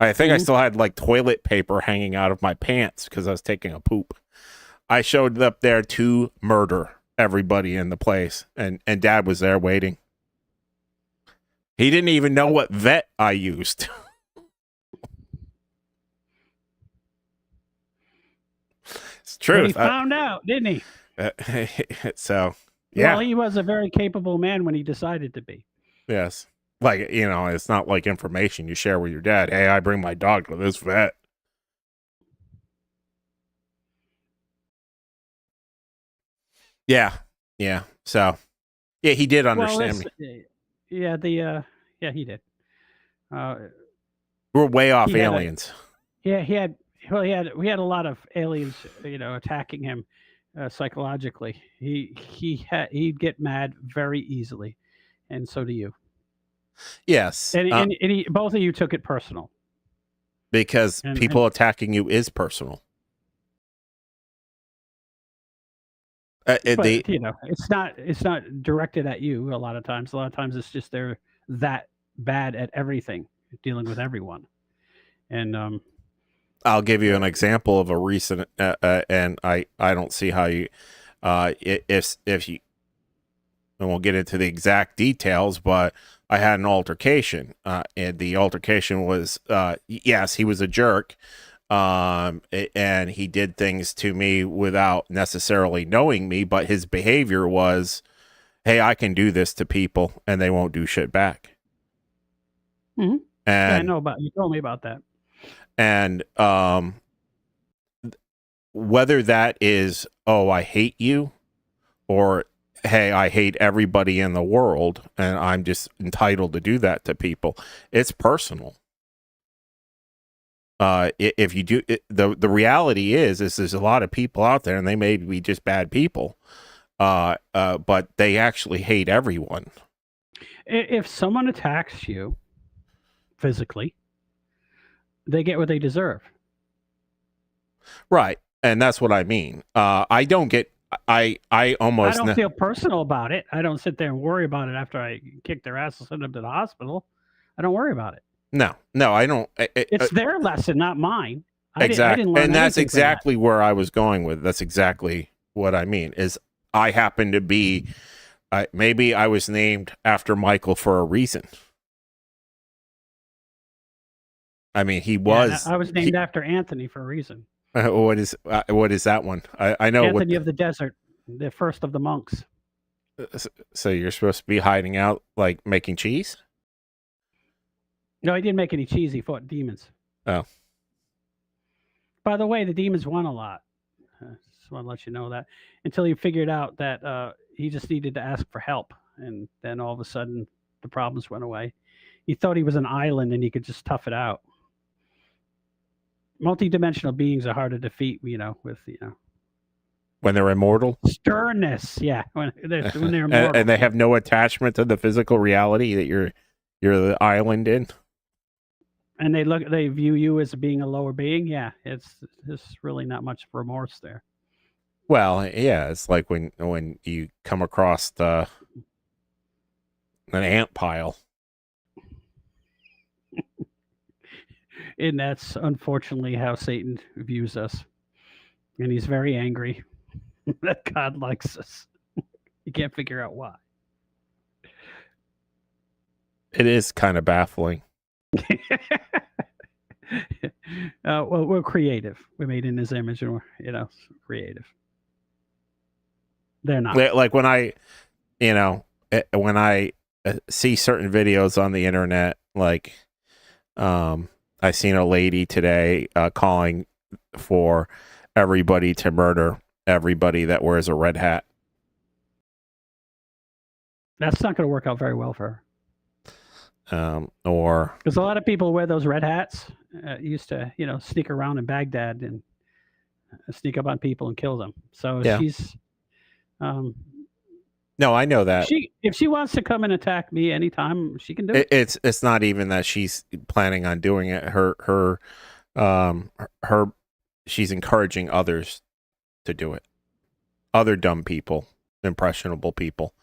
I think I still had like toilet paper hanging out of my pants because I was taking a poop. I showed up there to murder everybody in the place. And Dad was there waiting. He didn't even know what vet I used. It's true. He found out, didn't he? So, yeah. Well, he was a very capable man when he decided to be. Yes. Like, you know, it's not like information you share with your dad. Hey, I bring my dog to this vet. Yeah. Yeah. So, yeah, he did understand me. Yeah, he did. We're way off aliens. We had a lot of aliens, attacking him psychologically. He'd get mad very easily, and so do you. Yes, and both of you took it personal because people attacking you is personal. But, it's not directed at you. A lot of times it's just they're that bad at everything, dealing with everyone. And I'll give you an example of a recent, and I don't see how you, if you, and we'll get into the exact details, but I had an altercation, and the altercation was, yes, he was a jerk, and he did things to me without necessarily knowing me, but his behavior was, hey, I can do this to people, and they won't do shit back. Mm-hmm. And I know you told me about that. And whether that is, oh, I hate you, or hey, I hate everybody in the world, and I'm just entitled to do that to people, it's personal. If you do, the reality is there's a lot of people out there, and they may be just bad people, but they actually hate everyone. If someone attacks you physically, they get what they deserve. Right. And that's what I mean. I don't feel personal about it. I don't sit there and worry about it after I kick their ass and send them to the hospital. I don't worry about it. No, I don't. It's their lesson, not mine. Exactly. And that's exactly where I was going with. That's exactly what I mean is I happen to be, maybe I was named after Michael for a reason. I mean, he was. I was named after Anthony for a reason. What is that one? I know Anthony of the Desert, the first of the monks. So you're supposed to be hiding out, like making cheese? No, he didn't make any cheese. He fought demons. Oh. By the way, the demons won a lot. Just want to let you know that. Until he figured out that he just needed to ask for help, and then all of a sudden the problems went away. He thought he was an island and he could just tough it out. Multi-dimensional beings are hard to defeat, with when they're immortal. Sternness, yeah. When they're immortal, and they have no attachment to the physical reality that you're the island in. And they view you as being a lower being. Yeah, it's really not much remorse there. Well, yeah, it's like when you come across an ant pile. And that's unfortunately how Satan views us. And he's very angry that God likes us. You can't figure out why. It is kind of baffling. Well, we're creative. We're made in his image, and we're, creative. They're not. Like when I see certain videos on the internet, like, I seen a lady today calling for everybody to murder everybody that wears a red hat. That's not going to work out very well for her. Or because a lot of people wear those red hats, used to, sneak around in Baghdad and sneak up on people and kill them. So yeah. She's. No, I know that. If she wants to come and attack me anytime, she can do it. It's not even that she's planning on doing it. She's encouraging others to do it. Other dumb people, impressionable people.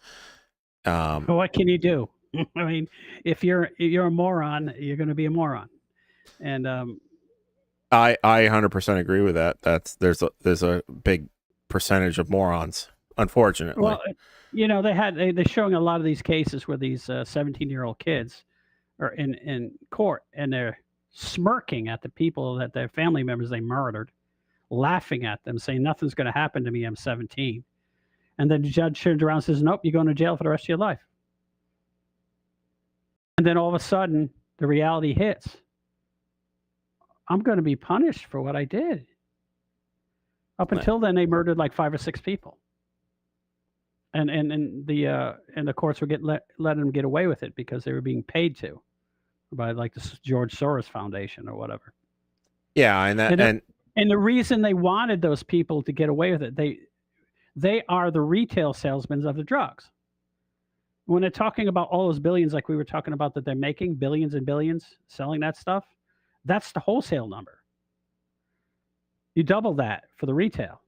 What can you do? I mean, if you're a moron, you're going to be a moron. And I 100% agree with that. There's a big percentage of morons, unfortunately. well, you know, they're showing a lot of these cases where these 17-year-old kids are in court and they're smirking at the people that their family members they murdered, laughing at them, saying nothing's going to happen to me. I'm 17. And then the judge turns around and says, nope, you're going to jail for the rest of your life. And then all of a sudden, the reality hits. I'm going to be punished for what I did. Up until then, they murdered like 5 or 6 people. And the courts were letting them get away with it because they were being paid to by like the George Soros Foundation or whatever. Yeah, and the reason they wanted those people to get away with it, they are the retail salesmen of the drugs. When they're talking about all those billions, like we were talking about, that they're making billions and billions selling that stuff, that's the wholesale number. You double that for the retail.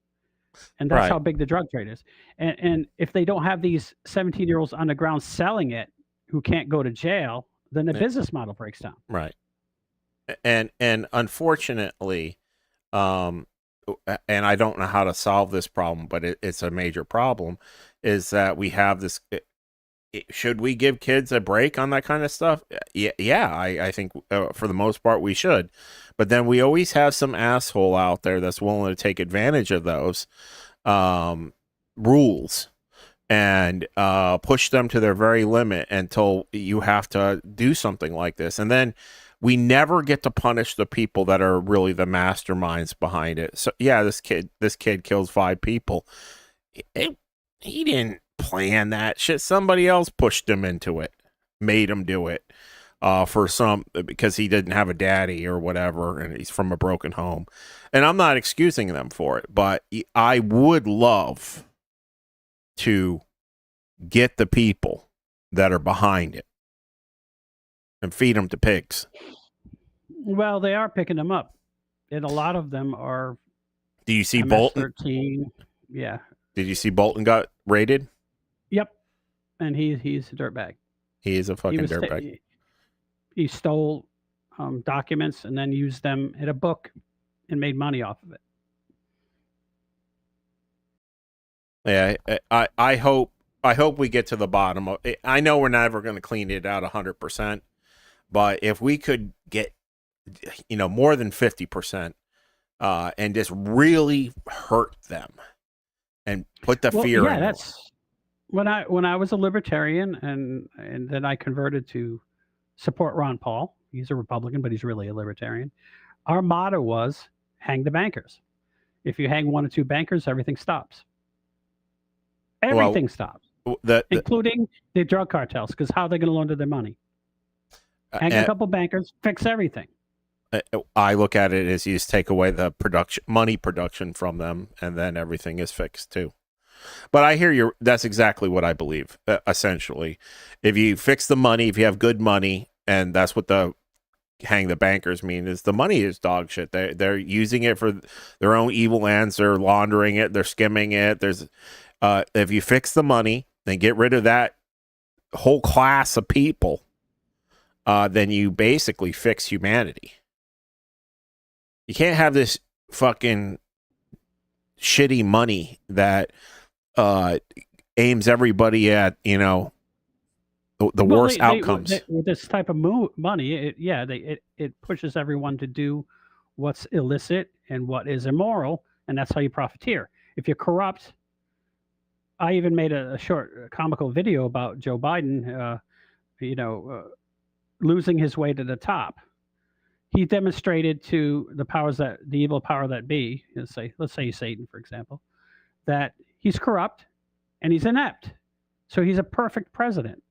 And that's how big the drug trade is. And if they don't have these 17-year-olds on the ground selling it who can't go to jail, then the business model breaks down. Right. And unfortunately, and I don't know how to solve this problem, but it's a major problem, is that we have this. Should we give kids a break on that kind of stuff? Yeah, I think for the most part we should. But then we always have some asshole out there that's willing to take advantage of those rules and push them to their very limit until you have to do something like this. And then we never get to punish the people that are really the masterminds behind it. So yeah, this kid kills 5 people. He didn't plan that shit. Somebody else pushed him into it, made him do it because he didn't have a daddy or whatever, and he's from a broken home. And I'm not excusing them for it, but I would love to get the people that are behind it and feed them to pigs. Well, they are picking them up, and a lot of them are. Do you see Bolton? 13, yeah. Did you see Bolton got raided? Yep, and he's a dirtbag. He is a fucking dirtbag. He stole documents and then used them in a book and made money off of it. Yeah, I hope we get to the bottom of it. I know we're never going to clean it out 100%, but if we could get, more than 50%, and just really hurt them and put the fear in them. That's when I was a libertarian and then I converted to support Ron Paul. He's a Republican, but he's really a libertarian. Our motto was hang the bankers. If you hang 1 or 2 bankers, everything stops. Everything stops, including the drug cartels, because how are they going to launder their money? Hang a couple bankers, fix everything. I look at it as you just take away the money production from them, and then everything is fixed too. But I hear you. That's exactly what I believe. Essentially, if you fix the money, if you have good money, and that's what the hang the bankers mean, is the money is dog shit. They're using it for their own evil ends. They're laundering it. They're skimming it. If you fix the money, then get rid of that whole class of people, then you basically fix humanity. You can't have this fucking shitty money that aims everybody at, the worst outcomes. With this type of money, it pushes everyone to do what's illicit and what is immoral, and that's how you profiteer. If you're corrupt, I even made a short comical video about Joe Biden, losing his way to the top. He demonstrated to the evil power that be, let's say Satan, for example, that he's corrupt and he's inept. So he's a perfect president.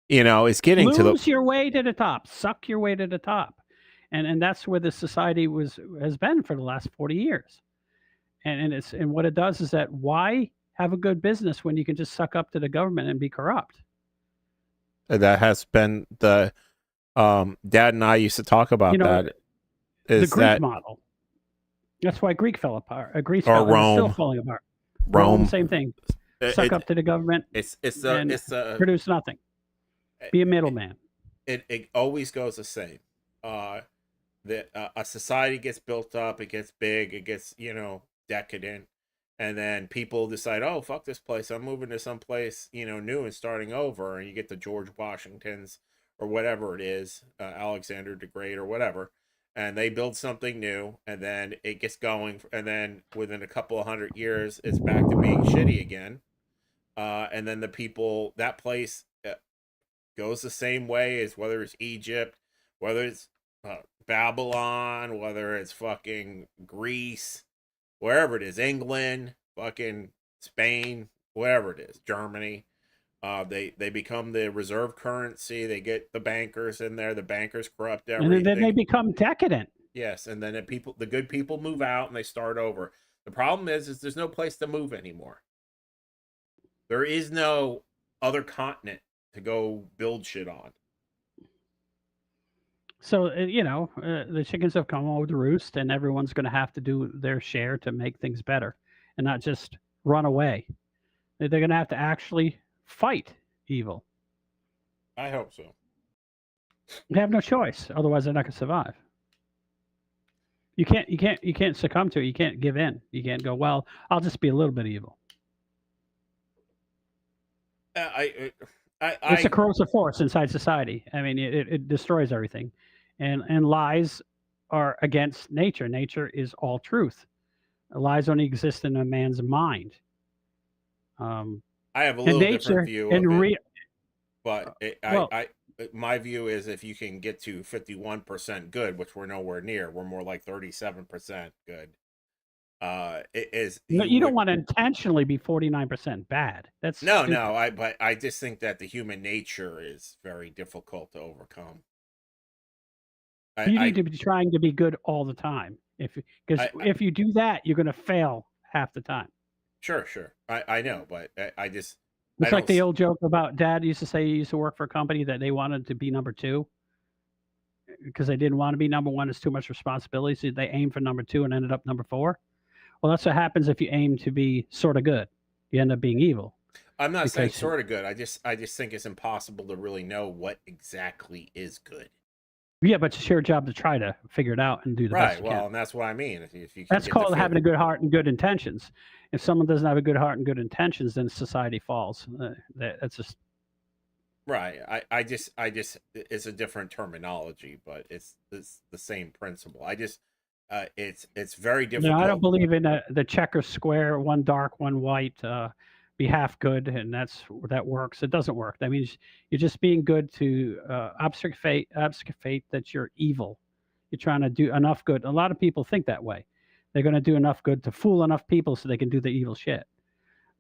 It's getting Lose your way to the top, suck your way to the top. And that's where the society has been for the last 40 years. And what it does is that why have a good business when you can just suck up to the government and be corrupt? That has been the Dad and I used to talk about that. The Greek model. That's why Greek fell apart. Greece Or fell, and it's still Rome. falling apart. Rome. Same thing. It- Suck it- up to the government it's and produce nothing. Be a middleman. it always goes the same. That a society gets built up, it gets big, it gets decadent, and then people decide, oh fuck this place, I'm moving to some place new and starting over, and you get the George Washingtons or whatever it is, Alexander the Great or whatever, and they build something new, and then it gets going, and then within a couple of 100 years, it's back to being shitty again, and then the people that place goes the same way as whether it's Egypt, whether it's Babylon, whether it's fucking Greece, wherever it is, England, fucking Spain, whatever it is, Germany. They become the reserve currency. They get the bankers in there. The bankers corrupt everything. And then they become decadent. Yes, and then the good people move out and they start over. The problem is there's no place to move anymore. There is no other continent to go build shit on. So, the chickens have come home to roost, and everyone's going to have to do their share to make things better and not just run away. They're going to have to actually fight evil. I hope so. They have no choice. Otherwise, they're not going to survive. You can't succumb to it. You can't give in. You can't go, well, I'll just be a little bit evil. It's a corrosive force inside society. I mean, it destroys everything, and lies are against nature. Nature is all truth. Lies only exist in a man's mind. I have a little different view of it, but my view is if you can get to 51% good, which we're nowhere near, we're more like 37% good. It is. You don't want to intentionally be 49% bad. That's no. stupid. But I just think that the human nature is very difficult to overcome. You need to be trying to be good all the time. If you do that, you're going to fail half the time. Sure. I know, but I just. It's like the old joke about Dad used to say he used to work for a company that they wanted to be number 2 because they didn't want to be number 1. It's too much responsibility. So they aimed for number 2 and ended up number 4. Well, that's what happens if you aim to be sort of good. You end up being evil. I'm not saying sort of good. I just think it's impossible to really know what exactly is good. Yeah, but it's your job to try to figure it out and do the best you can. Well, and that's what I mean. If you that's called having a good heart and good intentions. If someone doesn't have a good heart and good intentions, then society falls. That's just right. I just it's a different terminology, but it's the same principle. It's very difficult. No, I don't believe in the checker square, one dark, one white, be half good, and that works. It doesn't work. That means you're just being good to obfuscate that you're evil. You're trying to do enough good. A lot of people think that way. They're going to do enough good to fool enough people so they can do the evil shit.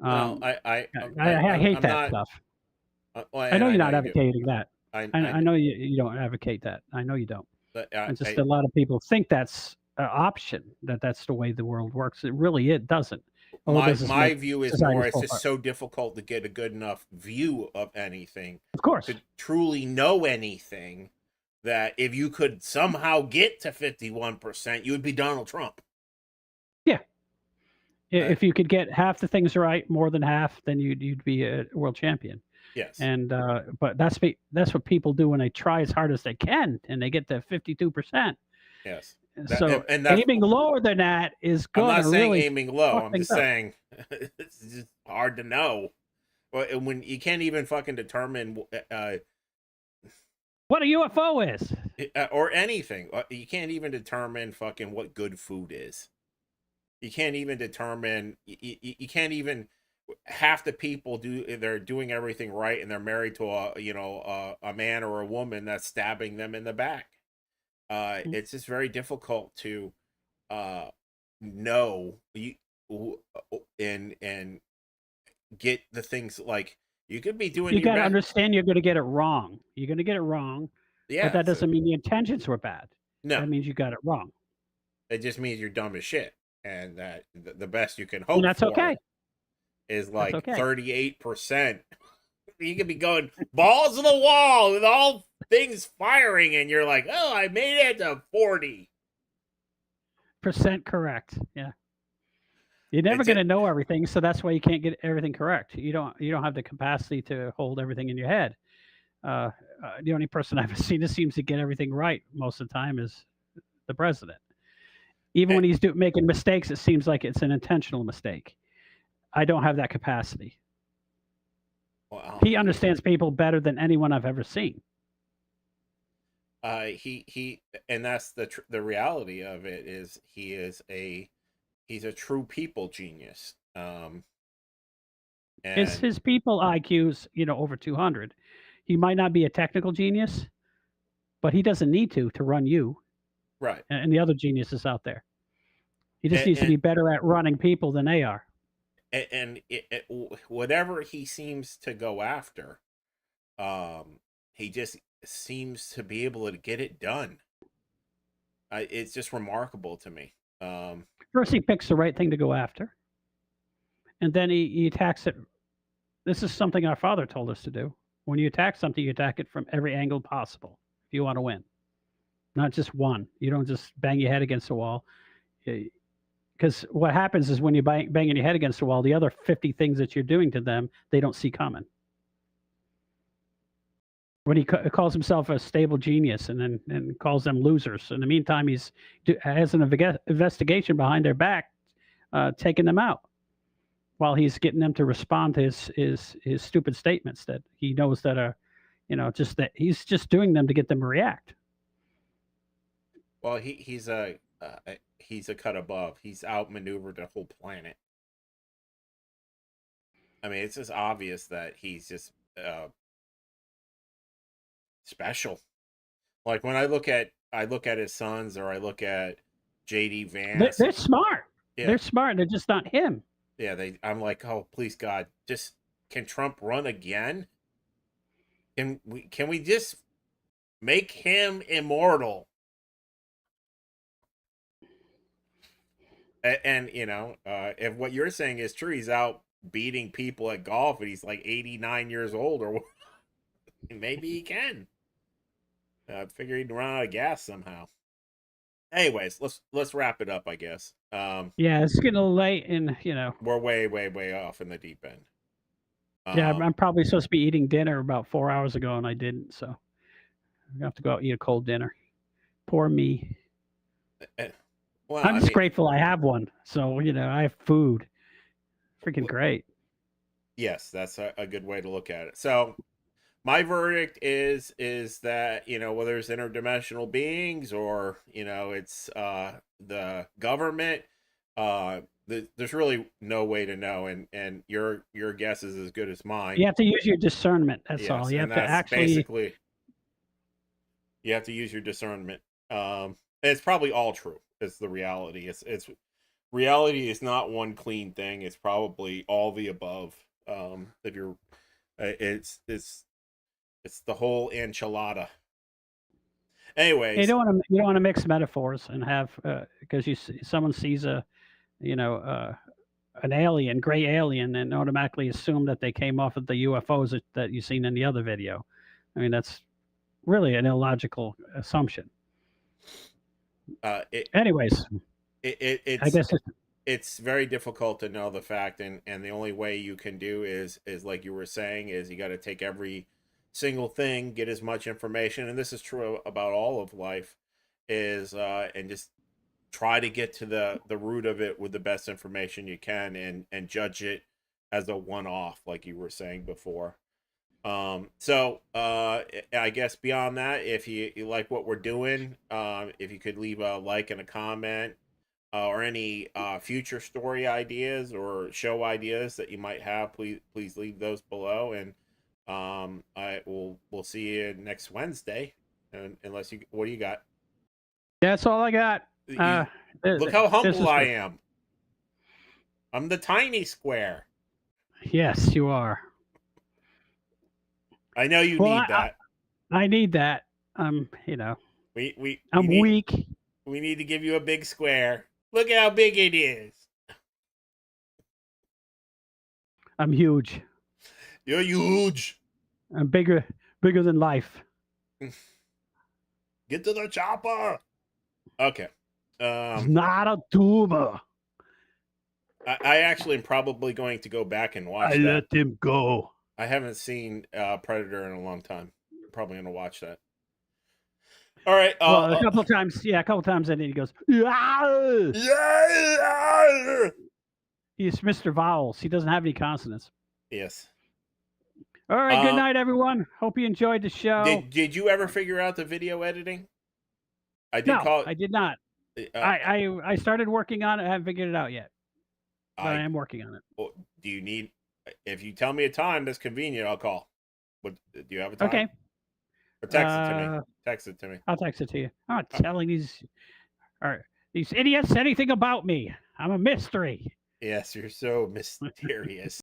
I hate that stuff. I know you're not advocating that. I know you don't advocate that. I know you don't. It's just a lot of people think that's an option, that's the way the world works. It doesn't. My view is more it's just so difficult to get a good enough view of anything. Of course. To truly know anything, that if you could somehow get to 51%, you would be Donald Trump. Yeah. If you could get half the things right, more than half, then you'd be a world champion. Yes. And but that's what people do when they try as hard as they can, and they get to 52%. Yes. So aiming lower than that is good. I'm not saying aiming low. I'm just saying it's just hard to know. When you can't even fucking determine what a UFO is or anything. You can't even determine fucking what good food is. You can't even determine. You can't even. Half the people they're doing everything right, and they're married to a man or a woman that's stabbing them in the back. It's just very difficult to know and get the things like you could be doing. You got to understand you're going to get it wrong. You're going to get it wrong. Yeah, but that doesn't mean the intentions were bad. No, that means you got it wrong. It just means you're dumb as shit, and that the best you can hope and that's for okay. Is like 38%. You could be going balls to the wall with all things firing, and you're like, "Oh, I made it to 40." 100% correct. Yeah. You're never It's going a- to know everything, so that's why you can't get everything correct. You don't have the capacity to hold everything in your head. The only person I've seen that seems to get everything right most of the time is the president. Even Eh, when he's making mistakes, it seems like it's an intentional mistake. I don't have that capacity. well, He understands people better than anyone I've ever seen. he and that's the reality of it is he's a true people genius. And His people IQ's over 200. He might not be a technical genius, but he doesn't need to run you right. and the other geniuses out there. He just and, needs to and, be better at running people than they are. whatever he seems to go after, he just seems to be able to get it done. It's just remarkable to me. First, he picks the right thing to go after, and then he attacks it. This is something our father told us to do. When you attack something, you attack it from every angle possible if you want to win, not just one. You don't just bang your head against the wall. Because what happens is when you're banging your head against the wall, the other 50 things that you're doing to them, they don't see coming. When he calls himself a stable genius and calls them losers, in the meantime, has an investigation behind their back, taking them out, while he's getting them to respond to his stupid statements that he knows that are, just that he's just doing them to get them to react. Well, he's a cut above. He's outmaneuvered the whole planet. I mean, it's just obvious that he's just special. Like when I look at his sons, or I look at JD Vance. They're smart. Yeah. They're smart. They're just not him. Yeah, I'm like, oh, please God, just can Trump run again? Can we just make him immortal? And if what you're saying is true, he's out beating people at golf and he's like 89 years old, or maybe he can. I figure he'd run out of gas somehow. Anyways, let's wrap it up, I guess. Yeah, it's getting a little late, and we're way off in the deep end. yeah, I'm probably supposed to be eating dinner about 4 hours ago, and I didn't, so I'm gonna have to go out and eat a cold dinner. Poor me. Well, I'm just grateful I have one. So I have food. Freaking great. Yes, that's a good way to look at it. So my verdict is that whether it's interdimensional beings or it's the government, there's really no way to know, and your guess is as good as mine. You have to use your discernment. That's all. You have to actually. Basically, you have to use your discernment. It's probably all true. It's the reality. It's reality is not one clean thing. It's probably all the above. If you're, it's the whole enchilada. Anyways, You don't want to mix metaphors and have because someone sees an alien, gray alien, and automatically assume that they came off of the UFOs that you've seen in the other video. I mean, that's really an illogical assumption. Anyways, I guess it's very difficult to know the fact, and the only way you can do is like you were saying, is you got to take every single thing, get as much information, and this is true about all of life, is and just try to get to the root of it with the best information you can, and judge it as a one-off, like you were saying before. So I guess beyond that, if you like what we're doing, if you could leave a like and a comment, or any future story ideas or show ideas that you might have, please leave those below, and we'll see you next Wednesday, unless what do you got? that's all I got. Look how humble I am. I'm the tiny square. Yes, you are. I know you need that. I need that. I'm weak. We need to give you a big square. Look how big it is. I'm huge. You're huge. I'm bigger than life. Get to the chopper. Okay. It's not a tumor. I actually am probably going to go back and watch I that. let him go. I haven't seen Predator in a long time. I'm probably going to watch that. All right. Well, a couple times, and then he goes, "Ah!" Yeah. He's Mr. Vowels. He doesn't have any consonants. Yes. All right. Good night, everyone. Hope you enjoyed the show. Did you ever figure out the video editing? I did No, I did not. I started working on it. I haven't figured it out yet. But I am working on it. Well, do you need? If you tell me a time that's convenient, I'll call. Do you have a time? Okay. Or text it to me. Text it to me. I'll text it to you. I'm not telling these idiots anything about me. I'm a mystery. Yes, you're so mysterious.